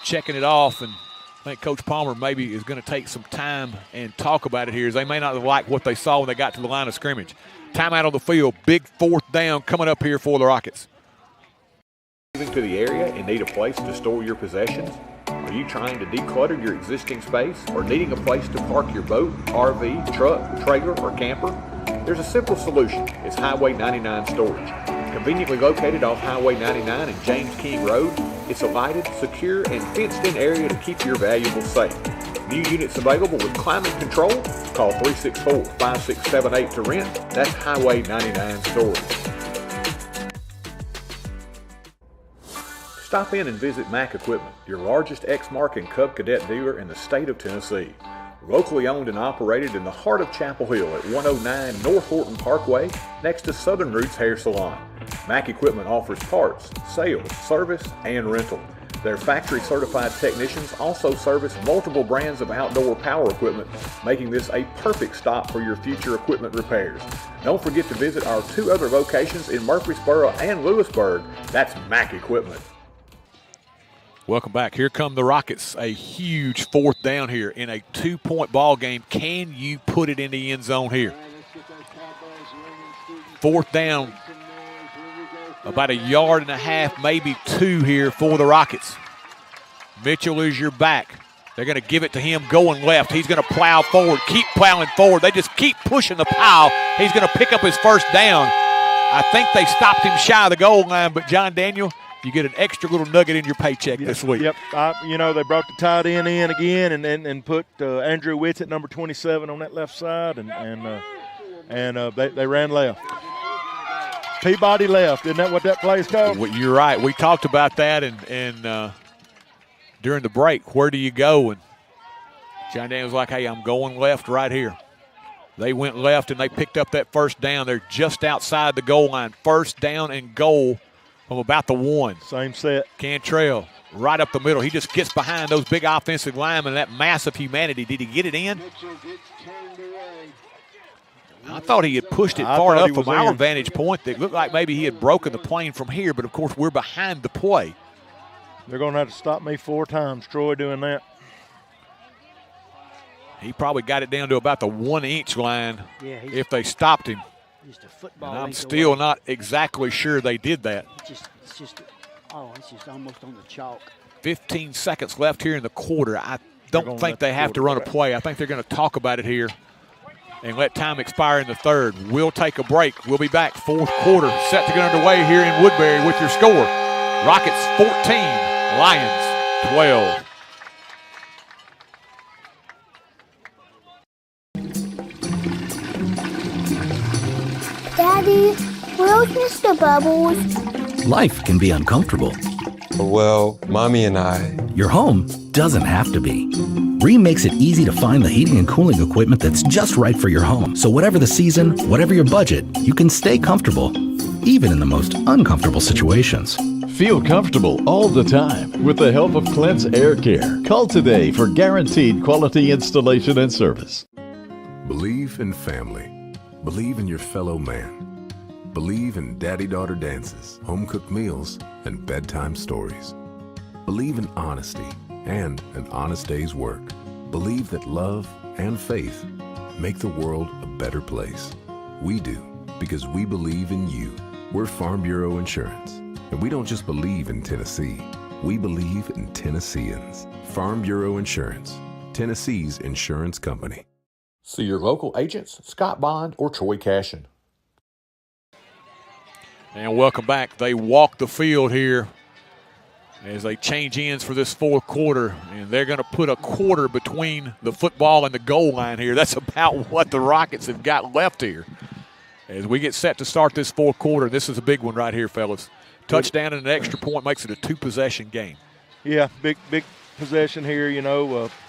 checking it off, and I think Coach Palmer maybe is going to take some time and talk about it here, as they may not like what they saw when they got to the line of scrimmage. Timeout on the field, big 4th down coming up here for the Rockets. Moving to the area and need a place to store your possessions? Are you trying to declutter your existing space or needing a place to park your boat, RV, truck, trailer, or camper? There's a simple solution. It's Highway 99 Storage. Conveniently located off Highway 99 and James King Road, it's a lighted, secure, and fenced-in area to keep your valuables safe. New units available with climate control. Call 364-5678 to rent. That's Highway 99 Storage. Stop in and visit Mack Equipment, your largest Exmark and Cub Cadet dealer in the state of Tennessee. Locally owned and operated in the heart of Chapel Hill at 109 North Horton Parkway, next to Southern Roots Hair Salon. Mack Equipment offers parts, sales, service, and rental. Their factory-certified technicians also service multiple brands of outdoor power equipment, making this a perfect stop for your future equipment repairs. Don't forget to visit our 2 other locations in Murfreesboro and Lewisburg. That's Mack Equipment. Welcome back. Here come the Rockets. A huge 4th down here in a 2-point ball game. Can you put it in the end zone here? 4th down, about 1.5 yards, maybe 2 here for the Rockets. Mitchell is your back. They're going to give it to him going left. He's going to plow forward, keep plowing forward. They just keep pushing the pile. He's going to pick up his 1st down. I think they stopped him shy of the goal line, but John Daniel, you get an extra little nugget in your paycheck this week. Yep. They brought the tight end in again and put Andrew Witz at number 27 on that left side, and they ran left. Peabody left. Isn't that what that play is called? Well, you're right. We talked about that and during the break. Where do you go? And John Daniels was like, hey, I'm going left right here. They went left, and they picked up that 1st down. They're just outside the goal line. 1st down and goal from about the 1. Same set. Cantrell right up the middle. He just gets behind those big offensive linemen, that mass of humanity. Did he get it in? I thought he had pushed it far enough from our vantage point that it looked like maybe he had broken the plane from here, but, of course, we're behind the play. They're going to have to stop me 4 times, Troy, doing that. He probably got it down to about the 1-inch line if they stopped him. Just a football. And I'm still not exactly sure they did that. It's just almost on the chalk. 15 seconds left here in the quarter. I don't think they have to run a play. I think they're going to talk about it here and let time expire in the 3rd. We'll take a break. We'll be back. 4th quarter set to get underway here in Woodbury with your score. Rockets 14, Lions 12. Daddy, where's Mr. Bubbles? Life can be uncomfortable. Well, Mommy and I. Your home doesn't have to be. Rheem makes it easy to find the heating and cooling equipment that's just right for your home. So whatever the season, whatever your budget, you can stay comfortable, even in the most uncomfortable situations. Feel comfortable all the time with the help of Clint's Air Care. Call today for guaranteed quality installation and service. Believe in family. Believe in your fellow man. Believe in daddy-daughter dances, home-cooked meals, and bedtime stories. Believe in honesty and an honest day's work. Believe that love and faith make the world a better place. We do, because we believe in you. We're Farm Bureau Insurance, and we don't just believe in Tennessee. We believe in Tennesseans. Farm Bureau Insurance, Tennessee's insurance company. See your local agents, Scott Bond or Troy Cashin. And welcome back. They walk the field here as they change ends for this 4th quarter, and they're going to put a quarter between the football and the goal line here. That's about what the Rockets have got left here. As we get set to start this fourth quarter, this is a big one right here, fellas. Touchdown and an extra point makes it a two-possession game. Yeah, big possession here.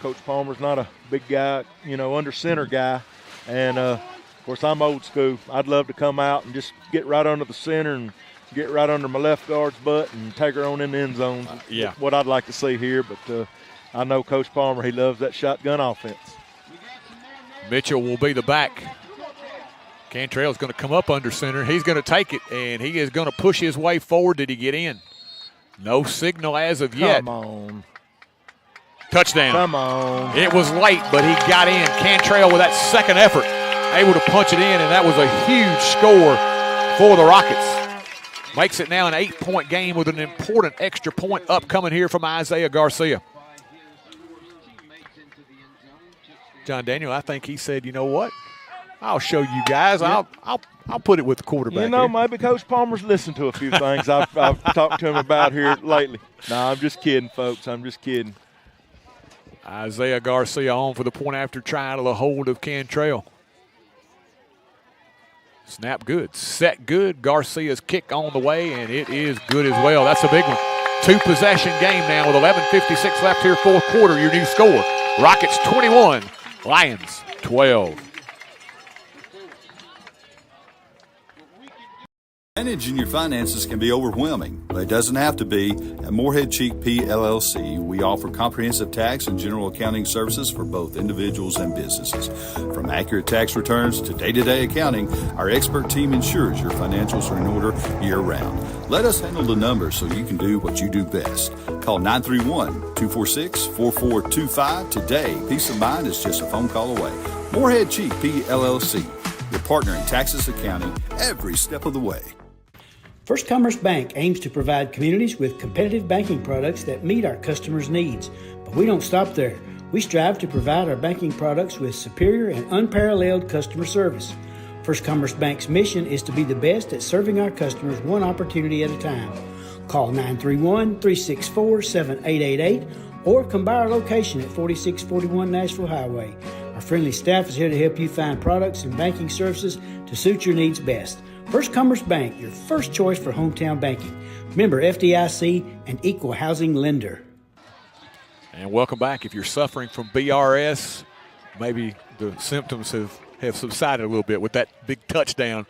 Coach Palmer's not a big guy, under center guy. And, of course, I'm old school. I'd love to come out and just get right under the center and get right under my left guard's butt and take her on in the end zone. Yeah. What I'd like to see here. But I know Coach Palmer, he loves that shotgun offense. Mitchell will be the back. Cantrell's going to come up under center. He's going to take it, and he is going to push his way forward. Did he get in? No signal as of yet. Come on. Touchdown. Come on. It was late, but he got in. Cantrell with that second effort, able to punch it in, and that was a huge score for the Rockets. Makes it now an 8-point game with an important extra point upcoming here from Isaiah Garcia. John Daniel, I think he said, you know what? I'll show you guys. Yeah. I'll put it with the quarterback. Maybe Coach Palmer's listened to a few things I've talked to him about here lately. No, I'm just kidding, folks. I'm just kidding. Isaiah Garcia on for the point after try to the hold of Cantrell. Snap good, set good. Garcia's kick on the way, and it is good as well. That's a big one. Two-possession game now with 11:56 left here, fourth quarter. Your new score, Rockets 21, Lions 12. Managing your finances can be overwhelming, but it doesn't have to be. At Morehead Cheek PLLC, we offer comprehensive tax and general accounting services for both individuals and businesses. From accurate tax returns to day-to-day accounting, our expert team ensures your financials are in order year-round. Let us handle the numbers so you can do what you do best. Call 931-246-4425 today. Peace of mind is just a phone call away. Morehead Cheek PLLC, your partner in taxes accounting every step of the way. First Commerce Bank aims to provide communities with competitive banking products that meet our customers' needs. But we don't stop there. We strive to provide our banking products with superior and unparalleled customer service. First Commerce Bank's mission is to be the best at serving our customers one opportunity at a time. Call 931-364-7888 or come by our location at 4641 Nashville Highway. Our friendly staff is here to help you find products and banking services to suit your needs best. First Commerce Bank, your first choice for hometown banking. Member FDIC and equal housing lender. And welcome back. If you're suffering from BRS, maybe the symptoms have subsided a little bit with that big touchdown.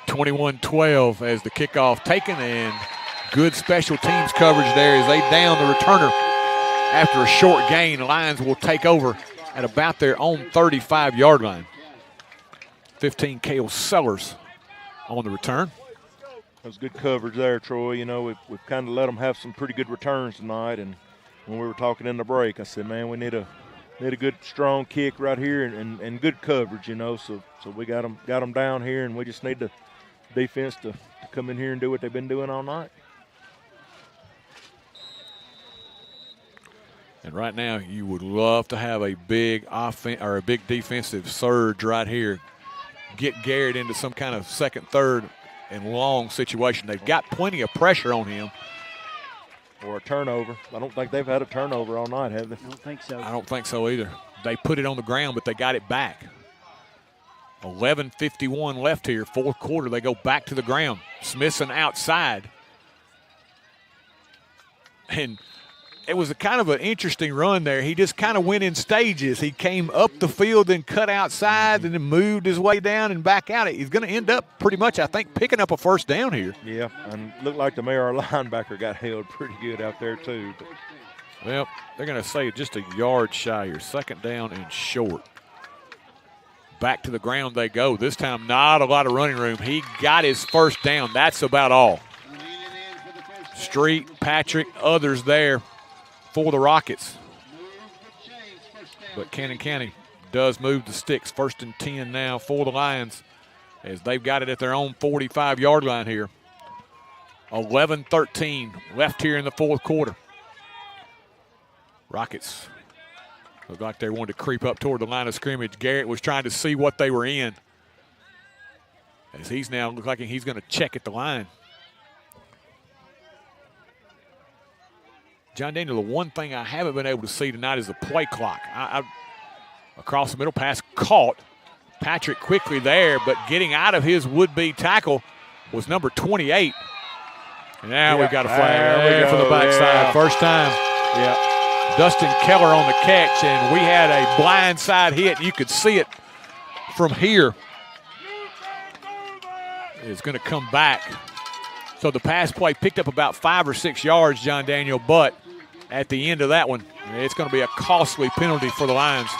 21-12 as the kickoff taken, and good special teams coverage there as they down the returner after a short gain. Lions will take over at about their own 35-yard line. 15 Cale Sellers on the return. That was good coverage there, Troy. We've kind of let them have some pretty good returns tonight. And when we were talking in the break, I said, man, we need a good, strong kick right here and good coverage, So we got them down here, and we just need the defense to come in here and do what they've been doing all night. And right now, you would love to have a big offense or a big defensive surge right here. Get Garrett into some kind of second, third, and long situation. They've got plenty of pressure on him. Or a turnover. I don't think they've had a turnover all night, have they? I don't think so. I don't think so either. They put it on the ground, but they got it back. 11:51 left here, fourth quarter. They go back to the ground. Smithson outside. And it was a kind of an interesting run there. He just kind of went in stages. He came up the field, then cut outside, and then moved his way down and back out. He's going to end up pretty much, I think, picking up a first down here. Yeah, and looked like the Mayor linebacker got held pretty good out there too. But. Well, they're going to say just a yard shy here. Second down and short. Back to the ground they go. This time not a lot of running room. He got his first down. That's about all. Street, Patrick, others there for the Rockets. But Cannon County does move the sticks. First and 10 now for the Lions as they've got it at their own 45-yard line here. 11-13 left here in the fourth quarter. Rockets look like they wanted to creep up toward the line of scrimmage. Garrett was trying to see what they were in as he's now look like he's going to check at the line. John Daniel, the one thing I haven't been able to see tonight is the play clock. Across the middle, pass caught. Patrick quickly there, but getting out of his would-be tackle was number 28. And now we've got a flag there for the backside. First time. Yeah. Dustin Keller on the catch, and we had a blindside hit. You could see it from here. It's going to come back. So the pass play picked up about 5 or 6 yards, John Daniel, but at the end of that one, it's going to be a costly penalty for the Lions.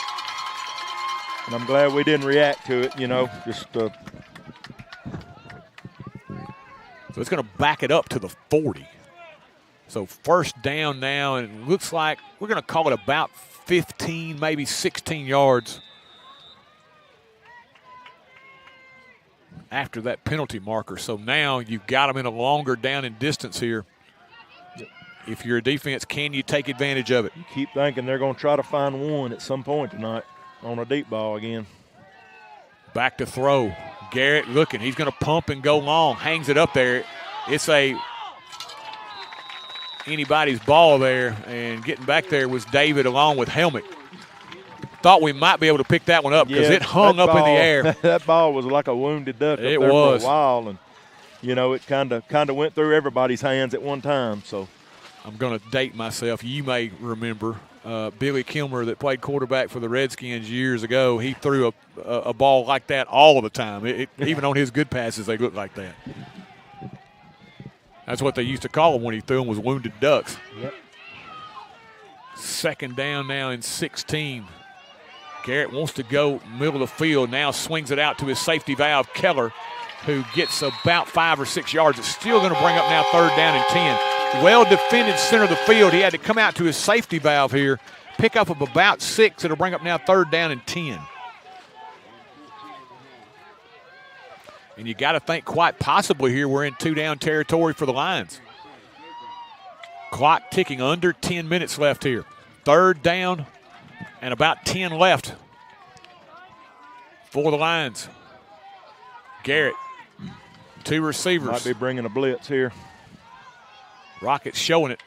And I'm glad we didn't react to it, So it's going to back it up to the 40. So first down now, and it looks like we're going to call it about 15, maybe 16 yards after that penalty marker. So now you've got them in a longer down and distance here. If you're a defense, can you take advantage of it? You keep thinking they're going to try to find one at some point tonight on a deep ball again. Back to throw. Garrett looking. He's going to pump and go long. Hangs it up there. It's anybody's ball there, and getting back there was David along with Helmet. Thought we might be able to pick that one up because it hung up in the air. That ball was like a wounded duck up there for a while, and it kind of went through everybody's hands at one time. So I'm going to date myself. You may remember Billy Kilmer that played quarterback for the Redskins years ago. He threw a ball like that all the time. Even on his good passes, they looked like that. That's what they used to call him when he threw them, was wounded ducks. Yep. Second down now in 16. Garrett wants to go middle of the field, now swings it out to his safety valve, Keller, who gets about 5 or 6 yards. It's still going to bring up now third down and 10. Well defended center of the field. He had to come out to his safety valve here, pick up of about 6. It'll bring up now third down and 10. And you got to think quite possibly here we're in 2-down territory for the Lions. Clock ticking, under 10 minutes left here. Third down and about 10 left for the Lions. Garrett, 2 receivers. Might be bringing a blitz here. Rockets showing it.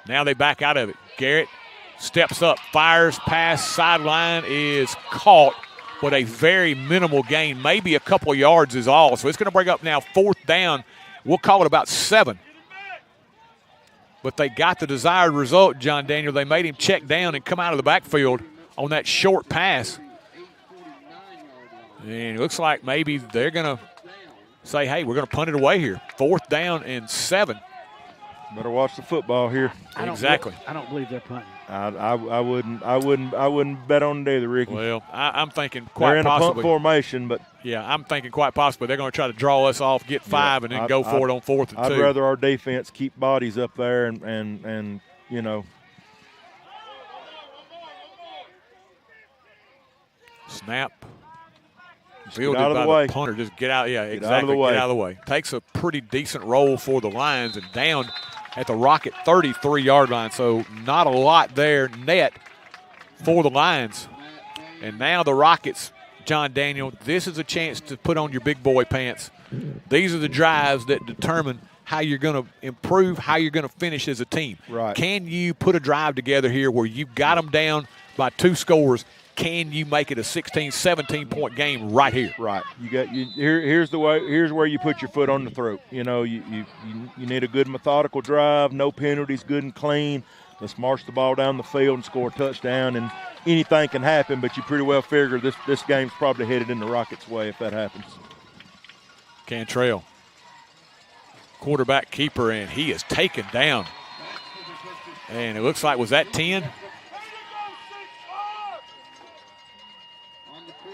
Now they back out of it. Garrett steps up, fires, pass, sideline is caught, but a very minimal gain. Maybe a couple yards is all. So it's going to bring up now fourth down. We'll call it about 7. But they got the desired result, John Daniel. They made him check down and come out of the backfield on that short pass. And it looks like maybe they're going to say, hey, we're going to punt it away here. Fourth down and 7. Better watch the football here. Exactly. I don't believe they're punting. I wouldn't bet on it either, Ricky. Well, I'm thinking quite they're in possibly. a punt formation, but yeah, I'm thinking quite possibly they're going to try to draw us off, get 5, and then go for it on 4th and 2. I'd rather our defense keep bodies up there and snap. Fielded out of the way. The punter. Just get out. Yeah, get exactly. Out of the way. Get out of the way. Takes a pretty decent roll for the Lions and down at the Rocket 33-yard line. So not a lot there net for the Lions. And now the Rockets, John Daniel, this is a chance to put on your big boy pants. These are the drives that determine how you're going to improve, how you're going to finish as a team. Right. Can you put a drive together here where you've got them down by 2 scores? Can you make it a 16, 17-point game right here? Right. Here's where you put your foot on the throat. You need a good methodical drive, no penalties, good and clean. Let's march the ball down the field and score a touchdown, and anything can happen, but you pretty well figure this game's probably headed in the Rockets' way if that happens. Cantrell, quarterback keeper, and he is taken down. And it looks like, was that 10?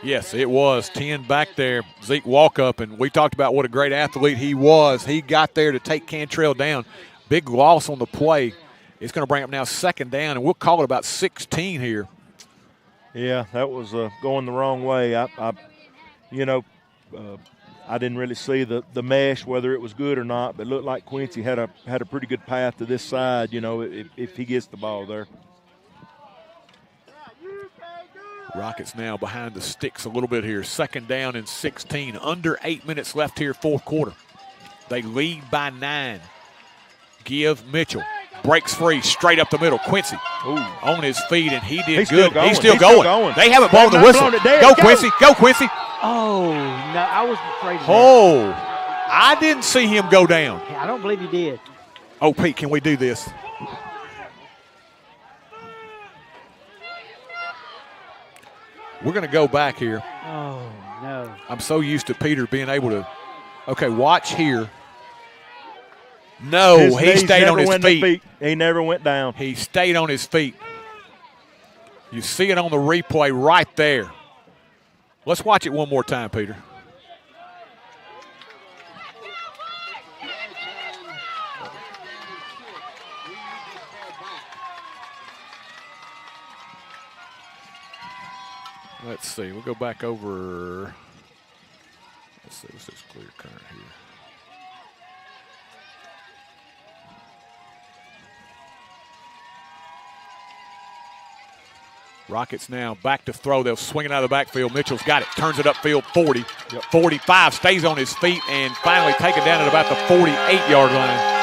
Yes, it was 10 back there. Zeke Walkup, and we talked about what a great athlete he was. He got there to take Cantrell down. Big loss on the play. It's going to bring up now second down, and we'll call it about 16 here. Yeah, that was going the wrong way. I didn't really see the mesh, whether it was good or not, but it looked like Quincy had a pretty good path to this side, if he gets the ball there. Rockets now behind the sticks a little bit here. Second down and 16. Under 8 minutes left here, fourth quarter. They lead by 9. Give Mitchell. Breaks free, straight up the middle. Quincy Ooh. on his feet, and he did He's good. still going. He's still He's going. still going. They haven't They've blown the not whistle. blown it dead. Go, Go. Quincy. Go, Quincy. Oh, no, I was afraid of that. Oh, I didn't see him go down. I don't believe you did. Oh, Pete, can we do this? We're going to go back here. Oh, no. I'm so used to Peter being able to. Okay, watch here. No, His he knees stayed on never his went to feet. He never went down. He stayed on his feet. You see it on the replay right there. Let's watch it one more time, Peter. Let's see. We'll go back over. Let's see. What's this clear current here? Rockets now back to throw. They'll swing it out of the backfield. Mitchell's got it. Turns it upfield 40. 45. Stays on his feet and finally taken down at about the 48-yard line.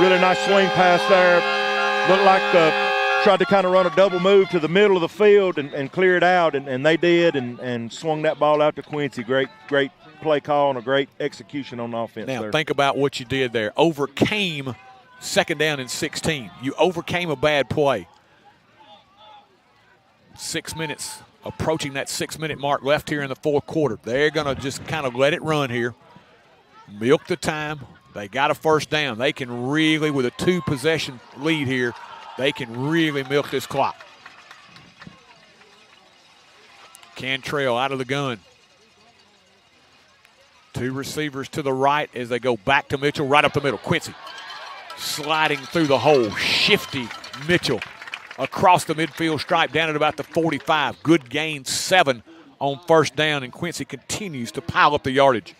Really nice swing pass there. Looked like tried to kind of run a double move to the middle of the field and clear it out, and they did, and swung that ball out to Quincy. Great play call and a great execution on offense now, there. think about what you did there. Overcame second down and 16. You overcame a bad play. 6 minutes, approaching that 6-minute mark left here in the fourth quarter. They're going to just kind of let it run here. Milk the time. They got a first down. They can really, with a 2-possession lead here, they can really milk this clock. Cantrell out of the gun. 2 receivers to the right as they go back to Mitchell, right up the middle. Quincy sliding through the hole. Shifty Mitchell across the midfield stripe down at about the 45. Good gain, 7 on first down, and Quincy continues to pile up the yardage.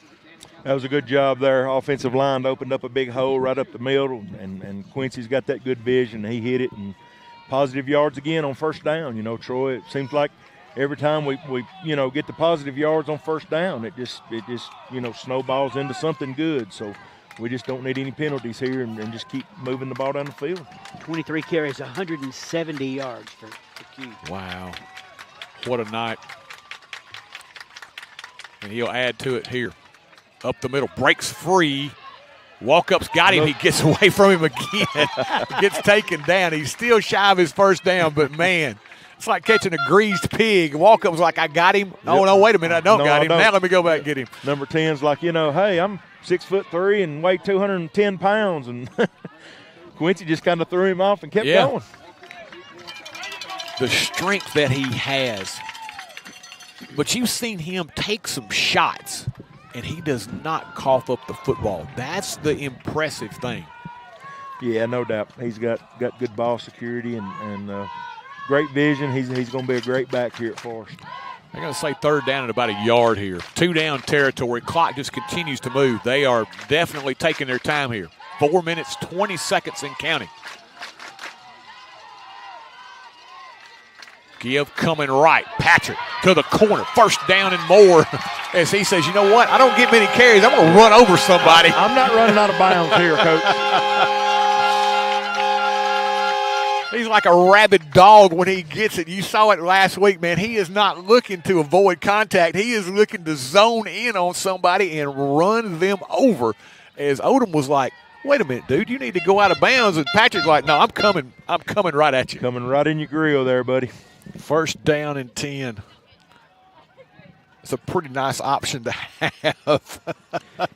That was a good job there. Offensive line opened up a big hole right up the middle, and Quincy's got that good vision. He hit it, and positive yards again on first down. You know, Troy, it seems like every time we get the positive yards on first down, it just snowballs into something good. So we just don't need any penalties here and just keep moving the ball down the field. 23 carries, 170 yards for Q. Wow. What a night. And he'll add to it here. Up the middle, breaks free. Walk-up's got him. He gets away from him again. Gets taken down. He's still shy of his first down, but, man, it's like catching a greased pig. Walk-up was like, I got him. Oh, no, wait a minute, I don't got him. Now let me go back and get him. Number 10's like, hey, I'm 6'3" and weigh 210 pounds. And Quincy just kind of threw him off and kept going. The strength that he has. But you've seen him take some shots, and he does not cough up the football. That's the impressive thing. Yeah, no doubt. He's got good ball security and great vision. He's going to be a great back here at Forrest. They're going to say third down at about a yard here. 2 down territory. Clock just continues to move. They are definitely taking their time here. 4 minutes, 20 seconds and counting. Give coming right. Patrick to the corner. First down and more as he says, you know what? I don't get many carries. I'm going to run over somebody. I'm not running out of bounds here, Coach. He's like a rabid dog when he gets it. You saw it last week, man. He is not looking to avoid contact. He is looking to zone in on somebody and run them over. As Odom was like, wait a minute, dude, you need to go out of bounds. And Patrick's like, no, I'm coming right at you. Coming right in your grill there, buddy. First down and 10. It's a pretty nice option to have.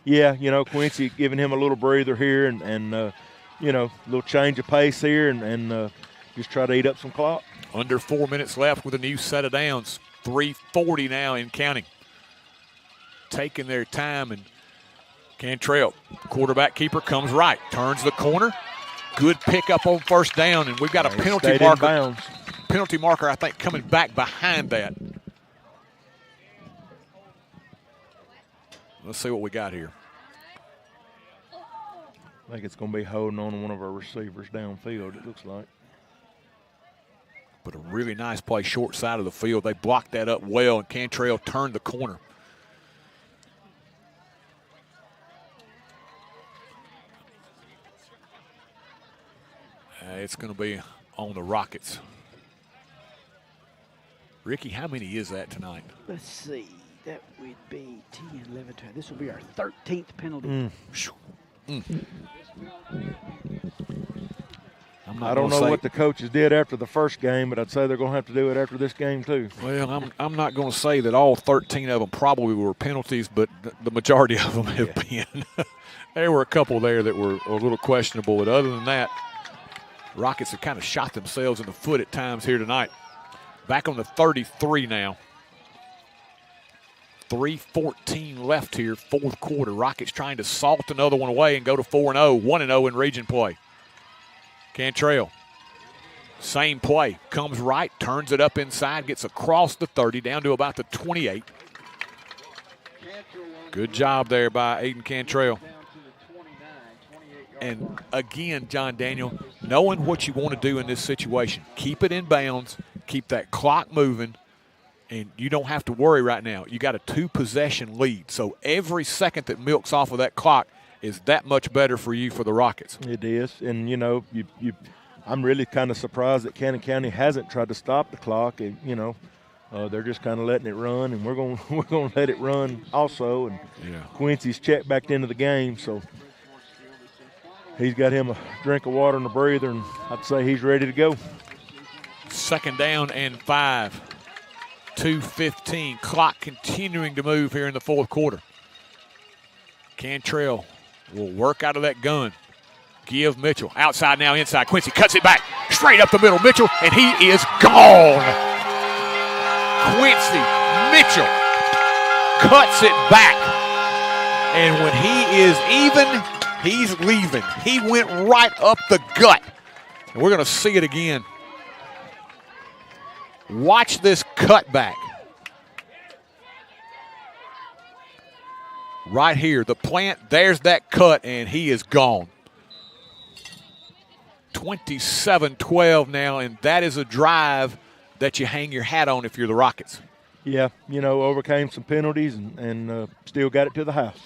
Yeah, Quincy giving him a little breather here and a little change of pace here and just try to eat up some clock. Under 4 minutes left with a new set of downs. 3:40 now in counting. Taking their time, and Cantrell, quarterback keeper, comes right. Turns the corner. Good pickup on first down, and we've got a penalty marker. Penalty marker, I think, coming back behind that. Let's see what we got here. I think it's going to be holding on to one of our receivers downfield, it looks like. But a really nice play short side of the field. They blocked that up well, and Cantrell turned the corner. It's going to be on the Rockets. Ricky, how many is that tonight? Let's see. That would be 10, 11, 12. This will be our 13th penalty. I don't know what the coaches did after the first game, but I'd say they're going to have to do it after this game too. Well, I'm not going to say that all 13 of them probably were penalties, but the majority of them have been. There were a couple there that were a little questionable, but other than that, Rockets have kind of shot themselves in the foot at times here tonight. Back on the 33 now. 3:14 left here, fourth quarter. Rockets trying to salt another one away and go to 4-0, 1-0 in region play. Cantrell, same play, comes right, turns it up inside, gets across the 30, down to about the 28. Good job there by Aiden Cantrell. And again, John Daniel, knowing what you want to do in this situation, keep it in bounds, keep that clock moving, and you don't have to worry right now. You got a 2-possession lead, so every second that milks off of that clock is that much better for you for the Rockets. It is, and I'm really kind of surprised that Cannon County hasn't tried to stop the clock. And they're just kind of letting it run, and we're going to let it run also. And Quincy's checked back into the game, so he's got him a drink of water and a breather, and I'd say he's ready to go. Second down and 5. 2:15. Clock continuing to move here in the fourth quarter. Cantrell will work out of that gun. Give Mitchell. Outside now, inside. Quincy cuts it back. Straight up the middle. Mitchell, and he is gone. Quincy Mitchell cuts it back. And when he is even, he's leaving. He went right up the gut. And we're going to see it again. Watch this cutback. Right here, the plant, there's that cut, and he is gone. 27-12 now, and that is a drive that you hang your hat on if you're the Rockets. Yeah, overcame some penalties and still got it to the house.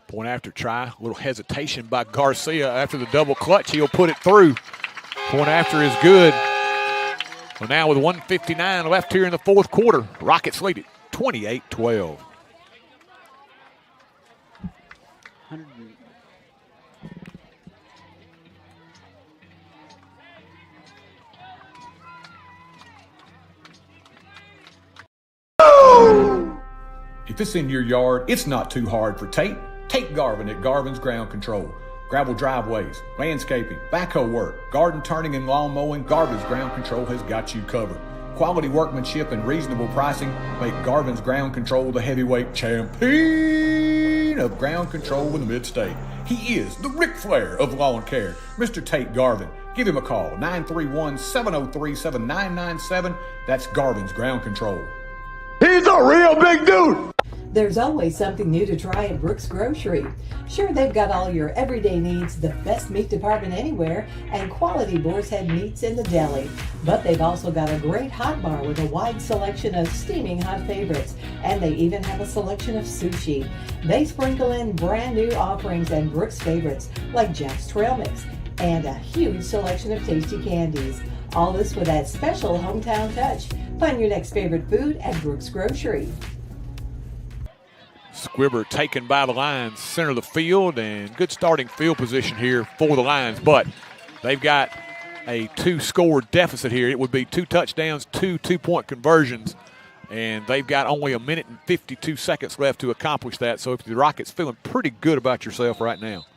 Point after try, a little hesitation by Garcia after the double clutch. He'll put it through. Point after is good. Well, now with 1:59 left here in the fourth quarter, Rockets lead it 28-12. If it's in your yard, it's not too hard for Tate. Tate Garvin at Garvin's Ground Control. Gravel driveways, landscaping, backhoe work, garden turning and lawn mowing, Garvin's Ground Control has got you covered. Quality workmanship and reasonable pricing make Garvin's Ground Control the heavyweight champion of ground control in the mid-state. He is the Ric Flair of lawn care, Mr. Tate Garvin. Give him a call, 931-703-7997. That's Garvin's Ground Control. He's a real big dude. There's always something new to try at Brooks Grocery. Sure, they've got all your everyday needs, the best meat department anywhere, and quality boar's head meats in the deli. But they've also got a great hot bar with a wide selection of steaming hot favorites, and they even have a selection of sushi. They sprinkle in brand new offerings and Brooks favorites like Jack's Trail Mix and a huge selection of tasty candies. All this with that special hometown touch. Find your next favorite food at Brooks Grocery. Squibber taken by the Lions, center of the field, and good starting field position here for the Lions. But they've got a 2-score deficit here. It would be 2 touchdowns, 2 two-point conversions, and they've got only 1 minute and 52 seconds left to accomplish that. So if the Rockets feeling pretty good about yourself right now.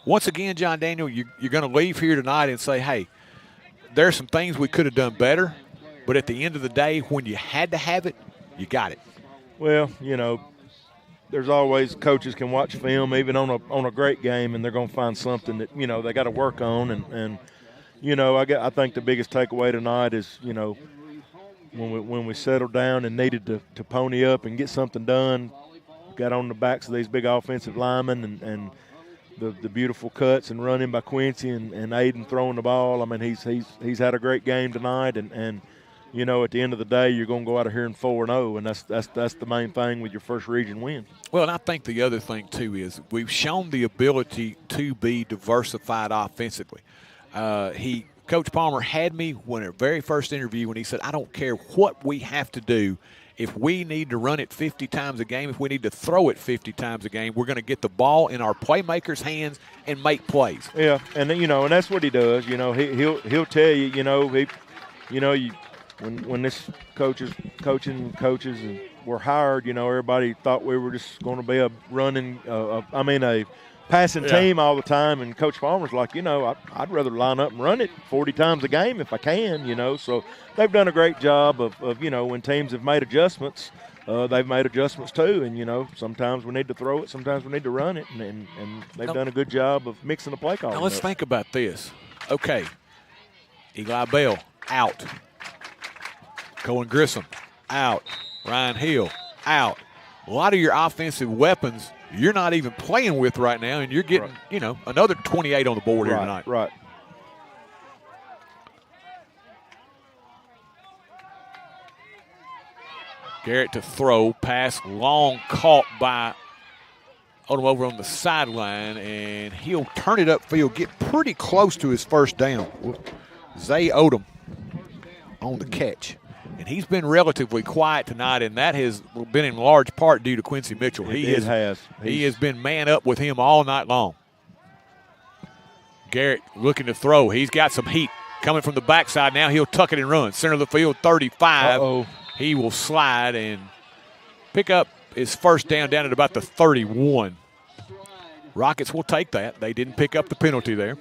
Once again, John Daniel, you're going to leave here tonight and say, hey, there are some things we could have done better, but at the end of the day, when you had to have it, you got it. Well, there's always coaches can watch film even on a great game, and they're going to find something that they got to work on. And I think the biggest takeaway tonight is when we settled down and needed to pony up and get something done, got on the backs of these big offensive linemen and the beautiful cuts and running by Quincy and Aiden throwing the ball. I mean, he's had a great game tonight, and you know, at the end of the day, you're going to go out of here in 4-0, and that's the main thing with your first region win. Well, and I think the other thing, too, is we've shown the ability to be diversified offensively. Coach Palmer had me when our very first interview when he said, I don't care what we have to do. If we need to run it 50 times a game, if we need to throw it 50 times a game, we're going to get the ball in our playmakers' hands and make plays. Yeah, and you know, and that's what he does. You know, he'll tell you. You know, when this coaches and were hired, you know, everybody thought we were just going to be a passing team all the time. And Coach Palmer's like, you know, I'd rather line up and run it 40 times a game if I can, you know. So they've done a great job of you know, when teams have made adjustments, they've made adjustments too. And, you know, sometimes we need to throw it, sometimes we need to run it. And they've done a good job of mixing the play call. Now let's think about this. Okay, Eli Bell out. Cohen Grissom out. Ryan Hill out. A lot of your offensive weapons you're not even playing with right now, and you're getting, you know, another 28 on the board here tonight. Right. Garrett to throw, pass long, caught by Odom over on the sideline, and he'll turn it upfield, get pretty close to his first down. Zay Odom on the catch. And he's been relatively quiet tonight, and that has been in large part due to Quincy Mitchell. He has been man up with him all night long. Garrett looking to throw. He's got some heat coming from the backside. Now he'll tuck it and run. Center of the field, 35. He will slide and pick up his first down at about the 31. Rockets will take that. They didn't pick up the penalty there.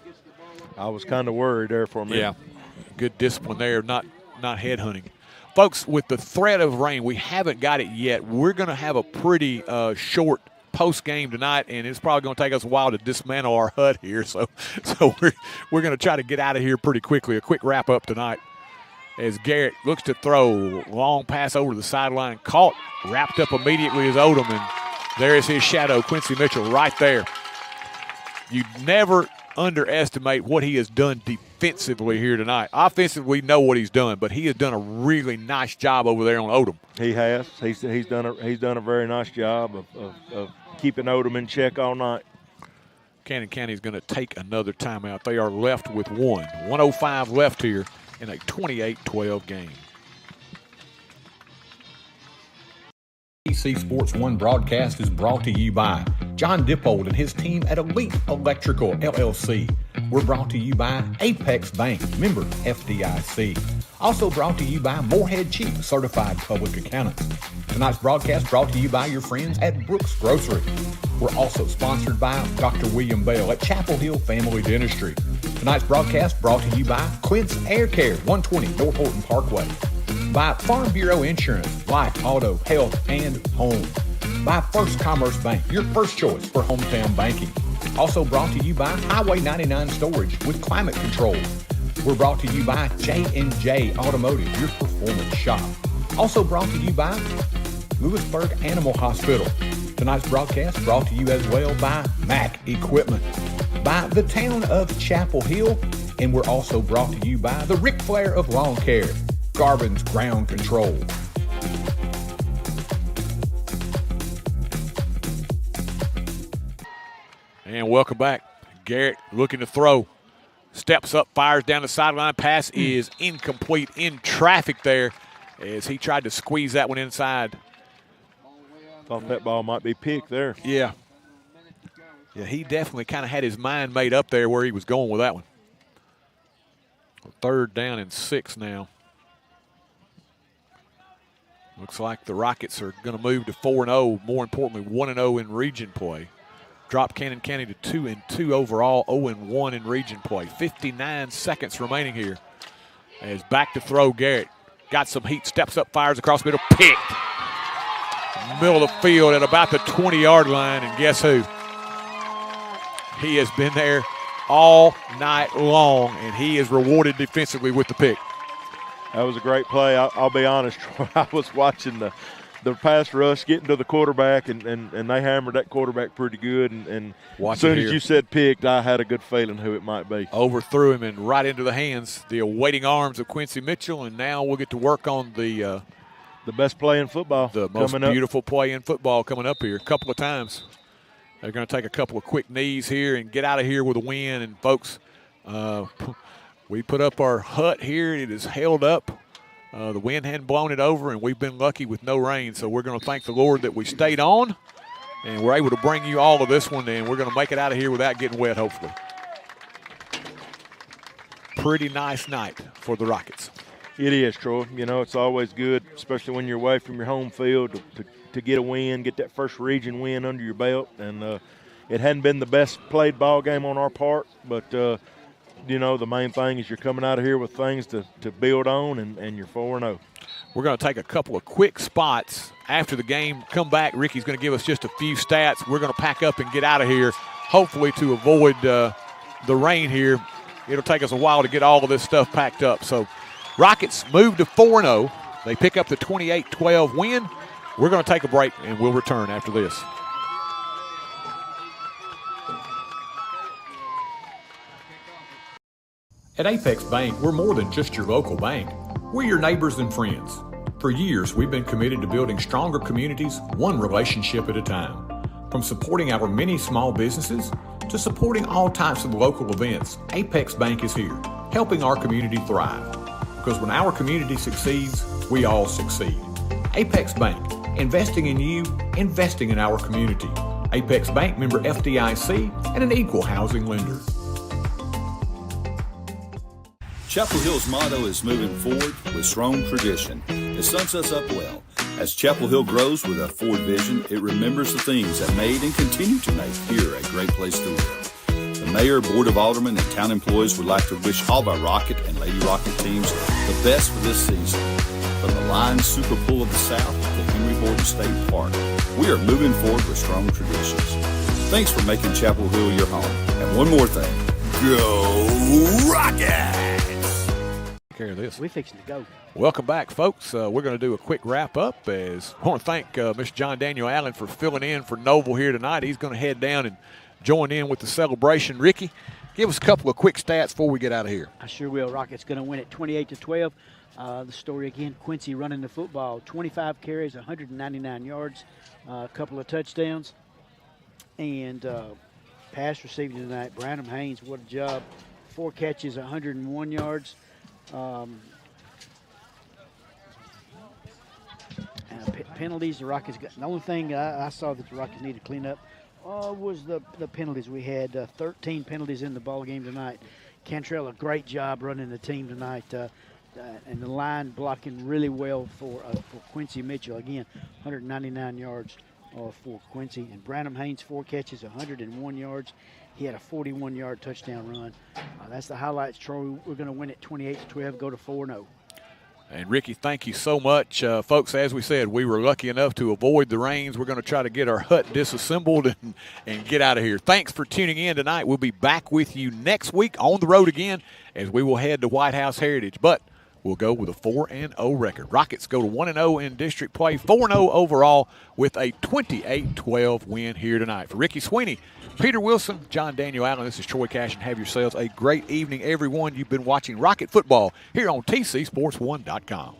I was kind of worried there for a minute. Yeah, good discipline there, not headhunting. Folks, with the threat of rain, we haven't got it yet. We're going to have a pretty short post-game tonight, and it's probably going to take us a while to dismantle our hut here. So we're going to try to get out of here pretty quickly. A quick wrap-up tonight as Garrett looks to throw. Long pass over to the sideline. Caught, wrapped up immediately as Odom, and there is his shadow, Quincy Mitchell, right there. You never underestimate what he has done defensively here tonight. Offensively, we know what he's done, but he has done a really nice job over there on Odom. He has. He's done a very nice job of keeping Odom in check all night. Cannon County is going to take another timeout. They are left with 1:05 left here in a 28-12 game. ABC Sports 1 broadcast is brought to you by John Dippold and his team at Elite Electrical, LLC. We're brought to you by Apex Bank, member FDIC. Also brought to you by Morehead Chief, certified public accountants. Tonight's broadcast brought to you by your friends at Brooks Grocery. We're also sponsored by Dr. William Bell at Chapel Hill Family Dentistry. Tonight's broadcast brought to you by Clint's Air Care, 120 North Horton Parkway. By Farm Bureau Insurance, life, auto, health, and home. By First Commerce Bank, your first choice for hometown banking. Also brought to you by Highway 99 Storage with climate control. We're brought to you by J&J Automotive, your performance shop. Also brought to you by Lewisburg Animal Hospital. Tonight's broadcast brought to you as well by Mac Equipment. By the town of Chapel Hill, and we're also brought to you by the Ric Flair of Lawn Care. Garvin's Ground Control. And welcome back. Garrett looking to throw. Steps up, fires down the sideline. Pass is incomplete, in traffic there as he tried to squeeze that one inside. Thought that ball might be picked there. Yeah. Yeah, he definitely kind of had his mind made up there where he was going with that one. 3rd down and 6 now. Looks like the Rockets are going to move to 4-0. More importantly, 1-0 in region play. Drop Cannon County to 2-2 overall, 0-1 in region play. 59 seconds remaining here. As back to throw, Garrett got some heat, steps up, fires across the middle, picked. Middle of the field at about the 20-yard line, and guess who? He has been there all night long, and he is rewarded defensively with the pick. That was a great play. I'll be honest, Troy, I was watching the pass rush getting to the quarterback, and they hammered that quarterback pretty good. And as soon as you said picked, I had a good feeling who it might be. Overthrew him and right into the hands, the awaiting arms of Quincy Mitchell, and now we'll get to work on the best play in football. The most beautiful play in football coming up here a couple of times. They're going to take a couple of quick knees here and get out of here with a win. And, folks, we put up our hut here. It is held up. The wind hadn't blown it over, and we've been lucky with no rain. So we're going to thank the Lord that we stayed on, and we're able to bring you all of this one, and we're going to make it out of here without getting wet, hopefully. Pretty nice night for the Rockets. It is, Troy. You know, it's always good, especially when you're away from your home field, to get a win, get that first region win under your belt. And it hadn't been the best played ball game on our part, but you know, the main thing is you're coming out of here with things to build on, and you're 4-0. We're going to take a couple of quick spots after the game. Come back. Ricky's going to give us just a few stats. We're going to pack up and get out of here, hopefully to avoid the rain here. It'll take us a while to get all of this stuff packed up. So Rockets move to 4-0. They pick up the 28-12 win. We're going to take a break, and we'll return after this. At Apex Bank, we're more than just your local bank. We're your neighbors and friends. For years, we've been committed to building stronger communities, one relationship at a time. From supporting our many small businesses to supporting all types of local events, Apex Bank is here, helping our community thrive. Because when our community succeeds, we all succeed. Apex Bank, investing in you, investing in our community. Apex Bank, member FDIC, and an equal housing lender. Chapel Hill's motto is moving forward with strong tradition. It sums us up well. As Chapel Hill grows with a forward vision, it remembers the things that made and continue to make here a great place to live. The mayor, board of aldermen, and town employees would like to wish all of our Rocket and Lady Rocket teams the best for this season. From the Lions Super Bowl of the South to Henry Borden State Park, we are moving forward with strong traditions. Thanks for making Chapel Hill your home. And one more thing, go Rockets! Care of this. We're fixing to go. Welcome back, folks. We're going to do a quick wrap-up. As I want to thank Mr. John Daniel Allen for filling in for Noble here tonight. He's going to head down and join in with the celebration. Ricky, give us a couple of quick stats before we get out of here. I sure will. Rockets going to win it 28-12. The story again, Quincy running the football, 25 carries, 199 yards, a couple of touchdowns. And pass receiving tonight, Branham Haynes, what a job. 4 catches, 101 yards. Penalties, the Rockets got. The only thing I saw that the Rockets need to clean up was the penalties. We had 13 penalties in the ball game tonight. Cantrell, a great job running the team tonight, and the line blocking really well for Quincy Mitchell. Again, 199 yards for Quincy. And Branham Haynes, 4 catches, 101 yards. He had a 41-yard touchdown run. That's the highlights, Troy. We're going to win it 28-12, go to 4-0. And, Ricky, thank you so much. Folks, as we said, we were lucky enough to avoid the rains. We're going to try to get our hut disassembled and get out of here. Thanks for tuning in tonight. We'll be back with you next week on the road again as we will head to White House Heritage. But we'll go with a 4-0 record. Rockets go to 1-0 in district play, 4-0 overall with a 28-12 win here tonight. For Ricky Sweeney, Peter Wilson, John Daniel Allen, this is Troy Cash, and have yourselves a great evening, everyone. You've been watching Rocket Football here on TCSports1.com.